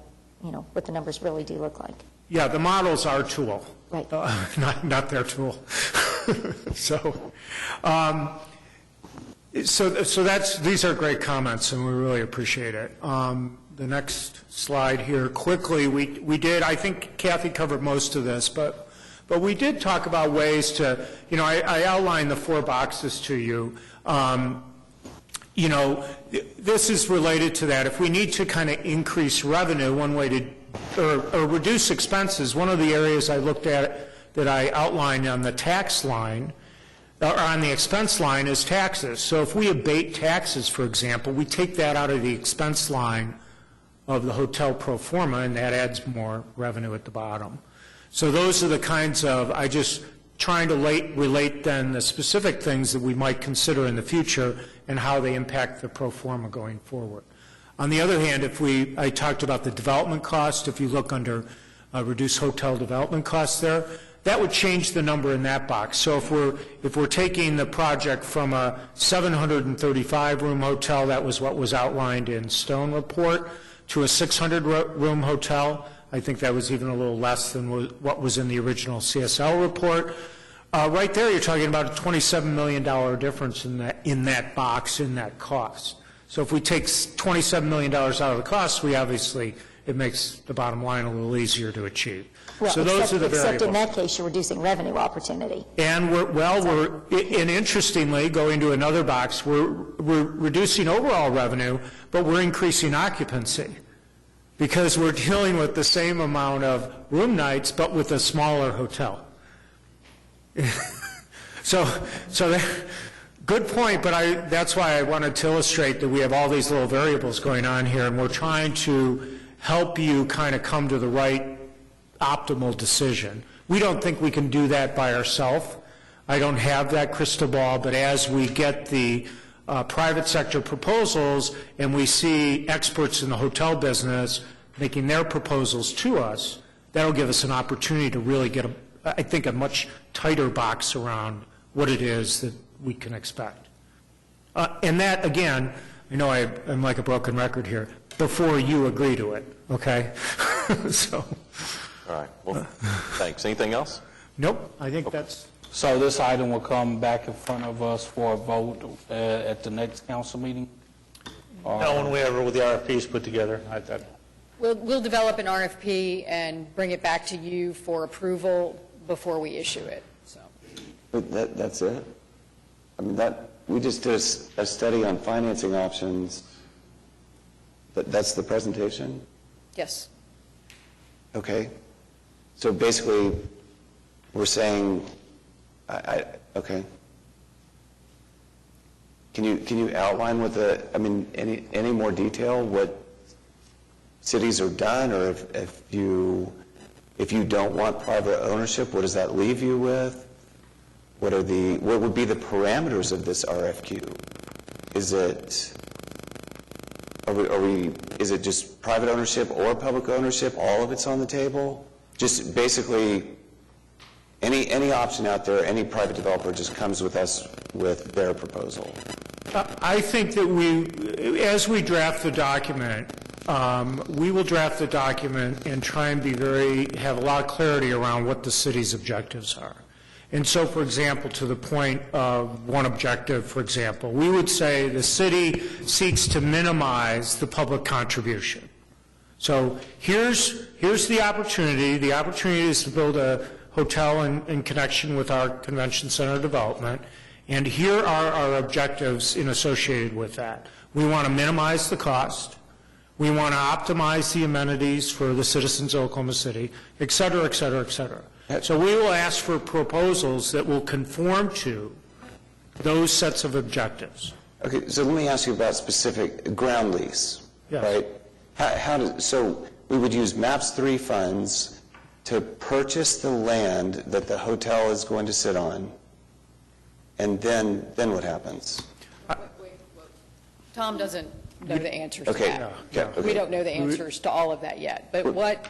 what the numbers really do look like. Yeah, the model's our tool. Right. Not their tool. So these are great comments, and we really appreciate it. The next slide here, quickly, we did, I think Kathy covered most of this, but we did talk about ways to, I outlined the 4 boxes to you. This is related to that. If we need to kind of increase revenue, one way to, or reduce expenses, one of the areas I looked at that I outlined on the tax line, or on the expense line, is taxes. So if we abate taxes, for example, we take that out of the expense line of the hotel pro forma, and that adds more revenue at the bottom. So those are the kinds of, I just trying to relate then the specific things that we might consider in the future and how they impact the pro forma going forward. On the other hand, I talked about the development cost. If you look under reduce hotel development costs there, that would change the number in that box. So if we're taking the project from a 735-room hotel, that was what was outlined in Stone report, to a 600-room hotel, I think that was even a little less than what was in the original CSL report. Right there, you're talking about a $27 million difference in that box, in that cost. So if we take $27 million out of the cost, we obviously it makes the bottom line a little easier to achieve. Well, So those are the except in variables. that case, you're reducing revenue opportunity. And and interestingly, going to another box, we're reducing overall revenue, but we're increasing occupancy because we're dealing with the same amount of room nights, but with a smaller hotel. So good point, but that's why I wanted to illustrate that we have all these little variables going on here, and we're trying to help you kind of come to the right optimal decision. We don't think we can do that by ourselves. I don't have that crystal ball, but as we get the private sector proposals and we see experts in the hotel business making their proposals to us, that'll give us an opportunity to really get, I think, a much tighter box around what it is that we can expect. And that, again, I know I'm like a broken record here, before you agree to it, okay? So. All right, well, thanks. Anything else? Nope, I think that's... So this item will come back in front of us for a vote at the next council meeting? No, when we ever, with the RFPs put together, We'll develop an RFP and bring it back to you for approval before we issue it, so. But that's it? I mean, we just did a study on financing options. That's the presentation? Yes. Okay. So basically, we're saying, okay. Can you outline any more detail what cities are done, or if you don't want private ownership, what does that leave you with? What would be the parameters of this RFQ? Is it just private ownership or public ownership? All of it's on the table? Just basically any option out there, any private developer just comes with us with their proposal. I think that as we draft the document, we will draft the document and try and have a lot of clarity around what the city's objectives are. And so, for example, to the point of one objective, for example, we would say the city seeks to minimize the public contribution. So here's the opportunity. The opportunity is to build a hotel in connection with our convention center development, and here are our objectives associated with that. We want to minimize the cost. We want to optimize the amenities for the citizens of Oklahoma City, et cetera, et cetera, et cetera. So we will ask for proposals that will conform to those sets of objectives. Okay, so let me ask you about specific ground lease, right? So we would use MAPS 3 funds to purchase the land that the hotel is going to sit on, and then what happens? Tom doesn't know the answers to Okay. that. Yeah, okay. We don't know the answers to all of that yet. But what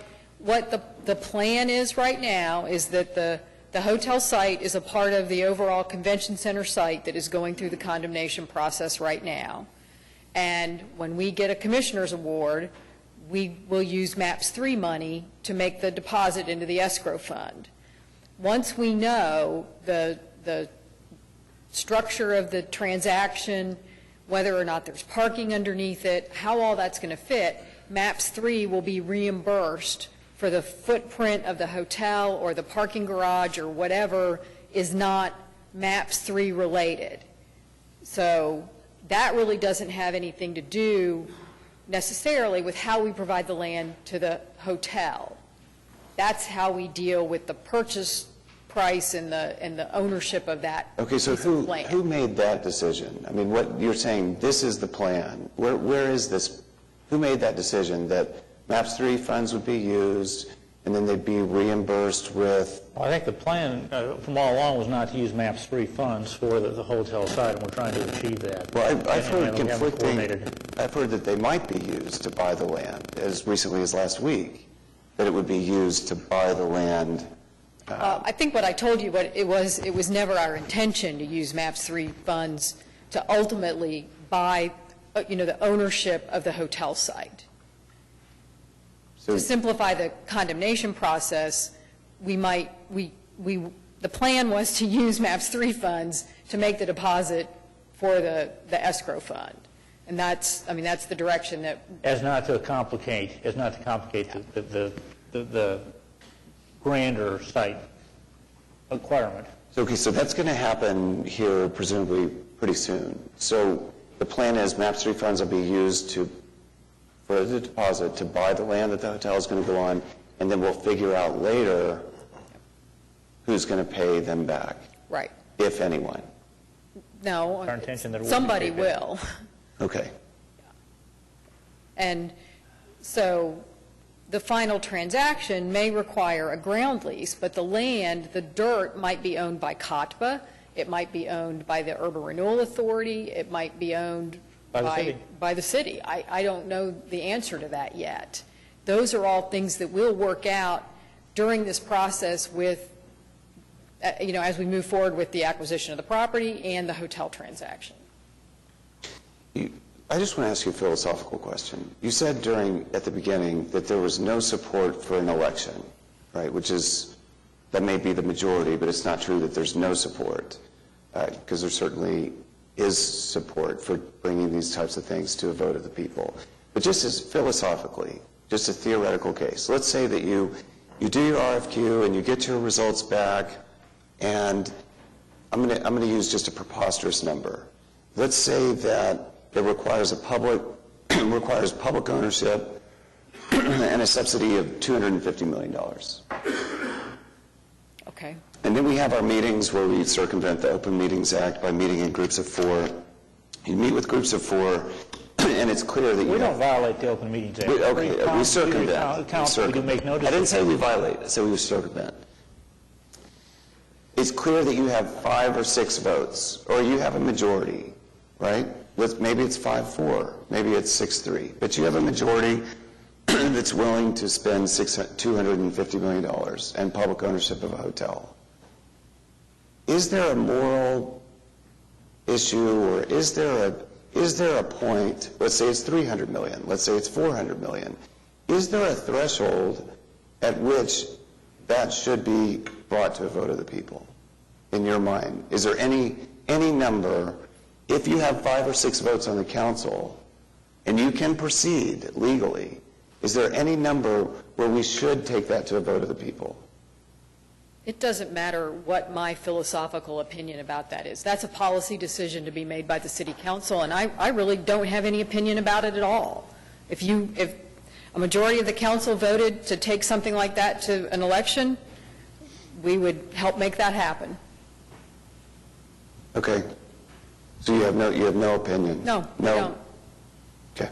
the plan is right now is that the hotel site is a part of the overall convention center site that is going through the condemnation process right now. And when we get a commissioner's award, we will use MAPS 3 money to make the deposit into the escrow fund. Once we know the structure of the transaction, whether or not there's parking underneath it, how all that's going to fit, MAPS 3 will be reimbursed for the footprint of the hotel or the parking garage or whatever is not MAPS 3 related. So that really doesn't have anything to do necessarily with how we provide the land to the hotel. That's how we deal with the purchase price and the ownership of that. Okay, so who made that decision? I mean, what you're saying, this is the plan. Where is this? Who made that decision that MAPS 3 funds would be used and then they'd be reimbursed with? I think the plan from all along was not to use MAPS 3 funds for the hotel site, and we're trying to achieve that. Well, I've heard And we haven't conflicting. coordinated. I've heard that they might be used to buy the land as recently as last week, that it would be used to buy the land. I think what I told you, it was never our intention to use MAPS 3 funds to ultimately buy, the ownership of the hotel site. To simplify the condemnation process, the plan was to use MAPS 3 funds to make the deposit for the escrow fund. And that's the direction that, As not to complicate the grander site requirement. Okay, so that's going to happen here presumably pretty soon. So the plan is MAP 3 funds will be used for the deposit to buy the land that the hotel is going to go on, and then we'll figure out later who's going to pay them back, right. if anyone. No, Our intention that it will be somebody paid back. will. Okay. And so the final transaction may require a ground lease, but the land, the dirt, might be owned by COTBA, it might be owned by the Urban Renewal Authority, it might be owned by the city. I don't know the answer to that yet. Those are all things that we'll work out during this process with, as we move forward with the acquisition of the property and the hotel transaction. I just want to ask you a philosophical question. You said at the beginning that there was no support for an election, right? That may be the majority, but it's not true that there's no support, because there certainly is support for bringing these types of things to a vote of the people. But just as philosophically, just a theoretical case, let's say that you do your RFQ and you get your results back, and I'm going to use just a preposterous number. Let's say that it requires public ownership and a subsidy of $250 million. Okay. And then we have our meetings where we circumvent the Open Meetings Act by meeting in groups of 4. You meet with groups of 4, and it's clear that We don't violate the Open Meetings Act. we circumvent. We do make no I didn't say we violate, I said we circumvent. It's clear that you have 5 or 6 votes, or you have a majority, right? Maybe it's 5-4, maybe it's 6-3, but you have a majority that's willing to spend $250 million and public ownership of a hotel. Is there a moral issue, or is there a point, let's say it's $300 million, let's say it's $400 million, is there a threshold at which that should be brought to a vote of the people, in your mind? Is there any number, if you have 5 or 6 votes on the council, and you can proceed legally, is there any number where we should take that to a vote of the people? It doesn't matter what my philosophical opinion about that is. That's a policy decision to be made by the city council, and I really don't have any opinion about it at all. If a majority of the council voted to take something like that to an election, we would help make that happen. Okay. So you have no opinion? No, we don't. Okay.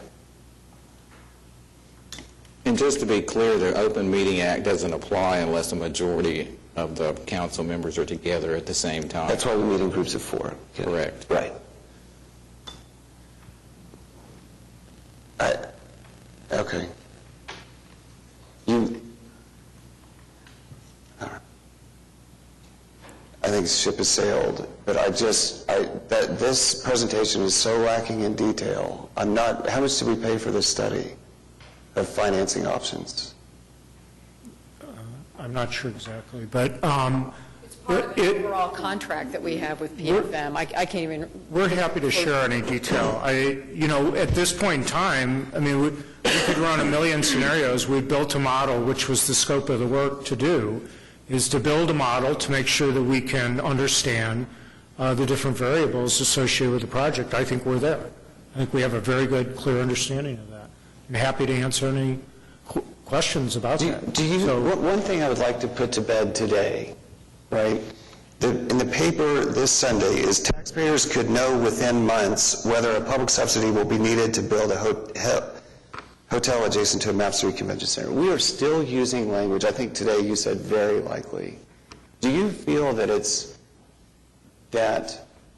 And just to be clear, the Open Meeting Act doesn't apply unless a majority of the council members are together at the same time. That's why we meet in groups of 4. Correct. Right. Okay. I think the ship has sailed, but this presentation is so lacking in detail. How much did we pay for this study of financing options? I'm not sure exactly, but It's part of the overall contract that we have with PFM. I can't even... we're happy to share any detail. At this point in time, we could run a million scenarios. We built a model, which was the scope of the work to do, is to build a model to make sure that we can understand the different variables associated with the project. I think we're there. I think we have a very good, clear understanding of that. I'm happy to answer any questions about that. One thing I would like to put to bed today, right, in the paper this Sunday is taxpayers could know within months whether a public subsidy will be needed to build a hotel adjacent to a MAP 3 convention center. We are still using language, I think today you said very likely. Do you feel that it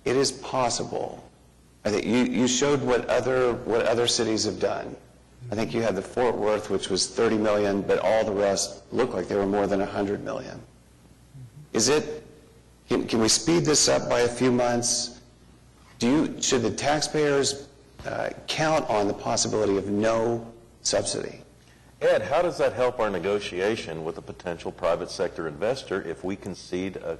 is possible? I think you showed what other cities have done. I think you had the Fort Worth, which was 30 million, but all the rest looked like they were more than 100 million. Can we speed this up by a few months? Should the taxpayers count on the possibility of no subsidy? Ed, how does that help our negotiation with a potential private sector investor if we concede a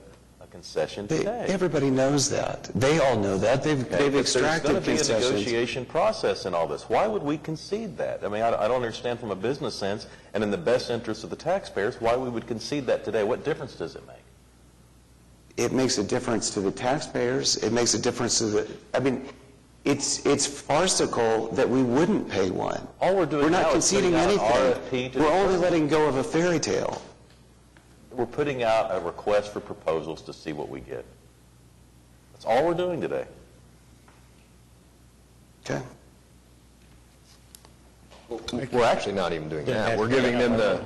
concession today. Everybody knows that. They all know that. They've extracted There's going to be a concessions. negotiation process in all this. Why would we concede that? I mean, I don't understand from a business sense, and in the best interest of the taxpayers, why we would concede that today. What difference does it make? It makes a difference to the taxpayers. It makes a difference to the, I mean, it's farcical that we wouldn't pay one. All we're doing We're now not is conceding putting out an anything. RFP to We're only determine. letting go of a fairy tale. We're putting out a request for proposals to see what we get. That's all we're doing today. Okay. We're actually not even doing that. We're giving them the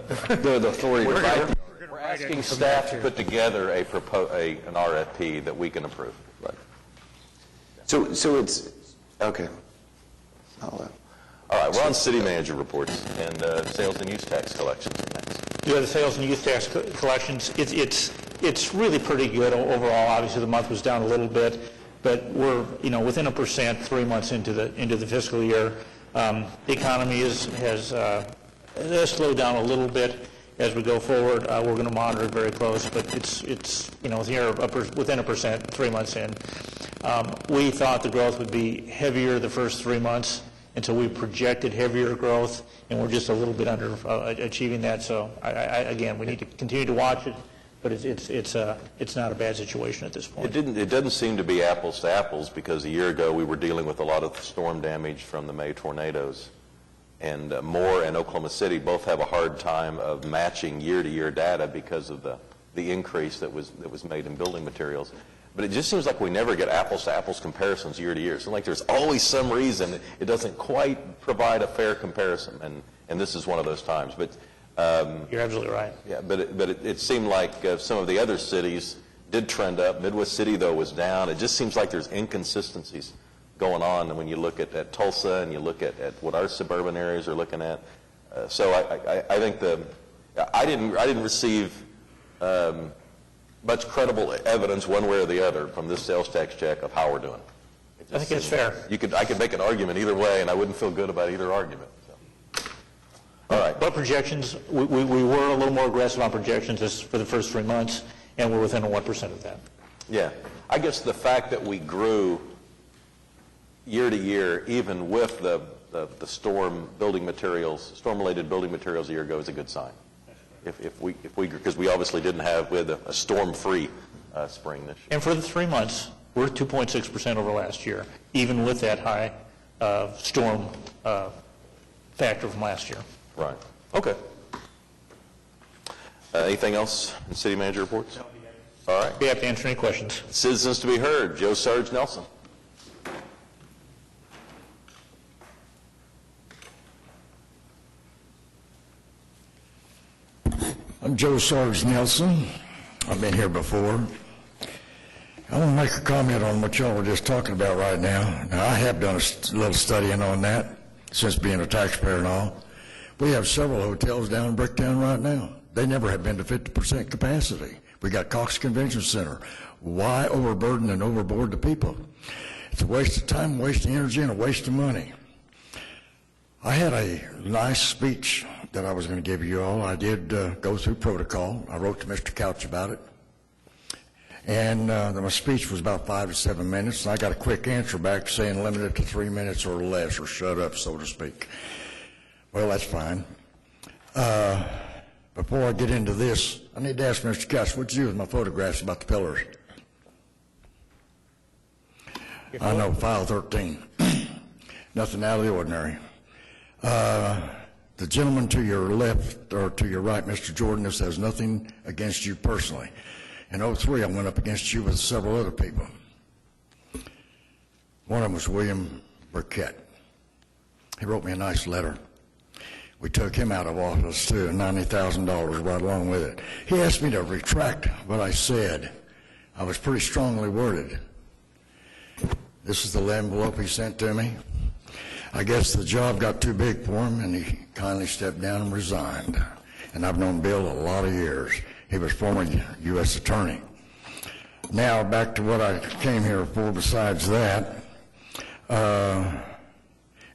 authority to write. We're asking staff to put together an RFP that we can approve. Right. So it's, okay. All right, we're on city manager reports, and sales and use tax collections are next. Yeah, the sales and use tax collections, it's really pretty good overall. Obviously, the month was down a little bit, but we're, within 1% 3 months into the fiscal year. The economy has slowed down a little bit as we go forward. We're going to monitor it very close, but it's within 1% 3 months in. We thought the growth would be heavier the first 3 months, and so we projected heavier growth, and we're just a little bit under achieving that. So again, we need to continue to watch it, but it's not a bad situation at this point. It doesn't seem to be apples to apples, because a year ago we were dealing with a lot of storm damage from the May tornadoes, and Moore and Oklahoma City both have a hard time of matching year-to-year data because of the increase that was made in building materials. But it just seems like we never get apples-to-apples comparisons year-to-year. It seems like there's always some reason it doesn't quite provide a fair comparison, and this is one of those times. But you're absolutely right. Yeah, but it seemed like some of the other cities did trend up. Midwest City, though, was down. It just seems like there's inconsistencies going on when you look at Tulsa and you look at what our suburban areas are looking at. So I think I didn't receive much credible evidence one way or the other from this sales tax check of how we're doing. I think that's fair. I could make an argument either way, and I wouldn't feel good about either argument. So. All right. But projections, we were a little more aggressive on projections for the first 3 months, and we're within 1% of that. Yeah. I guess the fact that we grew year to year, even with the storm-related building materials a year ago, is a good sign. Because we obviously didn't have, we had a storm-free spring this year. And for the 3 months, we're 2.6% over last year, even with that high storm factor from last year. Right. Okay. Anything else in city manager reports? All right. Be happy to answer any questions. Citizens to be heard. Joe Sarge Nelson. I'm Joe Sarge Nelson. I've been here before. I want to make a comment on what y'all were just talking about right now. Now, I have done a little studying on that since being a taxpayer and all. We have several hotels down in Bricktown right now. They never have been to 50% capacity. We got Cox Convention Center. Why overburden and overboard the people? It's a waste of time, a waste of energy, and a waste of money. I had a nice speech that I was going to give you all. I did go through protocol. I wrote to Mr. Couch about it. And my speech was about 5 to 7 minutes, and I got a quick answer back saying limit it to 3 minutes or less, or shut up, so to speak. Well, that's fine. Before I get into this, I need to ask Mr. Couch, what'd you do with my photographs about the pillars? I know, file 13. Nothing out of the ordinary. The gentleman to your left, or to your right, Mr. Jordan, this has nothing against you personally. In 2003, I went up against you with several other people. One of them was William Burkett. He wrote me a nice letter. We took him out of office, too, and $90,000 right along with it. He asked me to retract what I said. I was pretty strongly worded. This is the envelope he sent to me. I guess the job got too big for him, and he kindly stepped down and resigned. And I've known Bill a lot of years. He was former U.S. attorney. Now, back to what I came here for besides that.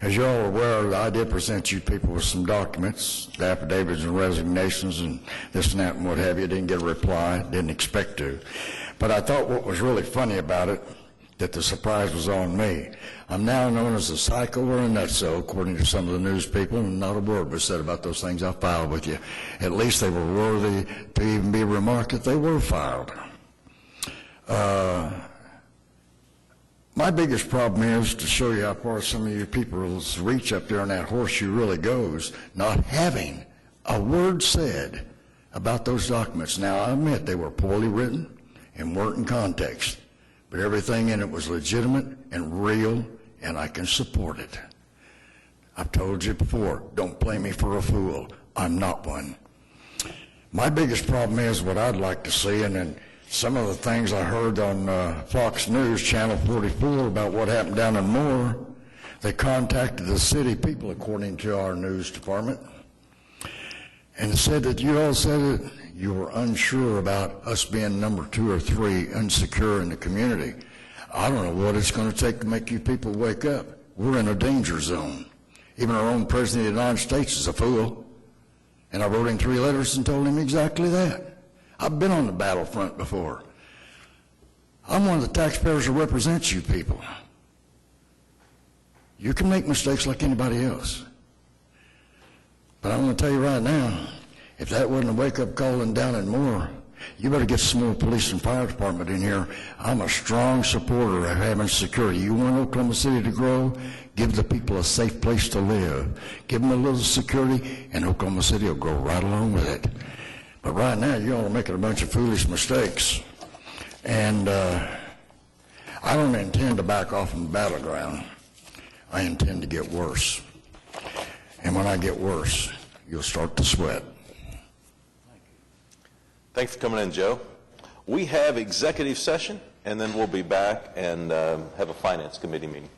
As you all are aware, I did present you people with some documents, the affidavits and resignations and this and that and what have you. Didn't get a reply, didn't expect to. But I thought what was really funny about it, that the surprise was on me. I'm now known as a psycho or a nutso, according to some of the news people, and not a word was said about those things I filed with you. At least they were worthy to even be remarked that they were filed. My biggest problem is to show you how far some of you people's reach up there in that horseshoe really goes, not having a word said about those documents. Now, I admit they were poorly written and weren't in context, but everything in it was legitimate and real, and I can support it. I've told you before, don't play me for a fool. I'm not one. My biggest problem is what I'd like to see, and then some of the things I heard on Fox News, Channel 44, about what happened down in Moore. They contacted the city people, according to our news department, and said that you all said that you were unsure about us being number 2 or 3 unsecure in the community. I don't know what it's going to take to make you people wake up. We're in a danger zone. Even our own President of the United States is a fool. And I wrote him 3 letters and told him exactly that. I've been on the battlefront before. I'm one of the taxpayers who represents you people. You can make mistakes like anybody else. But I'm going to tell you right now, if that wasn't a wake-up call and down in Moore, you better get some more police and fire department in here. I'm a strong supporter of having security. You want Oklahoma City to grow? Give the people a safe place to live. Give them a little security, and Oklahoma City will grow right along with it. But right now, you all are making a bunch of foolish mistakes. And I don't intend to back off from the battleground. I intend to get worse. And when I get worse, you'll start to sweat. Thanks for coming in, Joe. We have executive session, and then we'll be back and have a finance committee meeting.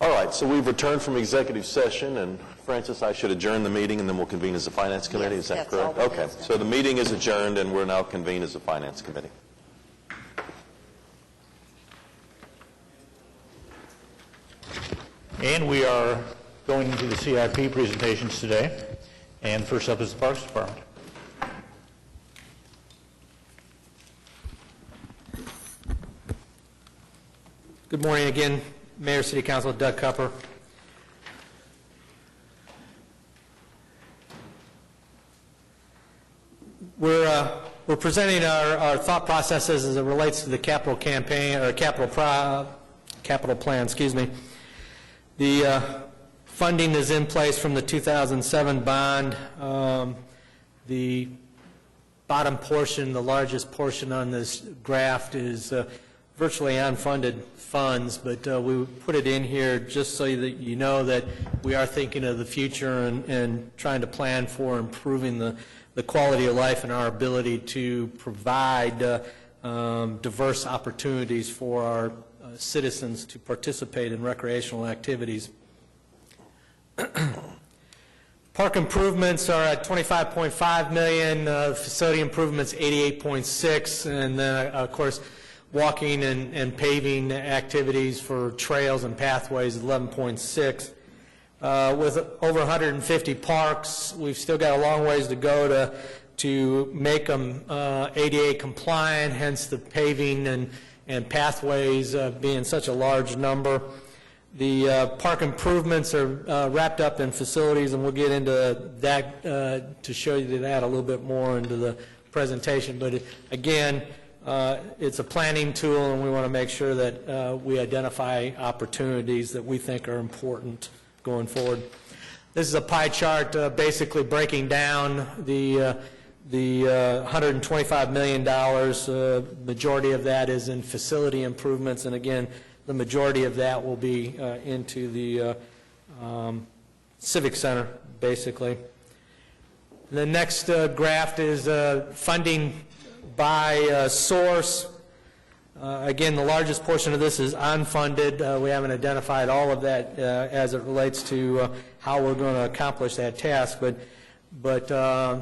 All right, so we've returned from executive session, and Francis, I should adjourn the meeting, and then we'll convene as a Finance Committee, is that Yes, correct? that's all Okay, so the meeting is adjourned, and we're now convened as a Finance Committee. And we are going into the CIP presentations today. And first up is the Parks Department. Good morning again, Mayor, City Council, Doug Cupper. We're presenting our thought processes as it relates to the capital campaign, or capital plan, excuse me. The funding is in place from the 2007 bond. The bottom portion, the largest portion on this graph is virtually unfunded funds, but we put it in here just so that you know that we are thinking of the future and trying to plan for improving the quality of life and our ability to provide diverse opportunities for our citizens to participate in recreational activities. Park improvements are at $25.5 million, facility improvements $88.6 million, and then, of course, walking and paving activities for trails and pathways $11.6 million. With over 150 parks, we've still got a long ways to go to make them ADA compliant, hence the paving and pathways being such a large number. The park improvements are wrapped up in facilities, and we'll get into that to show you that a little bit more into the presentation. But again, it's a planning tool, and we want to make sure that we identify opportunities that we think are important going forward. This is a pie chart basically breaking down the $125 million. Majority of that is in facility improvements, and again, the majority of that will be into the Civic Center, basically. The next graph is funding by source. Again, the largest portion of this is unfunded. We haven't identified all of that as it relates to how we're going to accomplish that task, but a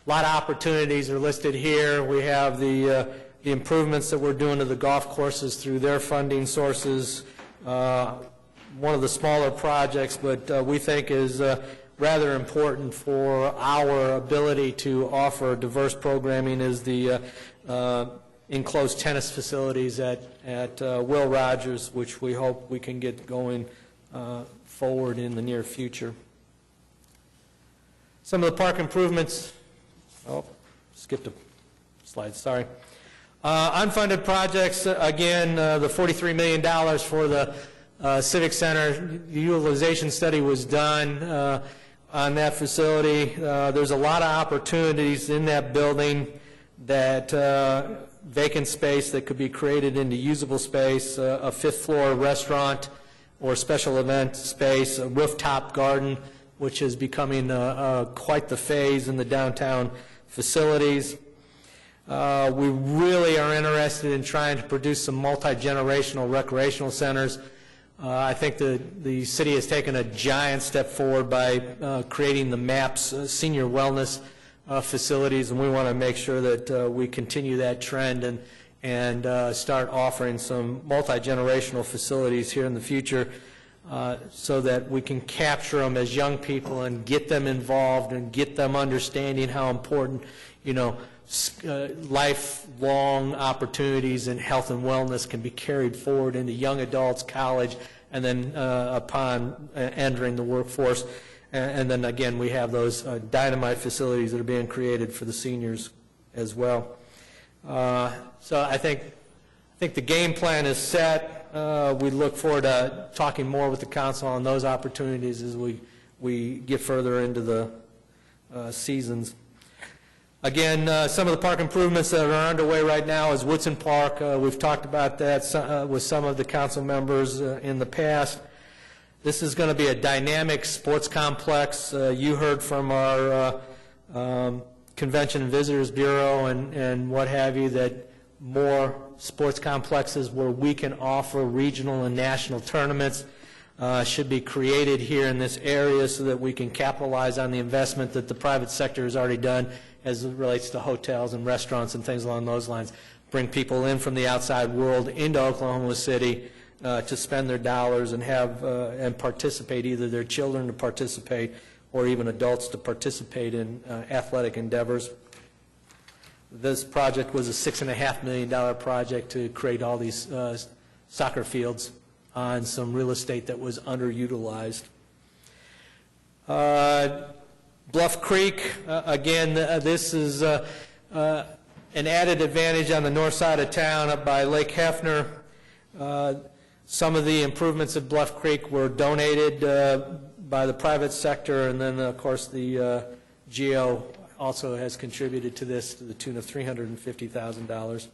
lot of opportunities are listed here. We have the improvements that we're doing to the golf courses through their funding sources. One of the smaller projects, but we think is rather important for our ability to offer diverse programming, is the enclosed tennis facilities at Will Rogers, which we hope we can get going forward in the near future. Some of the park improvements, skipped a slide, sorry. Unfunded projects, again, the $43 million for the Civic Center. The utilization study was done on that facility. There's a lot of opportunities in that building, that vacant space that could be created into usable space, a fifth floor restaurant or special event space, a rooftop garden, which is becoming quite the phase in the downtown facilities. We really are interested in trying to produce some multi-generational recreational centers. I think the city has taken a giant step forward by creating the MAPS senior wellness facilities, and we want to make sure that we continue that trend and start offering some multi-generational facilities here in the future, so that we can capture them as young people and get them involved and get them understanding how important, lifelong opportunities in health and wellness can be carried forward into young adults, college, and then upon entering the workforce. And then again, we have those dynamite facilities that are being created for the seniors as well. So I think the game plan is set. We look forward to talking more with the council on those opportunities as we get further into the seasons. Again, some of the park improvements that are underway right now is Woodson Park. We've talked about that with some of the council members in the past. This is going to be a dynamic sports complex. You heard from our Convention and Visitors Bureau and what have you, that more sports complexes where we can offer regional and national tournaments. should be created here in this area so that we can capitalize on the investment that the private sector has already done as it relates to hotels and restaurants and things along those lines. Bring people in from the outside world into Oklahoma City to spend their dollars and have and participate, either their children to participate or even adults to participate in athletic endeavors. This project was a $6.5 million project to create all these soccer fields on some real estate that was underutilized. Bluff Creek, again, this is an added advantage on the north side of town up by Lake Hefner. Some of the improvements at Bluff Creek were donated by the private sector, and then, of course, the GO also has contributed to this to the tune of $350,000.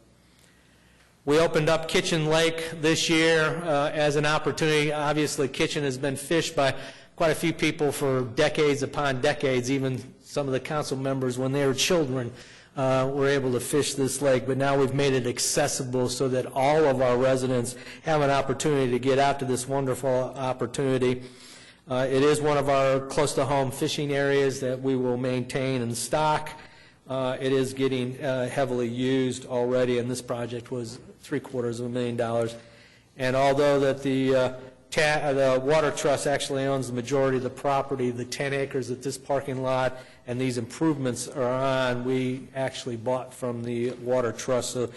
We opened up Kitchen Lake this year as an opportunity. Obviously, Kitchen has been fished by quite a few people for decades upon decades. Even some of the council members, when they were children, were able to fish this lake. But now we've made it accessible so that all of our residents have an opportunity to get out to this wonderful opportunity. It is one of our close-to-home fishing areas that we will maintain and stock. It is getting heavily used already, and this project was $750,000. And although that the Water Trust actually owns the majority of the property, the 10 acres that this parking lot and these improvements are on, we actually bought from the Water Trust, so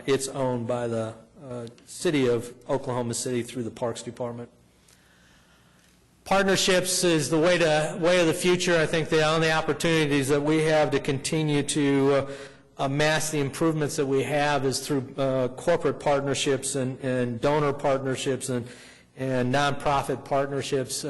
it's owned by the city of Oklahoma City through the Parks Department. Partnerships is the way of the future. I think the only opportunities that we have to continue to amass the improvements that we have is through corporate partnerships and donor partnerships and nonprofit partnerships.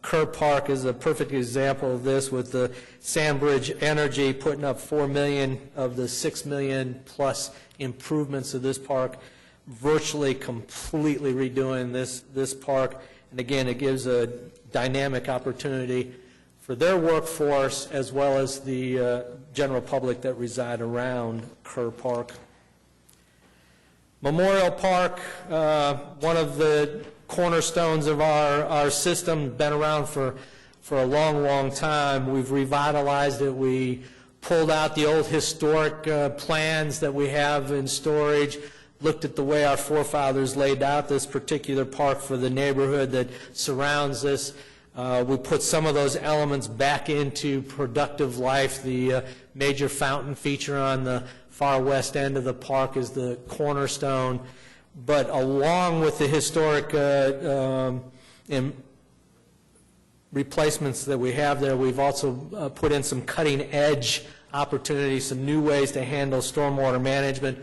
Kerr Park is a perfect example of this, with the Sandbridge Energy putting up $4 million of the $6 million plus improvements of this park, virtually completely redoing this park. And again, it gives a dynamic opportunity for their workforce as well as the general public that reside around Kerr Park. Memorial Park, one of the cornerstones of our system, been around for a long, long time. We've revitalized it. We pulled out the old historic plans that we have in storage, looked at the way our forefathers laid out this particular park for the neighborhood that surrounds this. We put some of those elements back into productive life. The major fountain feature on the far west end of the park is the cornerstone. But along with the historic replacements that we have there, we've also put in some cutting-edge opportunities, some new ways to handle stormwater management.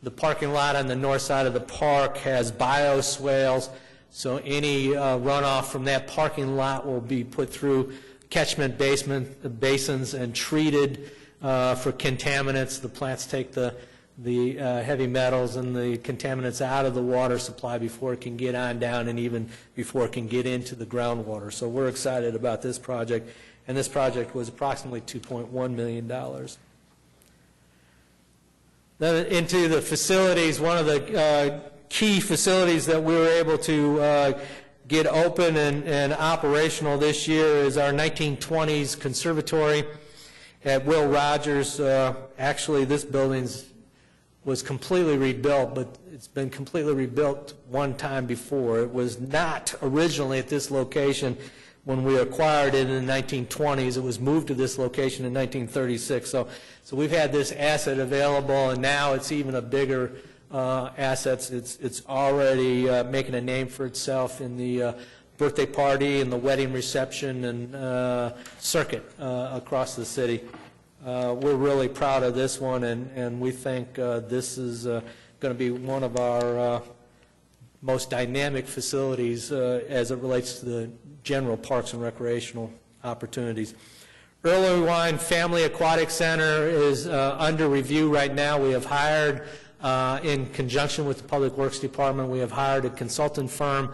The parking lot on the north side of the park has bioswales, so any runoff from that parking lot will be put through catchment basins and treated for contaminants. The plants take the heavy metals and the contaminants out of the water supply before it can get on down and even before it can get into the groundwater. So we're excited about this project, and this project was approximately $2.1 million. Then into the facilities, one of the key facilities that we were able to get open and operational this year is our 1920s conservatory at Will Rogers. Actually, this building was completely rebuilt, but it's been completely rebuilt one time before. It was not originally at this location when we acquired it in the 1920s. It was moved to this location in 1936. So we've had this asset available, and now it's even a bigger asset. It's already making a name for itself in the birthday party and the wedding reception and circuit across the city. We're really proud of this one, and we think this is going to be one of our most dynamic facilities as it relates to the general parks and recreational opportunities. Earlywine Family Aquatic Center is under review right now. We have hired, in conjunction with the Public Works Department, we have hired a consultant firm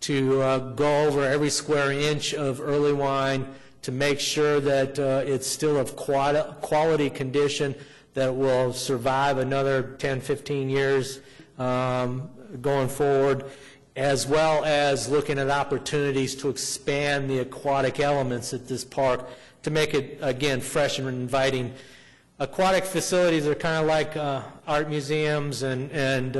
to go over every square inch of Earlywine to make sure that it's still of quality condition, that will survive another 10, 15 years going forward. as well as looking at opportunities to expand the aquatic elements at this park to make it, again, fresh and inviting. Aquatic facilities are kind of like art museums and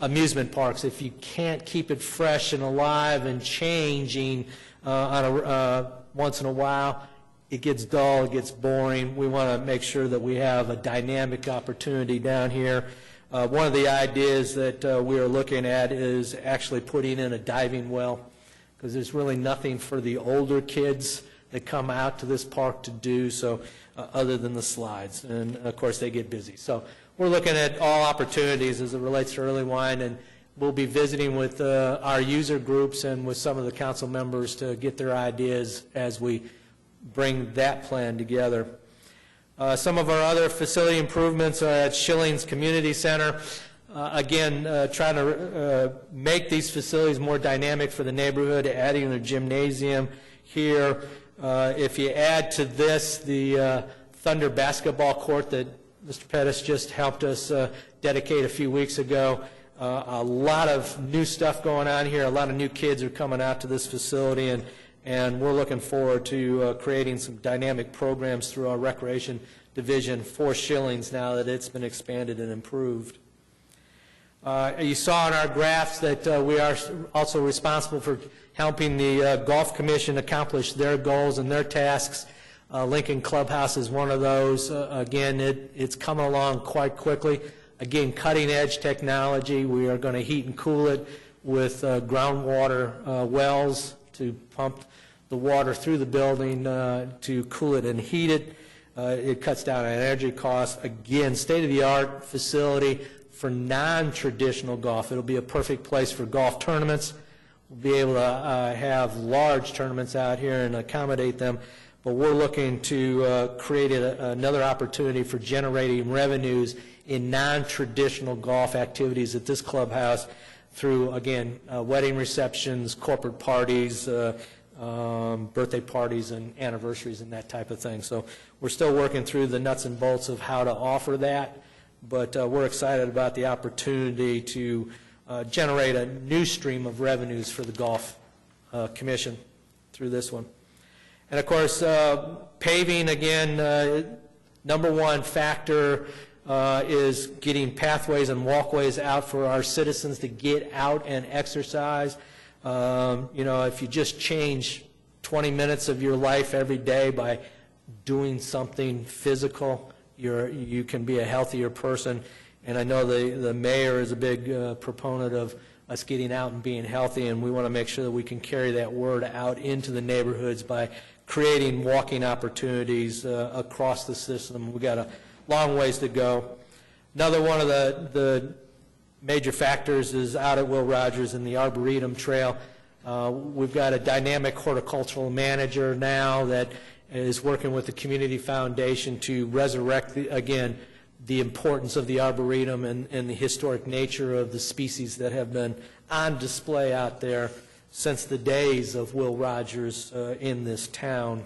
amusement parks. If you can't keep it fresh and alive and changing once in a while, it gets dull, it gets boring. We want to make sure that we have a dynamic opportunity down here. One of the ideas that we are looking at is actually putting in a diving well, because there's really nothing for the older kids that come out to this park to do, so other than the slides, and of course they get busy. So we're looking at all opportunities as it relates to early wine, and we'll be visiting with our user groups and with some of the council members to get their ideas as we bring that plan together. Some of our other facility improvements are at Schillings Community Center. Again, trying to make these facilities more dynamic for the neighborhood, adding a gymnasium here. If you add to this the Thunder basketball court that Mr. Pettis just helped us dedicate a few weeks ago, a lot of new stuff going on here. A lot of new kids are coming out to this facility, and we're looking forward to creating some dynamic programs through our recreation division for Schillings now that it's been expanded and improved. You saw in our graphs that we are also responsible for helping the Golf Commission accomplish their goals and their tasks. Lincoln Clubhouse is one of those. Again, it's coming along quite quickly. Again, cutting-edge technology. We are going to heat and cool it with groundwater wells to pump the water through the building to cool it and heat it. It cuts down on energy costs. Again, state-of-the-art facility for non-traditional golf. It'll be a perfect place for golf tournaments. We'll be able to have large tournaments out here and accommodate them. But we're looking to create another opportunity for generating revenues in non-traditional golf activities at this clubhouse through, again, wedding receptions, corporate parties, birthday parties and anniversaries and that type of thing. So we're still working through the nuts and bolts of how to offer that, but we're excited about the opportunity to generate a new stream of revenues for the Golf Commission through this one. And of course, paving, again, number one factor is getting pathways and walkways out for our citizens to get out and exercise. You know, if you just change 20 minutes of your life every day by doing something physical, you can be a healthier person. And I know the mayor is a big proponent of us getting out and being healthy, and we want to make sure that we can carry that word out into the neighborhoods by creating walking opportunities across the system. We've got a long ways to go. Another one of the major factors is out at Will Rogers in the Arboretum Trail. We've got a dynamic horticultural manager now that is working with the Community Foundation to resurrect, again, the importance of the Arboretum and the historic nature of the species that have been on display out there since the days of Will Rogers in this town.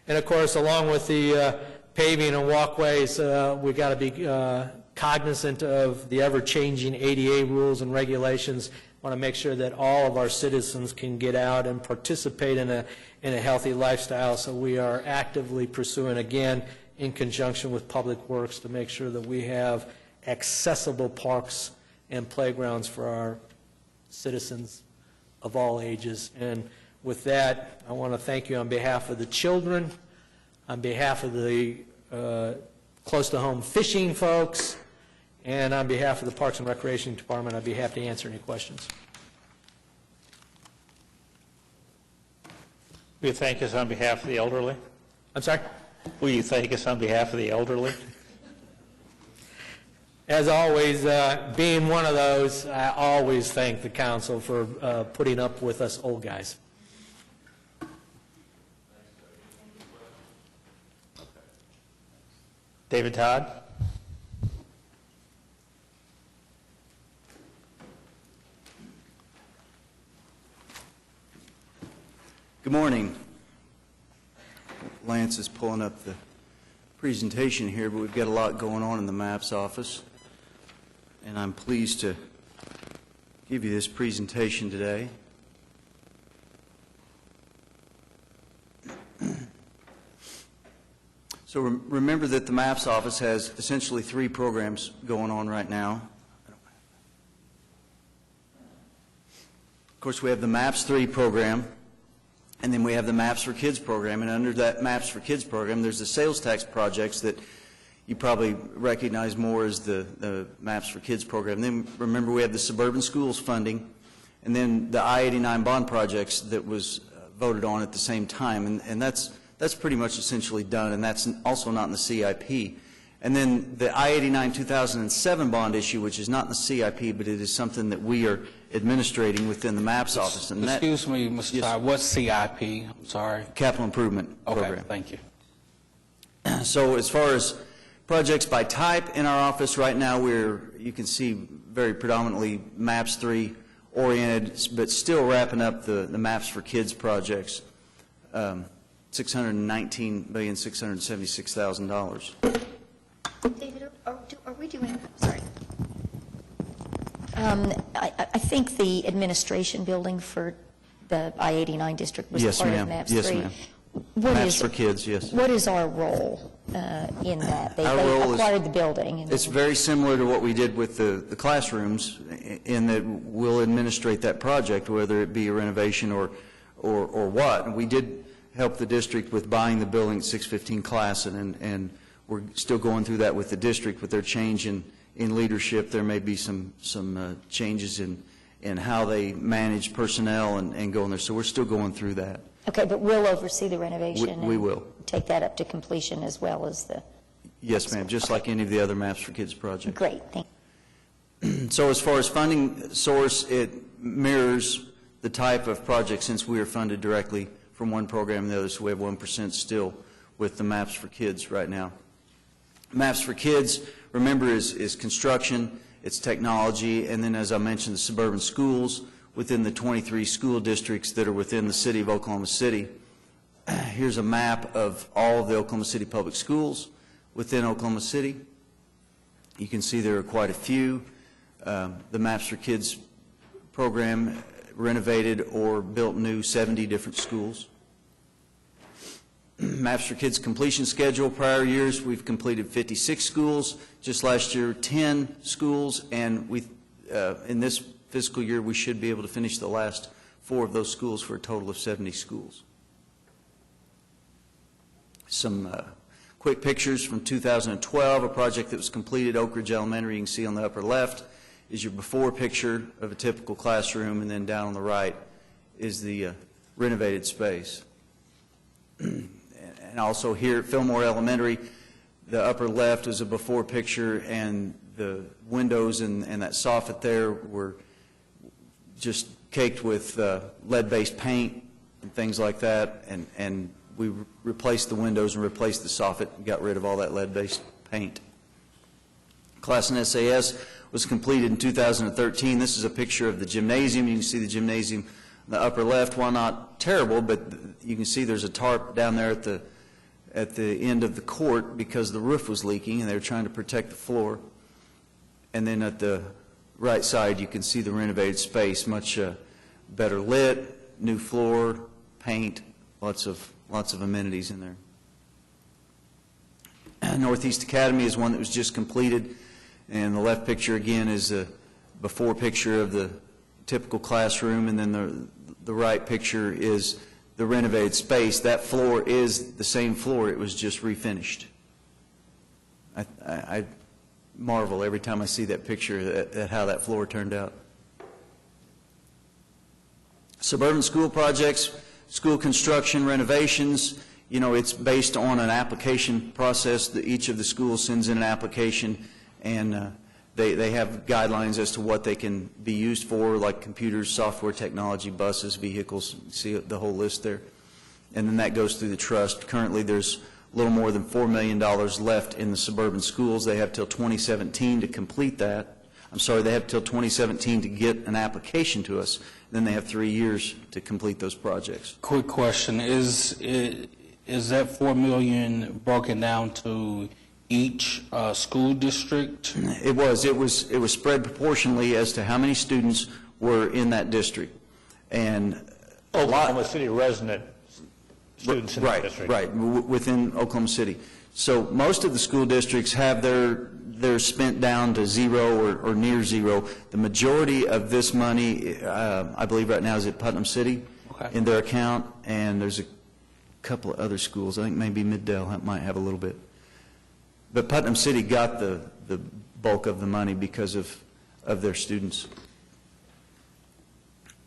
And of course, along with the paving and walkways, we've got to be cognizant of the ever-changing ADA rules and regulations. Want to make sure that all of our citizens can get out and participate in a healthy lifestyle, so we are actively pursuing, again, in conjunction with Public Works, to make sure that we have accessible parks and playgrounds for our citizens of all ages. And with that, I want to thank you on behalf of the children, on behalf of the close-to-home fishing folks, and on behalf of the Parks and Recreation Department. I'd be happy to answer any questions. Will you thank us on behalf of the elderly? I'm sorry? Will you thank us on behalf of the elderly? As always, being one of those, I always thank the council for putting up with us old guys. David Todd? Good morning. Lance is pulling up the presentation here, but we've got a lot going on in the MAPS office, and I'm pleased to give you this presentation today. So remember that the MAPS office has essentially 3 programs going on right now. Of course, we have the MAPS 3 program, and then we have the MAPS for Kids program, and under that MAPS for Kids program, there's the sales tax projects that you probably recognize more as the MAPS for Kids program. Then remember, we have the suburban schools funding, and then the I-89 bond projects that was voted on at the same time, and that's pretty much essentially done, and that's also not in the CIP. And then the I-89 2007 bond issue, which is not in the CIP, but it is something that we are administrating within the MAPS office. And that, excuse me, Mr. Todd, what's CIP? I'm sorry. Capital Improvement Program. Okay, thank you. So as far as projects by type in our office right now, you can see very predominantly MAPS 3 oriented, but still wrapping up the MAPS for Kids projects. $619,676,000. David, are we doing, sorry. I think the administration building for the I-89 district was Yes, part ma'am. of MAPS 3. Yes, ma'am. What MAPS is- for Kids, yes. What is our role in that? Our They role is- acquired the building. And It's very similar to what we did with the classrooms, in that we'll administrate that project, whether it be a renovation or what. And we did help the district with buying the building at 615 Classen, and we're still going through that with the district. With their change in leadership, there may be some changes in how they manage personnel and go in there. So we're still going through that. Okay, but we'll oversee the renovation. We and will. take that up to completion as well as the... Yes, ma'am, just like any of the other MAPS for Kids projects. Great, thank you. So as far as funding source, it mirrors the type of project, since we are funded directly from one program to the other, so we have 1% still with the MAPS for Kids right now. MAPS for Kids, remember, is construction, it's technology, and then, as I mentioned, the suburban schools within the 23 school districts that are within the city of Oklahoma City. Here's a map of all of the Oklahoma City public schools within Oklahoma City. You can see there are quite a few. The MAPS for Kids program renovated or built new 70 different schools. MAPS for Kids completion schedule, prior years we've completed 56 schools, just last year 10 schools, and in this fiscal year we should be able to finish the last 4 of those schools for a total of 70 schools. Some quick pictures from 2012, a project that was completed, Oak Ridge Elementary. You can see on the upper left is your before picture of a typical classroom, and then down on the right is the renovated space. And also here at Fillmore Elementary, the upper left is a before picture, and the windows and that soffit there were just caked with lead-based paint and things like that, and we replaced the windows and replaced the soffit and got rid of all that lead-based paint. Classen SAS was completed in 2013. This is a picture of the gymnasium. You can see the gymnasium in the upper left. While not terrible, but you can see there's a tarp down there at the end of the court because the roof was leaking and they were trying to protect the floor. And then at the right side, you can see the renovated space, much better lit, new floor, paint, lots of amenities in there. Northeast Academy is one that was just completed, and the left picture again is a before picture of the typical classroom, and then the right picture is the renovated space. That floor is the same floor, it was just refinished. I marvel every time I see that picture at how that floor turned out. Suburban school projects, school construction renovations, you know, it's based on an application process that each of the schools sends in an application, and they have guidelines as to what they can be used for, like computers, software technology, buses, vehicles. You see the whole list there. And then that goes through the trust. Currently, there's a little more than $4 million left in the suburban schools. They have till 2017 to complete that. I'm sorry, they have till 2017 to get an application to us. Then they have 3 years to complete those projects. Quick question, is that $4 million broken down to each school district? It was spread proportionally as to how many students were in that district. And Oklahoma City resident students in the district. Right, within Oklahoma City. So most of the school districts have their spent down to zero or near zero. The majority of this money, I believe right now, is at Putnam City in their account, and there's a couple of other schools. I think maybe Middale might have a little bit. But Putnam City got the bulk of the money because of their students.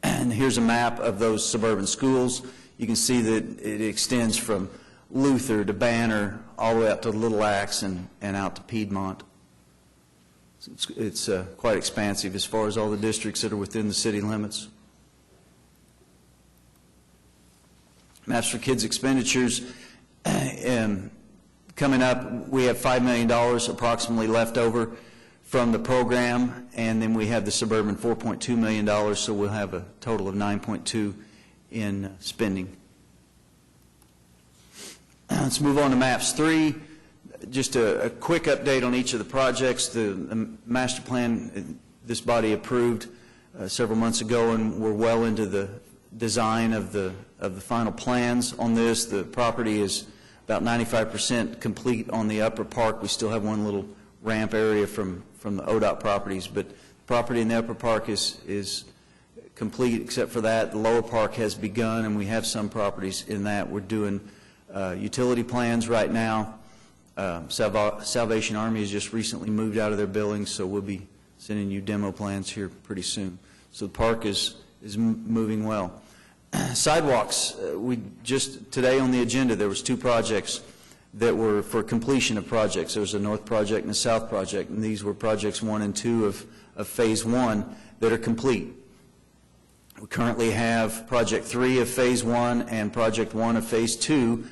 And here's a map of those suburban schools. You can see that it extends from Luther to Banner, all the way up to Little Axe and out to Piedmont. It's quite expansive as far as all the districts that are within the city limits. Maps for Kids expenditures. Coming up, we have $5 million approximately left over from the program, and then we have the suburban $4.2 million, so we'll have a total of $9.2 in spending. Let's move on to Maps 3. Just a quick update on each of the projects. The master plan, this body approved several months ago, and we're well into the design of the final plans on this. The property is about 95% complete on the upper park. We still have one little ramp area from the ODOT properties, but the property in the upper park is complete except for that. The lower park has begun, and we have some properties in that. We're doing utility plans right now. Salvation Army has just recently moved out of their building, so we'll be sending you demo plans here pretty soon. So the park is moving well. Sidewalks, we just today on the agenda there was two projects that were for completion of projects. There was a north project and a south project, and these were projects 1 and 2 of phase 1 that are complete. We currently have project 3 of phase 1 and project 1 of phase 2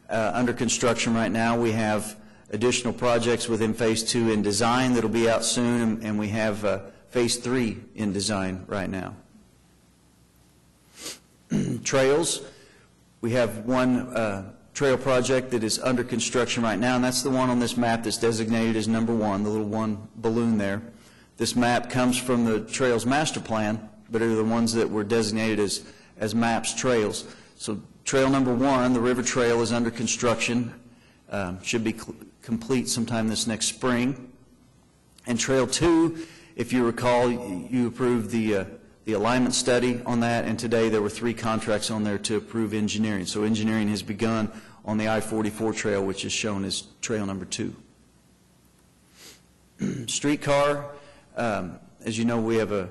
under construction right now. We have additional projects within phase 2 in design that'll be out soon, and we have phase 3 in design right now. Trails, we have one trail project that is under construction right now, and that's the one on this map that's designated as number 1, the little one balloon there. This map comes from the Trails Master Plan, but are the ones that were designated as MAPS trails. So trail number 1, the River Trail, is under construction, should be complete sometime this next spring. And trail 2, if you recall, you approved the alignment study on that, and today there were 3 contracts on there to approve engineering. So engineering has begun on the I-44 trail, which is shown as trail number 2. Streetcar, as you know, we have an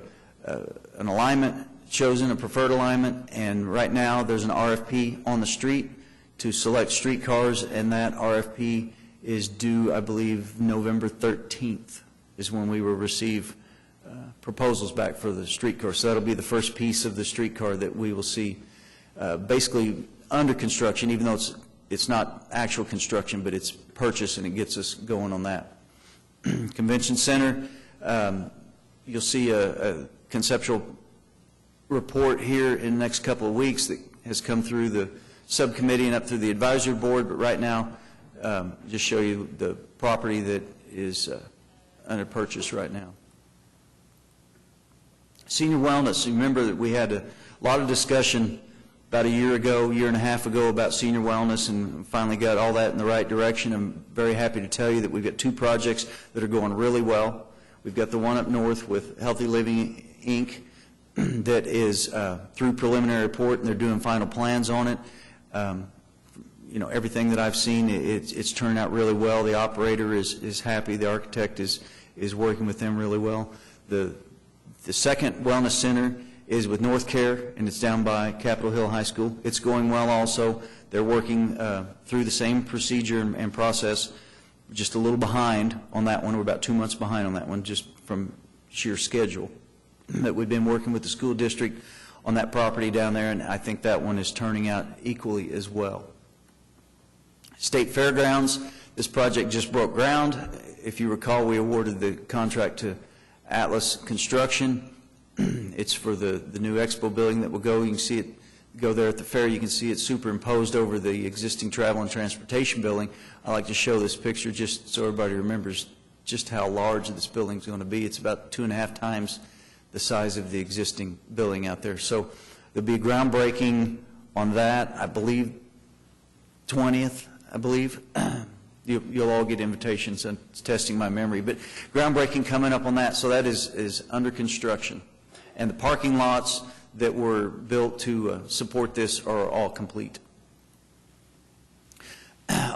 alignment chosen, a preferred alignment, and right now there's an RFP on the street to select streetcars, and that RFP is due, I believe, November 13th is when we will receive proposals back for the streetcar. So that'll be the first piece of the streetcar that we will see basically under construction, even though it's not actual construction, but it's purchase, and it gets us going on that. Convention Center, you'll see a conceptual report here in the next couple of weeks that has come through the subcommittee and up through the advisory board, but right now, just show you the property that is under purchase right now. Senior wellness, you remember that we had a lot of discussion about a year and a half ago about senior wellness, and finally got all that in the right direction. I'm very happy to tell you that we've got 2 projects that are going really well. We've got the one up north with Healthy Living, Inc. that is through preliminary report, and they're doing final plans on it. You know, everything that I've seen, it's turned out really well. The operator is happy. The architect is working with them really well. The second wellness center is with North Care, and it's down by Capitol Hill High School. It's going well also. They're working through the same procedure and process, just a little behind on that one. We're about 2 months behind on that one, just from sheer schedule. That we've been working with the school district on that property down there, and I think that one is turning out equally as well. State Fairgrounds, this project just broke ground. If you recall, we awarded the contract to Atlas Construction. It's for the new expo building that will go. You can see it go there at the fair. You can see it superimposed over the existing travel and transportation building. I like to show this picture just so everybody remembers just how large this building is going to be. It's about 2.5 times the size of the existing building out there. So there'll be a groundbreaking on that, I believe, 20th, I believe. You'll all get invitations, and it's testing my memory, but groundbreaking coming up on that, so that is under construction. And the parking lots that were built to support this are all complete.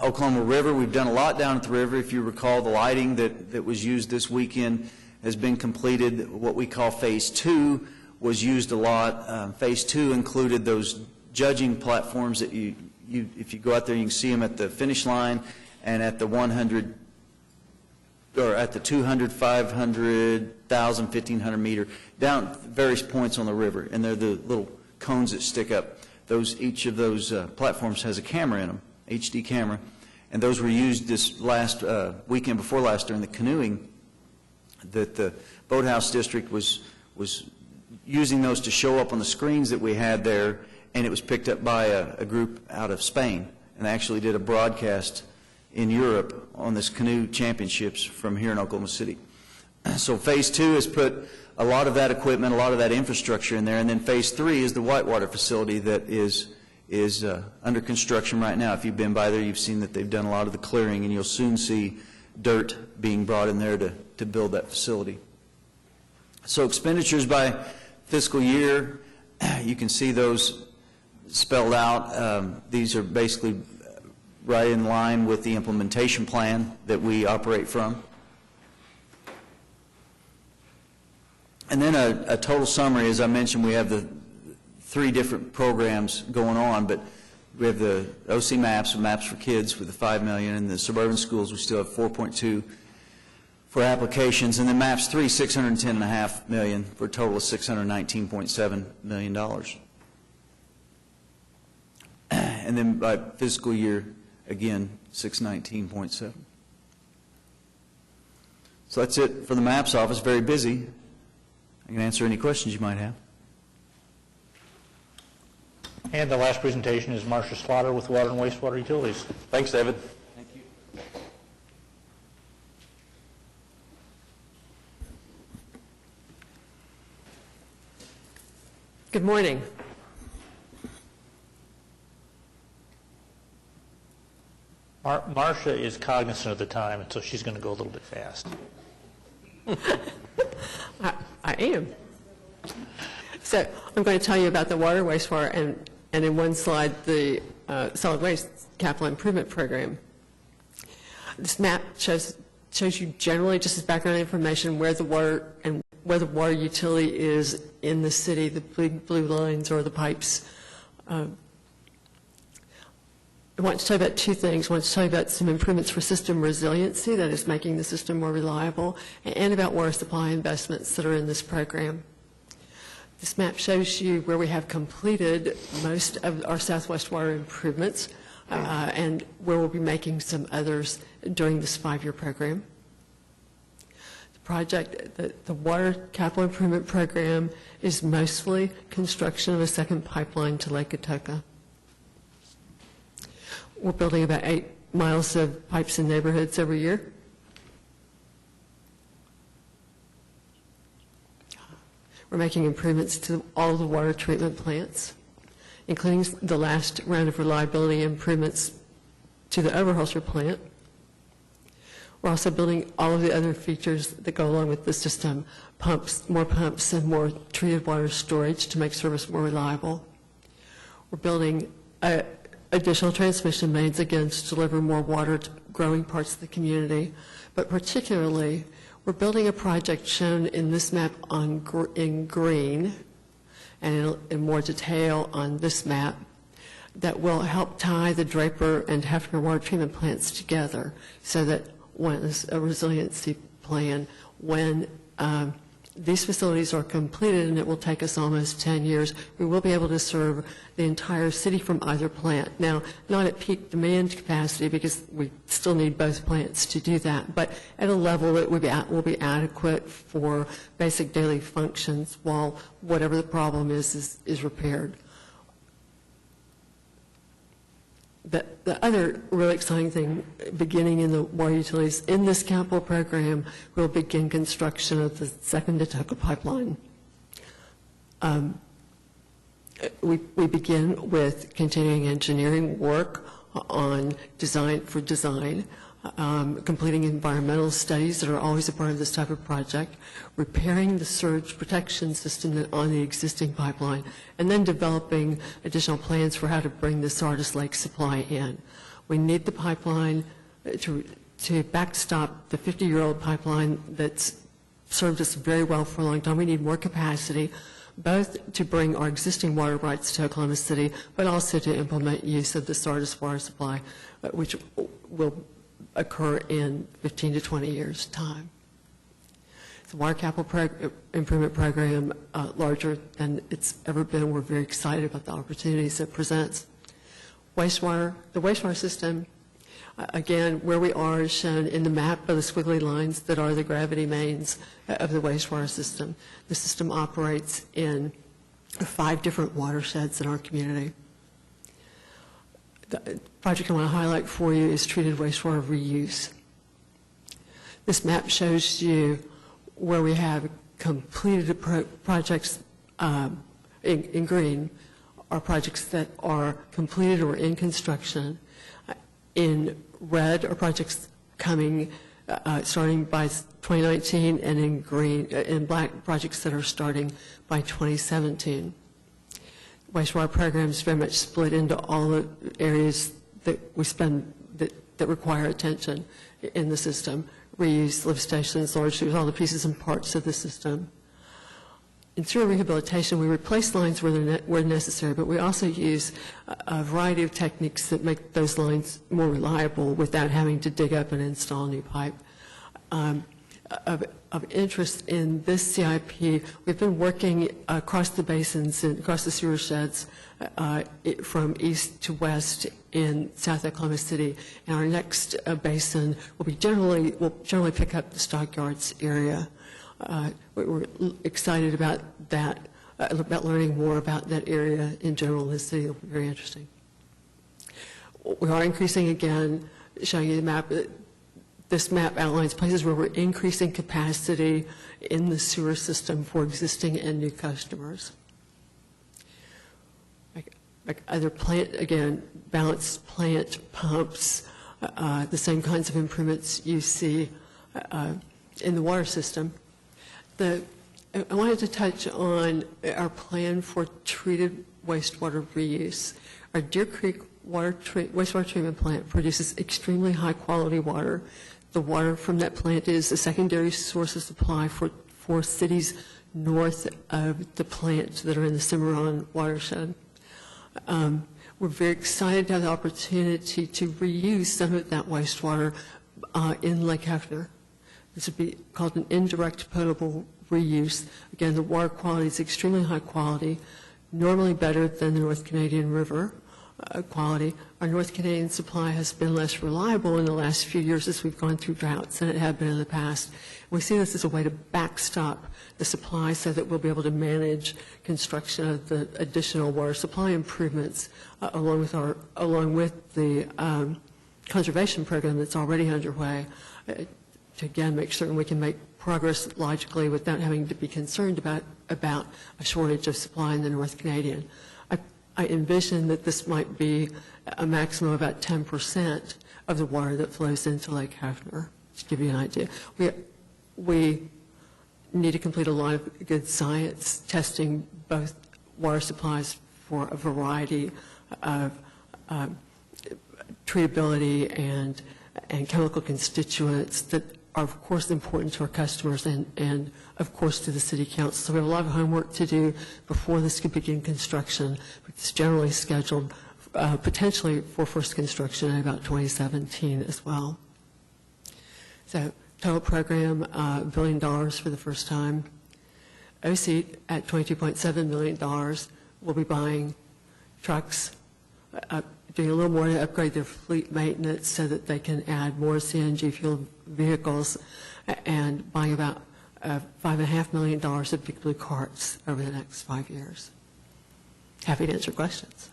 Oklahoma River, we've done a lot down at the river. If you recall, the lighting that was used this weekend has been completed. What we call Phase 2 was used a lot. Phase 2 included those judging platforms that if you go out there, you can see them at the finish line and at the 100, or at the 200, 500, 1,000, 1,500 meter, down various points on the river. And they're the little cones that stick up. Each of those platforms has a camera in them, HD camera, and those were used this last weekend before last during the canoeing, that the Boathouse District was using those to show up on the screens that we had there, and it was picked up by a group out of Spain, and they actually did a broadcast in Europe on this canoe championships from here in Oklahoma City. So Phase 2 has put a lot of that equipment, a lot of that infrastructure in there, and then Phase 3 is the whitewater facility that is under construction right now. If you've been by there, you've seen that they've done a lot of the clearing, and you'll soon see dirt being brought in there to build that facility. So expenditures by fiscal year, you can see those spelled out. These are basically right in line with the implementation plan that we operate from. And then a total summary. As I mentioned, we have the 3 different programs going on, but we have the OC Maps, Maps for Kids with the $5 million, and the suburban schools, we still have $4.2 for applications, and then Maps 3, $610.5 million for a total of $619.7 million. And then by fiscal year, again, $619.7. So that's it for the Maps office. Very busy. I can answer any questions you might have. And the last presentation is Marcia Slaughter with Water and Wastewater Utilities. Thanks, David. Thank you. Good morning. Marcia is cognizant of the time, and so she's going to go a little bit fast. I am. So I'm going to tell you about the water, wastewater, and in one slide, the solid waste capital improvement program. This map shows you generally, just as background information, where the water utility is in the city, the big blue lines or the pipes. I want to tell you about 2 things. I want to tell you about some improvements for system resiliency, that is making the system more reliable, and about water supply investments that are in this program. This map shows you where we have completed most of our Southwest water improvements and where we'll be making some others during this 5-year program. The project, the water capital improvement program, is mostly construction of a second pipeline to Lake Atoka. We're building about 8 miles of pipes in neighborhoods every year. We're making improvements to all the water treatment plants, including the last round of reliability improvements to the Oberholzer plant. We're also building all of the other features that go along with the system, pumps, and more treated water storage to make service more reliable. We're building additional transmission mains, again, to deliver more water to growing parts of the community, but particularly we're building a project shown in this map in green and in more detail on this map that will help tie the Draper and Hefner water treatment plants together so that when a resiliency plan, when these facilities are completed, and it will take us almost 10 years, we will be able to serve the entire city from either plant. Now, not at peak demand capacity, because we still need both plants to do that, but at a level that will be adequate for basic daily functions while whatever the problem is repaired. The other really exciting thing, beginning in the water utilities, in this capital program, we'll begin construction of the second Atoka pipeline. We begin with continuing engineering work on design, completing environmental studies that are always a part of this type of project, repairing the surge protection system on the existing pipeline, and then developing additional plans for how to bring the Sardis Lake supply in. We need the pipeline to backstop the 50-year-old pipeline that's served us very well for a long time. We need more capacity, both to bring our existing water rights to Oklahoma City, but also to implement use of the Sardis water supply, which will occur in 15 to 20 years' time. The water capital improvement program, larger than it's ever been. We're very excited about the opportunities it presents. The wastewater system, again, where we are is shown in the map of the squiggly lines that are the gravity mains of the wastewater system. The system operates in 5 different watersheds in our community. The project I want to highlight for you is treated wastewater reuse. This map shows you where we have completed projects in green are projects that are completed or in construction. In red are projects coming, starting by 2019, and in green, in black, projects that are starting by 2017. Wastewater program is very much split into all the areas that we spend that require attention in the system. Reuse, lift stations, large sewers, all the pieces and parts of the system. In sewer rehabilitation, we replace lines where necessary, but we also use a variety of techniques that make those lines more reliable without having to dig up and install new pipe. Of interest in this CIP, we've been working across the basins and across the sewer sheds from east to west in South Oklahoma City. And our next basin will generally pick up the Stockyards area. We're excited about that, about learning more about that area in general in the city. It'll be very interesting. We are increasing again, showing you the map. This map outlines places where we're increasing capacity in the sewer system for existing and new customers. Like other plant, again, balanced plant pumps, the same kinds of improvements you see in the water system. I wanted to touch on our plan for treated wastewater reuse. Our Deer Creek wastewater treatment plant produces extremely high-quality water. The water from that plant is a secondary source of supply for cities north of the plant that are in the Cimarron watershed. We're very excited to have the opportunity to reuse some of that wastewater in Lake Hefner. This would be called an indirect potable reuse. Again, the water quality is extremely high quality, normally better than the North Canadian River quality. Our North Canadian supply has been less reliable in the last few years as we've gone through droughts than it had been in the past. We see this as a way to backstop the supply so that we'll be able to manage construction of the additional water supply improvements along with the conservation program that's already underway to again make certain we can make progress logically without having to be concerned about a shortage of supply in the North Canadian. I envision that this might be a maximum of about 10% of the water that flows into Lake Hefner, to give you an idea. We need to complete a lot of good science testing both water supplies for a variety of treatability and chemical constituents that are, of course, important to our customers and of course, to the City Council. So we have a lot of homework to do before this could begin construction. It's generally scheduled potentially for first construction in about 2017 as well. So total program, $1 billion for the first time. OC at $22.7 million will be buying trucks, doing a little more to upgrade their fleet maintenance so that they can add more CNG fueled vehicles, and buying about $5.5 million of Big Blue carts over the next 5 years. Happy to answer questions.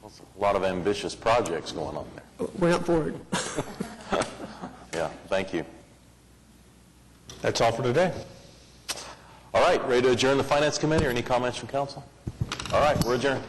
A lot of ambitious projects going on there. We're not bored. Yeah, thank you. That's all for today. All right, ready to adjourn the Finance Committee, or any comments from council? All right, we're adjourned.